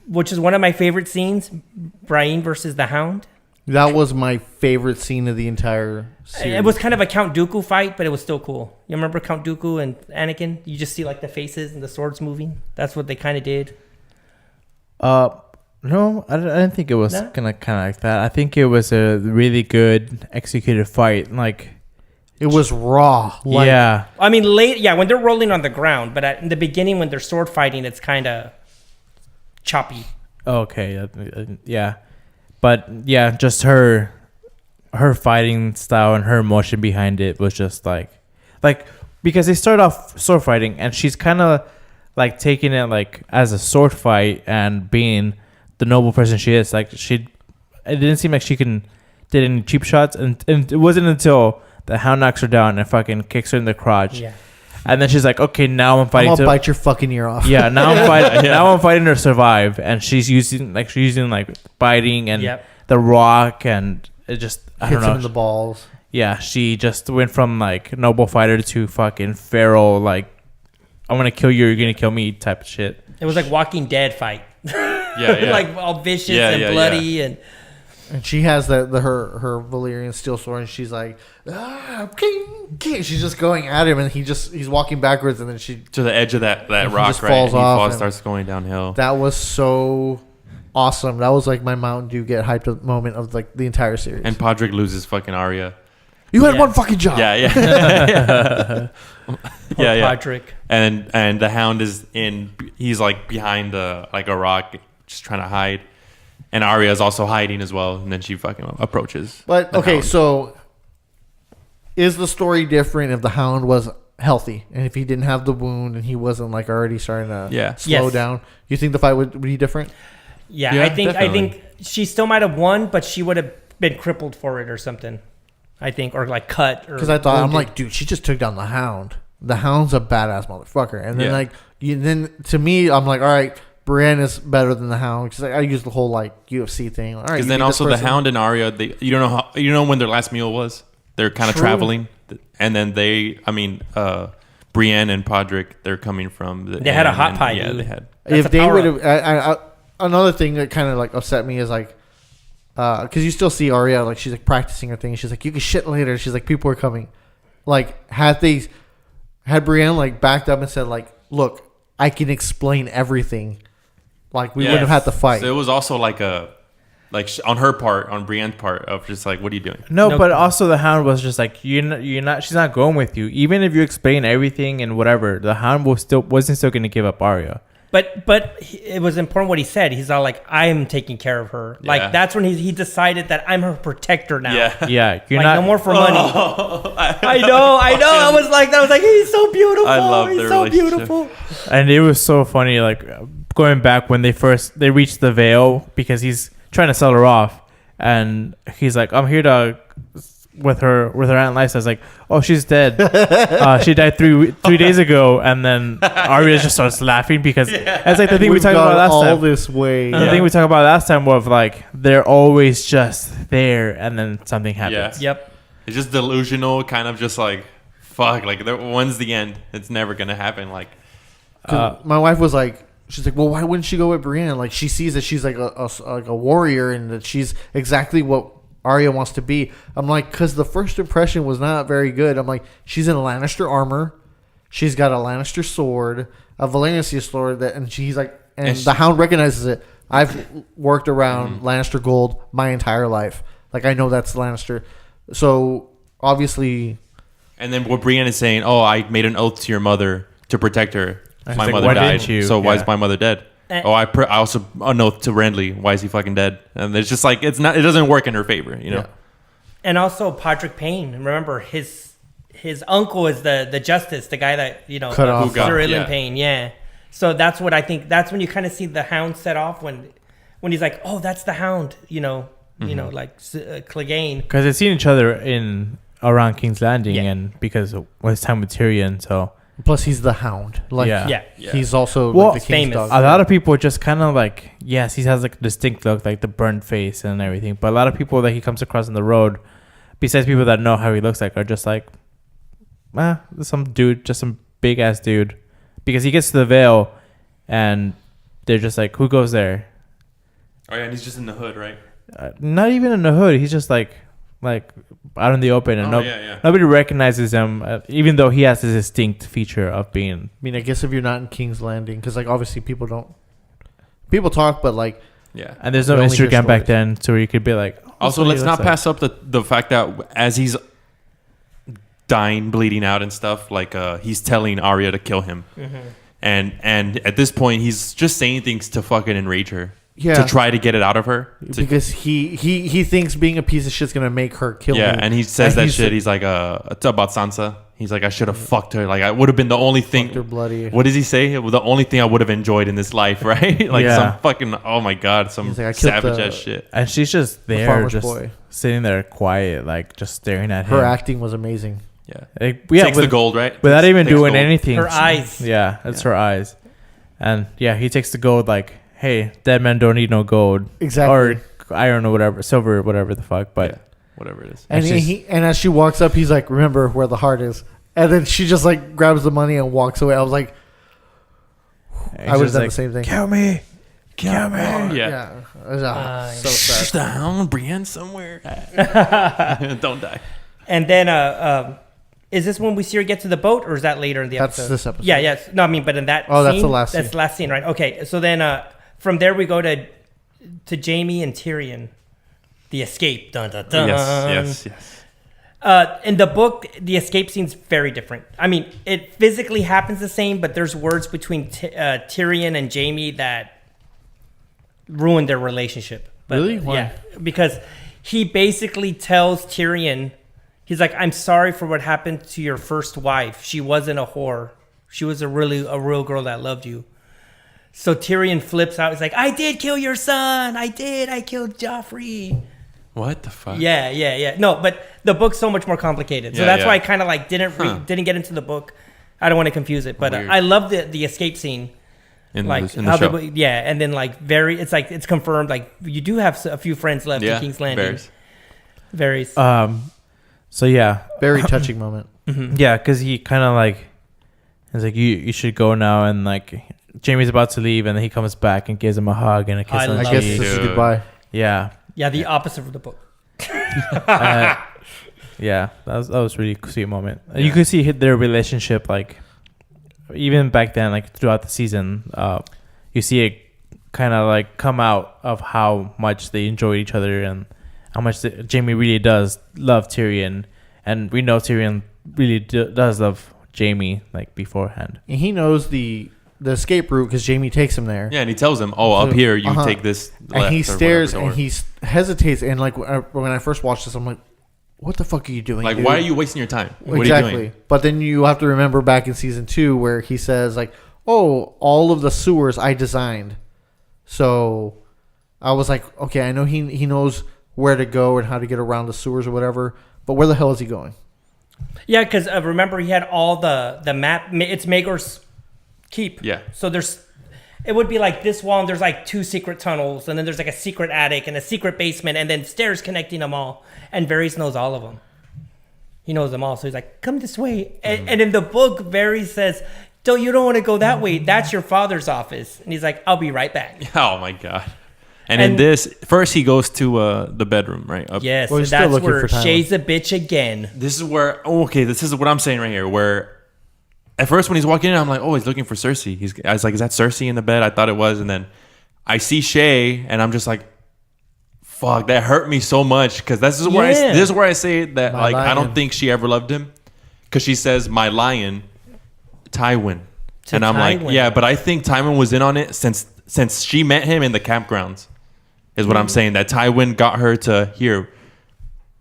Which is one of my favorite scenes, Brienne versus the Hound. That was my favorite scene of the entire series. It was kind of a Count Dooku fight, but it was still cool. You remember Count Dooku and Anakin? You just see like the faces and the swords moving. That's what they kind of did. No, I didn't think it was kind of like that. I think it was a really good executed fight. Like, it was raw. Like, yeah. I mean, when they're rolling on the ground, but in the beginning when they're sword fighting, it's kind of choppy. Okay. Yeah. But yeah, just her fighting style and her emotion behind it was just like because they start off sword fighting and she's kind of like taking it like as a sword fight and being the noble person she is. Like, it didn't seem like she did any cheap shots, and it wasn't until the Hound knocks her down and fucking kicks her in the crotch. Yeah. And then she's like, okay, now I'm fighting. I'm gonna bite your fucking ear off. Yeah, now I'm fighting. Now I'm fighting to survive, and she's using biting and the rock, and it just I don't know. Hits him in the balls. Yeah, she just went from like noble fighter to fucking feral. Like, I'm gonna kill you, you're gonna kill me type of shit. It was like Walking Dead fight. Yeah. Like all vicious and bloody and she has her Valyrian steel sword, and she's like, king. She's just going at him, and he's walking backwards, and then she to the edge of that rock, just right? falls and he off, starts going downhill. That was so awesome. That was like my Mountain Dew get hyped moment of like the entire series. And Podrick loses fucking Arya. You had one fucking job. Yeah. Yeah. Podrick. And the Hound he's like behind a rock, just trying to hide. And Arya is also hiding as well, and then she fucking approaches. But okay, so is the story different if the Hound was healthy and if he didn't have the wound and he wasn't like already starting to slow down? You think the fight would be different? Yeah, I think she still might have won, but she would have been crippled for it or something. I think, or like cut. Because I thought wounded. I'm like, dude, she just took down the Hound. The Hound's a badass motherfucker. And then then to me, I'm like, all right, Brienne is better than the Hound, because I use the whole like UFC thing. All right, because then also the Hound and Arya, you don't know when their last meal was. They're kind of traveling, and then Brienne and Podrick, they're coming from. They had a hot pie. Yeah, dude. they had. If they would have, another thing that kind of like upset me is like, because you still see Arya like she's like practicing her thing. She's like, you can shit later. She's like, people are coming. Like, had Brienne like backed up and said like, look, I can explain everything. Like, we wouldn't have had to fight. So it was also like on her part, on Brienne's part, of just like, what are you doing? No, but also the Hound was just like, you're not. She's not going with you. Even if you explain everything and whatever, the Hound wasn't still going to give up Arya. But it was important what he said. He's all like, I am taking care of her. Yeah. Like, that's when he decided that I'm her protector now. Yeah, you're like, not no more for money. I know. I was like, he's so beautiful. I love he's their so relationship. beautiful. And it was so funny, like going back when they reached the Vale, because he's trying to sell her off, and he's like, I'm here to with her Aunt Lysa. I was like, oh, she's dead. She died three days ago. And then Arya just starts laughing because that's like the thing we talked about last time. This way. And the thing we talked about last time was like they're always just there, and then something happens. Yeah. Yep. It's just delusional, kind of just like fuck. Like when's the end? It's never gonna happen. Like my wife was like, she's like, well, why wouldn't she go with Brienne? Like, she sees that she's like a warrior and that she's exactly what Arya wants to be. I'm like, because the first impression was not very good. I'm like, she's in Lannister armor. She's got a Lannister sword, a Valyrian sword, and she's like, and the Hound recognizes it. I've worked around Lannister gold my entire life. Like, I know that's Lannister. So, obviously. And then what Brienne is saying, oh, I made an oath to your mother to protect her. My like, mother why died. didn't you? So why is my mother dead? I also a note to Renly. Why is he fucking dead? And it's just like it doesn't work in her favor, you know. Yeah. And also Podrick Payne. Remember his uncle is the justice, the guy that cut off Sir Ilan Payne. Yeah. So that's what I think. That's when you kind of see the Hound set off when he's like, oh, that's the Hound. Like Clegane. Because they've seen each other around King's Landing, Yeah. and because of his time with Tyrion, so. Plus, he's the Hound. Like, Yeah. he's also Well, like the king's famous. dog. A lot of people just kind of like, yes, he has like a distinct look, like the burnt face and everything. But a lot of people that he comes across on the road, besides people that know how he looks like, are just like, some dude, just some big ass dude. Because he gets to the Vale, and they're just like, who goes there? Oh yeah, and he's just in the hood, right? Not even in the hood. He's just like out in the open, and nobody recognizes him, even though he has this distinct feature of being. I mean, I guess if you're not in King's Landing, because like obviously people talk, but like And there's no we only hear Instagram back stories. then, so you could be like. Also, let's not pass up the fact that as he's dying, bleeding out and stuff, like he's telling Arya to kill him, and at this point he's just saying things to fucking enrage her. Yeah. To try to get it out of her. Because he thinks being a piece of shit's gonna make her kill me. Yeah, and he says that shit. He's like, it's about Sansa. He's like, I should have fucked her. Like, I would have been the only thing. Fucked her bloody. What does he say? The only thing I would have enjoyed in this life, right? Like some fucking, oh my God, some He's like, I killed savage ass shit. And she's just there, farmer's just boy. sitting there quiet, like just staring at him. Her acting was amazing. Yeah. Takes the gold, right? Without even Takes doing gold. anything. Her eyes. Yeah, it's her eyes. And yeah, he takes the gold like, hey, dead men don't need no gold. Exactly. Or iron or whatever, silver, whatever the fuck. But Yeah, whatever it is. And and as she walks up, he's like, "Remember where the heart is." And then she just like grabs the money and walks away. I was like, I would have done the same thing. Kill me. Kill me. Yeah. So sad. Shh, the Hound, Brienne somewhere. Don't die. And then, is this when we see her get to the boat, or is that later in the That's episode? this episode. Yeah, yes. No, I mean, but in that. Oh, scene, that's the last That's scene. the last scene, right? Okay, so then from there we go to Jaime and Tyrion, the escape. Dun, dun, dun. Yes. In the book, the escape scene's very different. I mean, it physically happens the same, but there's words between Tyrion and Jaime that ruin their relationship. But, Really? Why? Yeah, because he basically tells Tyrion, he's like, "I'm sorry for what happened to your first wife. She wasn't a whore. She was a real girl that loved you." So Tyrion flips out. He's like, "I did kill your son. I did. I killed Joffrey." What the fuck? Yeah. No, but the book's so much more complicated. So Yeah, that's yeah. why I kind of like didn't get into the book. I don't want to confuse it, but Weird. I love the escape scene. In Like the how show. and then like it's confirmed like you do have a few friends left in King's Landing. Bears. So yeah. Very touching moment. Yeah, because he kind of like, he's like, you should go now, and like Jamie's about to leave, and then he comes back and gives him a hug and a kiss I on the love I guess cheek. this is Dude. goodbye. Yeah. Yeah, the opposite of the book. Yeah, that was really sweet moment. And you could see their relationship, like even back then, like throughout the season, you see it kind of like come out of how much they enjoy each other and how much Jaime really does love Tyrion, and we know Tyrion really does love Jaime like beforehand. And he knows the escape route because Jaime takes him there. Yeah, and he tells him, "Oh, up here, you take this." And he left or stares whatever and door." he hesitates. And like when I first watched this, I'm like, "What the fuck are you doing? Like, dude?" why are you wasting your time? What Exactly. are you doing? But then you have to remember back in season 2 where he says like, "Oh, all of the sewers I designed." So I was like, okay, I know he knows where to go and how to get around the sewers or whatever. But where the hell is he going? Yeah, because remember he had all the map. It's Maegor's keep. Yeah. So it would be like this wall, and there's like 2 secret tunnels, and then there's like a secret attic and a secret basement, and then stairs connecting them all. And Varys knows all of them. He knows them all, so he's like, "Come this way." And in the book, Varys says, you don't want to go that way. That's your father's office." And he's like, "I'll be right back." Oh my god! And in this, first he goes to the bedroom, right? Up. Yes, Well, so he's still that's looking where for Tywin. Shay's a bitch again. This is where this is what I'm saying right here. Where at first when he's walking in, I'm like, "Oh, he's looking for Cersei." I was like, "Is that Cersei in the bed?" I thought it was, and then I see Shay, and I'm just like, "Fuck!" That hurt me so much because this is where I say that My like I lion. don't think she ever loved him because she says my lion, Tywin, and I'm like, Tywin. yeah, but I think Tywin was in on it since since she met him in the campgrounds, is what I'm saying. That Tywin got her to hear,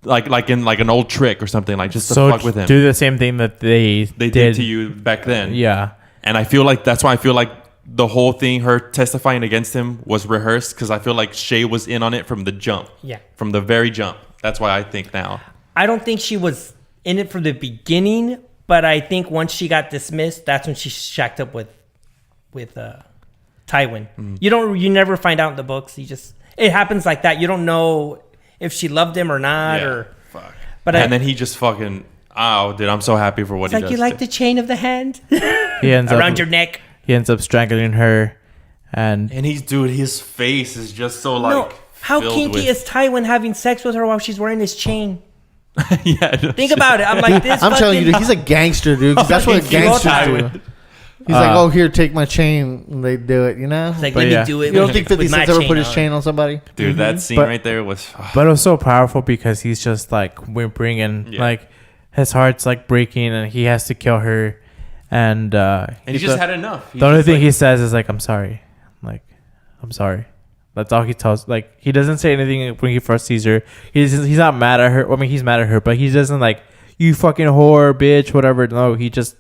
like in like an old trick or something, like just to fuck with him. Do the same thing that they did to you back then. Yeah. And I feel like that's why I feel like the whole thing, her testifying against him, was rehearsed, because I feel like Shay was in on it from the jump. Yeah. From the very jump. That's why I think now. I don't think she was in it from the beginning, but I think once she got dismissed, that's when she shacked up with Tywin. You never find out in the books. It happens like that. You don't know if she loved him or not, or fuck. But then he just fucking, dude, I'm so happy for what he does. You like the chain of the hand He ends around your neck. He ends up strangling her, and his face is just so like. No, how kinky is Tywin having sex with her while she's wearing his chain? Think about it. I'm like this. I'm telling you, dude, he's a gangster, dude. 'Cause that's what gangsters do. He's like, oh, here, take my chain. And they do it, you know? It's like, let me do it. You don't think 50 Cent's ever put his chain on somebody? Dude, that scene right there was... But it was so powerful because he's just like whimpering and like his heart's like breaking and he has to kill her. And he just had enough. The only thing he says is like, I'm sorry. I'm sorry. That's all he tells. Like, he doesn't say anything when he first sees her. He's not mad at her. I mean, he's mad at her, but he doesn't like, you fucking whore, bitch, whatever. No, he just...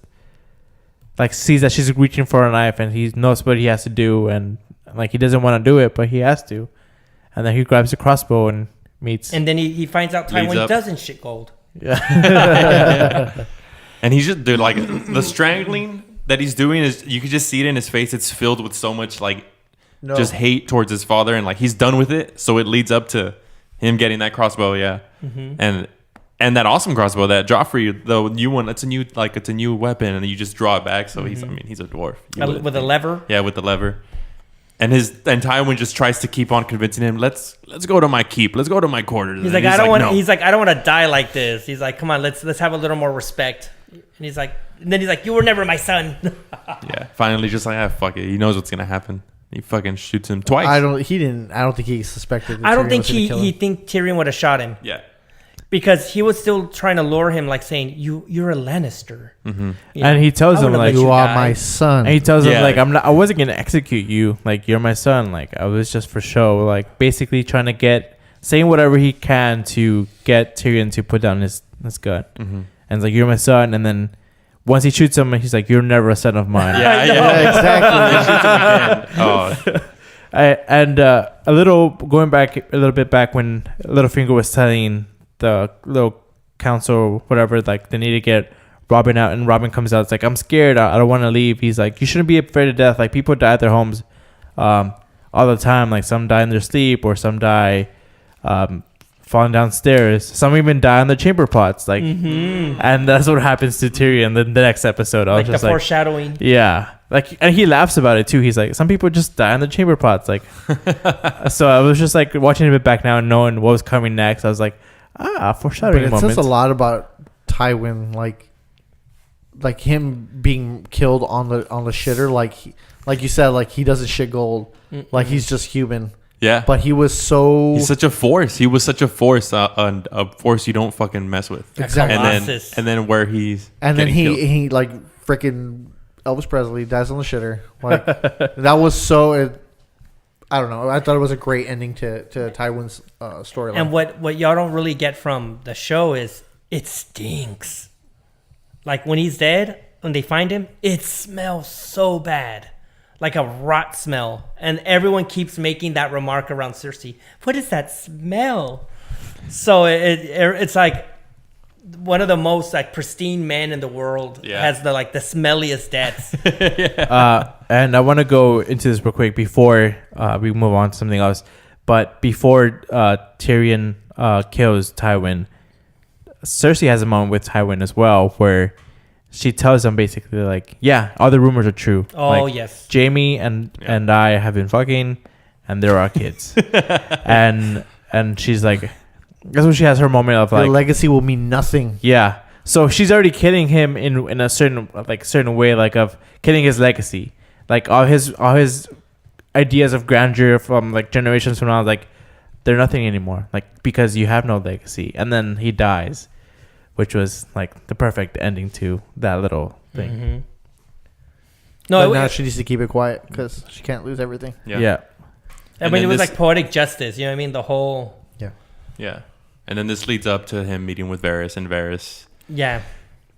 like sees that she's reaching for a knife and he knows what he has to do and like he doesn't want to do it but he has to, and then he grabs a crossbow and meets, and then he finds out Tywin doesn't shit gold. And he's just, dude, like the strangling that he's doing is, you could just see it in his face. It's filled with so much like just hate towards his father, and like he's done with it, so it leads up to him getting that crossbow. And that awesome crossbow that Joffrey, the new one, it's a new weapon, and you just draw it back. So he's a dwarf. With a lever? Yeah, with the lever. And Tywin just tries to keep on convincing him, let's go to my keep. Let's go to my quarters. He's like, I don't want to die like this. He's like, come on, let's have a little more respect. And he's like, you were never my son. Yeah. Finally just like, fuck it. He knows what's going to happen. He fucking shoots him twice. I don't think he suspected. I don't think he think Tyrion would have shot him. Yeah. Because he was still trying to lure him, like saying, "You're a Lannister," and he tells him like, "You are my son." And he tells him like, I wasn't gonna execute you. Like, you're my son. Like, I was just for show. Like, basically trying to saying whatever he can to get Tyrion to put down his gun. And it's like, you're my son. And then once he shoots him, he's like, you're never a son of mine. Exactly. And a little bit back when Littlefinger was telling the little council, whatever, like they need to get Robin out, and Robin comes out. It's like, I'm scared. I don't want to leave. He's like, you shouldn't be afraid of death. Like, people die at their homes all the time. Like, some die in their sleep, or some die falling downstairs. Some even die on the chamber pots. Like, and that's what happens to Tyrion in the next episode. Like the foreshadowing. Yeah. Like, and he laughs about it too. He's like, some people just die in the chamber pots. Like, so I was just like watching it back now and knowing what was coming next. I was like, foreshadowing. But it says a lot about Tywin, like him being killed on the shitter. Like you said, like he doesn't shit gold. Like he's just human. Yeah. But he's such a force. He was such a force, a force you don't fucking mess with. Exactly. And then where he's he like freaking Elvis Presley dies on the shitter. Like that was so. I don't know. I thought it was a great ending to Tywin's storyline. And what y'all don't really get from the show is it stinks. Like when he's dead, when they find him, it smells so bad. Like a rot smell. And everyone keeps making that remark around Cersei. What is that smell? So it's like one of the most like pristine men in the world has the smelliest deaths. And I want to go into this real quick before we move on to something else. But before Tyrion kills Tywin, Cersei has a moment with Tywin as well where she tells him basically like, yeah, all the rumors are true. Oh, like, yes. Jaime and I have been fucking, and there are kids. and she's like, that's when she has her moment of like, your legacy will mean nothing. Yeah. So she's already killing him in a certain way, like of killing his legacy. Like all his ideas of grandeur from like generations from now, like they're nothing anymore. Like because you have no legacy. And then he dies, which was like the perfect ending to that little thing. But now she needs to keep it quiet because she can't lose everything. Yeah. I mean, it was like poetic justice. You know what I mean? The whole. Yeah. And then this leads up to him meeting with Varys, and Varys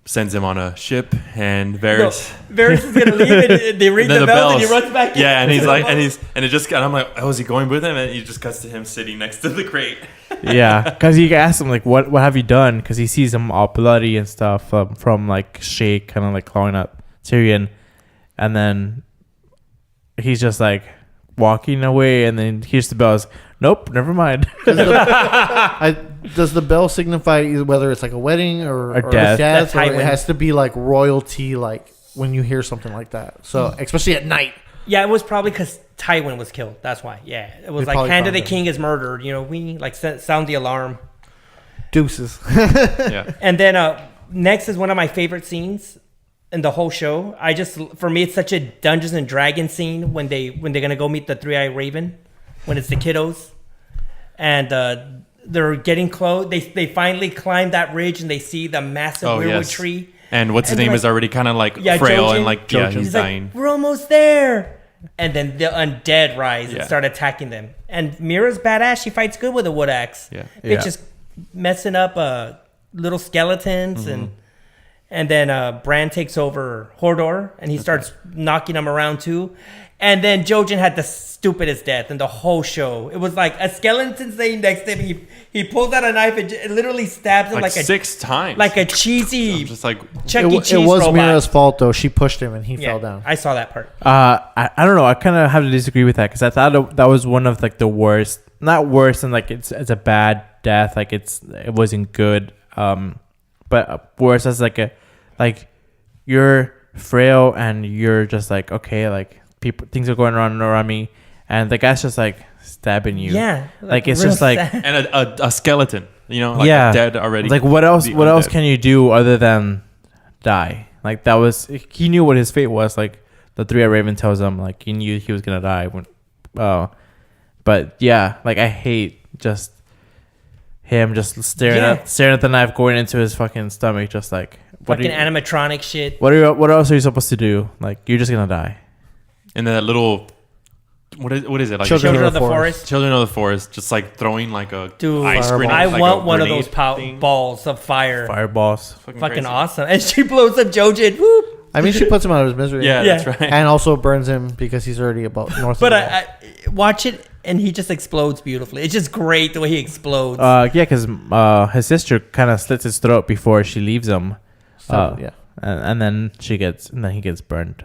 sends him on a ship, and Varys is gonna leave, and they ring the bells, and he runs back. Yeah, and he's like, and I'm like, oh, is he going with him? And he just cuts to him sitting next to the crate. Yeah, because he asks him like, what have you done? Because he sees him all bloody and stuff from like Shay kind of like clawing up Tyrion, and then he's just like walking away, and then hears the bells. Nope, never mind. Does the bell signify whether it's like a wedding or a death? Or it has to be like royalty, like when you hear something like that. So especially at night. Yeah, it was probably because Tywin was killed. That's why. Yeah, it was like hand of the king is murdered. You know, we like sound the alarm. Deuces. Yeah. And then next is one of my favorite scenes in the whole show. For me, it's such a Dungeons and Dragons scene when they're gonna go meet the Three-Eyed Raven, when it's the kiddos, and they're getting close. They finally climb that ridge and they see the massive weirwood tree. And what's his name is already kind of like frail Jojen, and like he's dying. Like, we're almost there. And then the undead rise and start attacking them. And Mira's badass. She fights good with a wood axe. Yeah. It's just messing up little skeletons and then Bran takes over Hodor and he starts knocking them around too. And then Jojen had the stupidest death in the whole show. It was like a skeleton sitting next to him. He pulls out a knife and it literally stabs him like 6 times. Like a cheesy, just like Chuck E. Cheese it was robot. Mira's fault though. She pushed him and he fell down. I saw that part. I don't know. I kind of have to disagree with that because I thought that was one of like the worst. Not worse than like it's a bad death. Like it wasn't good. But worse as like you're frail and you're just like okay like. Things are going on around me, and the guy's just like stabbing you. Yeah, like it's just like and a skeleton, you know, like dead already. Like what else? What else can you do other than die? Like that was he knew what his fate was. Like the Three-Eyed Raven tells him, like he knew he was gonna die. But yeah, like I hate just him just staring at the knife going into his fucking stomach, just like fucking animatronic shit. What else are you supposed to do? Like you're just gonna die. And then that little, what is it? Like Children of the Forest. Children of the Forest, just like throwing like a ice grenade. I want one of those balls of fire. Fireballs. Fucking awesome. And she blows up Jojen. Whoop. I mean, she puts him out of his misery. Yeah, that's right. And also burns him because he's already about north. But I watch it and he just explodes beautifully. It's just great the way he explodes. Because his sister kind of slits his throat before she leaves him. And then he gets burned.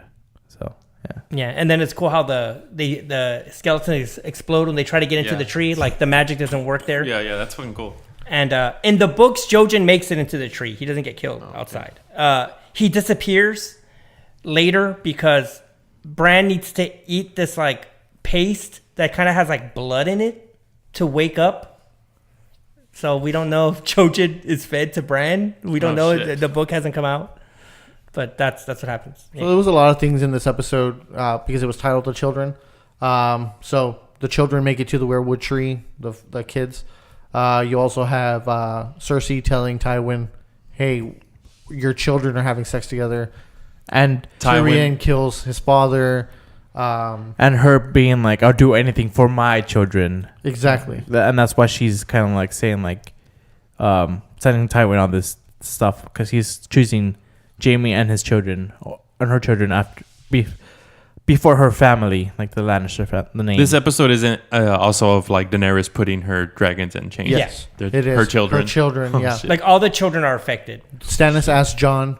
Yeah, and then it's cool how the skeletons explode when they try to get into the tree. Like the magic doesn't work there. Yeah, that's fucking cool. And in the books, Jojen makes it into the tree. He doesn't get killed outside. He disappears later because Bran needs to eat this like paste that kind of has like blood in it to wake up. So we don't know if Jojen is fed to Bran. We don't know. The book hasn't come out. But that's what happens. Yeah. So there was a lot of things in this episode because it was titled The Children. So the children make it to the weirwood tree, the kids. You also have Cersei telling Tywin, hey, your children are having sex together. And Tyrion kills his father. And her being like, I'll do anything for my children. Exactly. And that's why she's kind of like saying like sending Tywin on this stuff because he's choosing Jaime and his children and her children before her family, like the Lannister the name. This episode isn't also of like Daenerys putting her dragons in chains. Yes, it is. Her children. Her children, yeah. Shit. Like all the children are affected. Stannis asked Jon,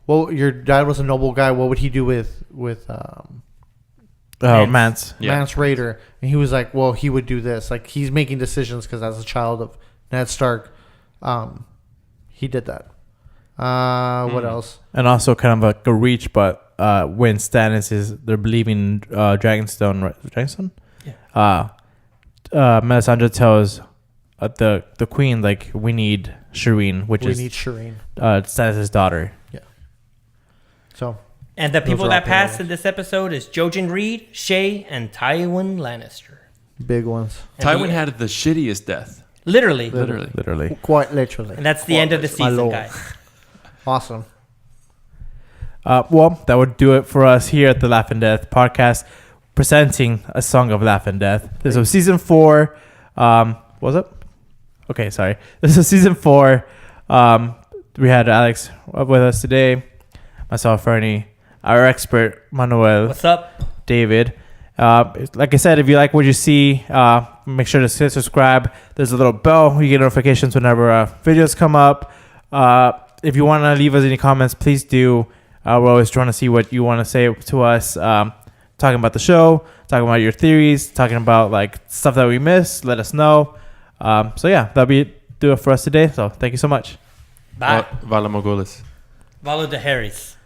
"Well, your dad was a noble guy. What would he do with Mance Raider?" And he was like, "Well, he would do this. Like he's making decisions because as a child of Ned Stark, he did that." What else? And also kind of like a reach, but when Stannis they're believing Dragonstone, right? Dragonstone? Yeah. Melisandre tells the queen like we need Shireen, which is Shireen, Stannis' daughter. Yeah. So. And the people that passed in this episode is Jojen Reed, Shay, and Tywin Lannister. Big ones. Tywin had the shittiest death. Literally. Quite literally. And that's the end of the season, guys. Awesome. Well, that would do it for us here at the Laugh and Death podcast, presenting A Song of Laugh and Death. This was season 4. What was it? Okay, sorry. This is season 4. We had Alex with us today, myself, Fernie, our expert, Manuel. What's up? David. Like I said, if you like what you see, make sure to subscribe. There's a little bell. You get notifications whenever videos come up. If you want to leave us any comments, please do. We're always trying to see what you want to say to us. Talking about the show, talking about your theories, talking about like stuff that we missed. Let us know. So yeah, do it for us today. So thank you so much. Bye. Vala Mogulis. Follow the Harrys.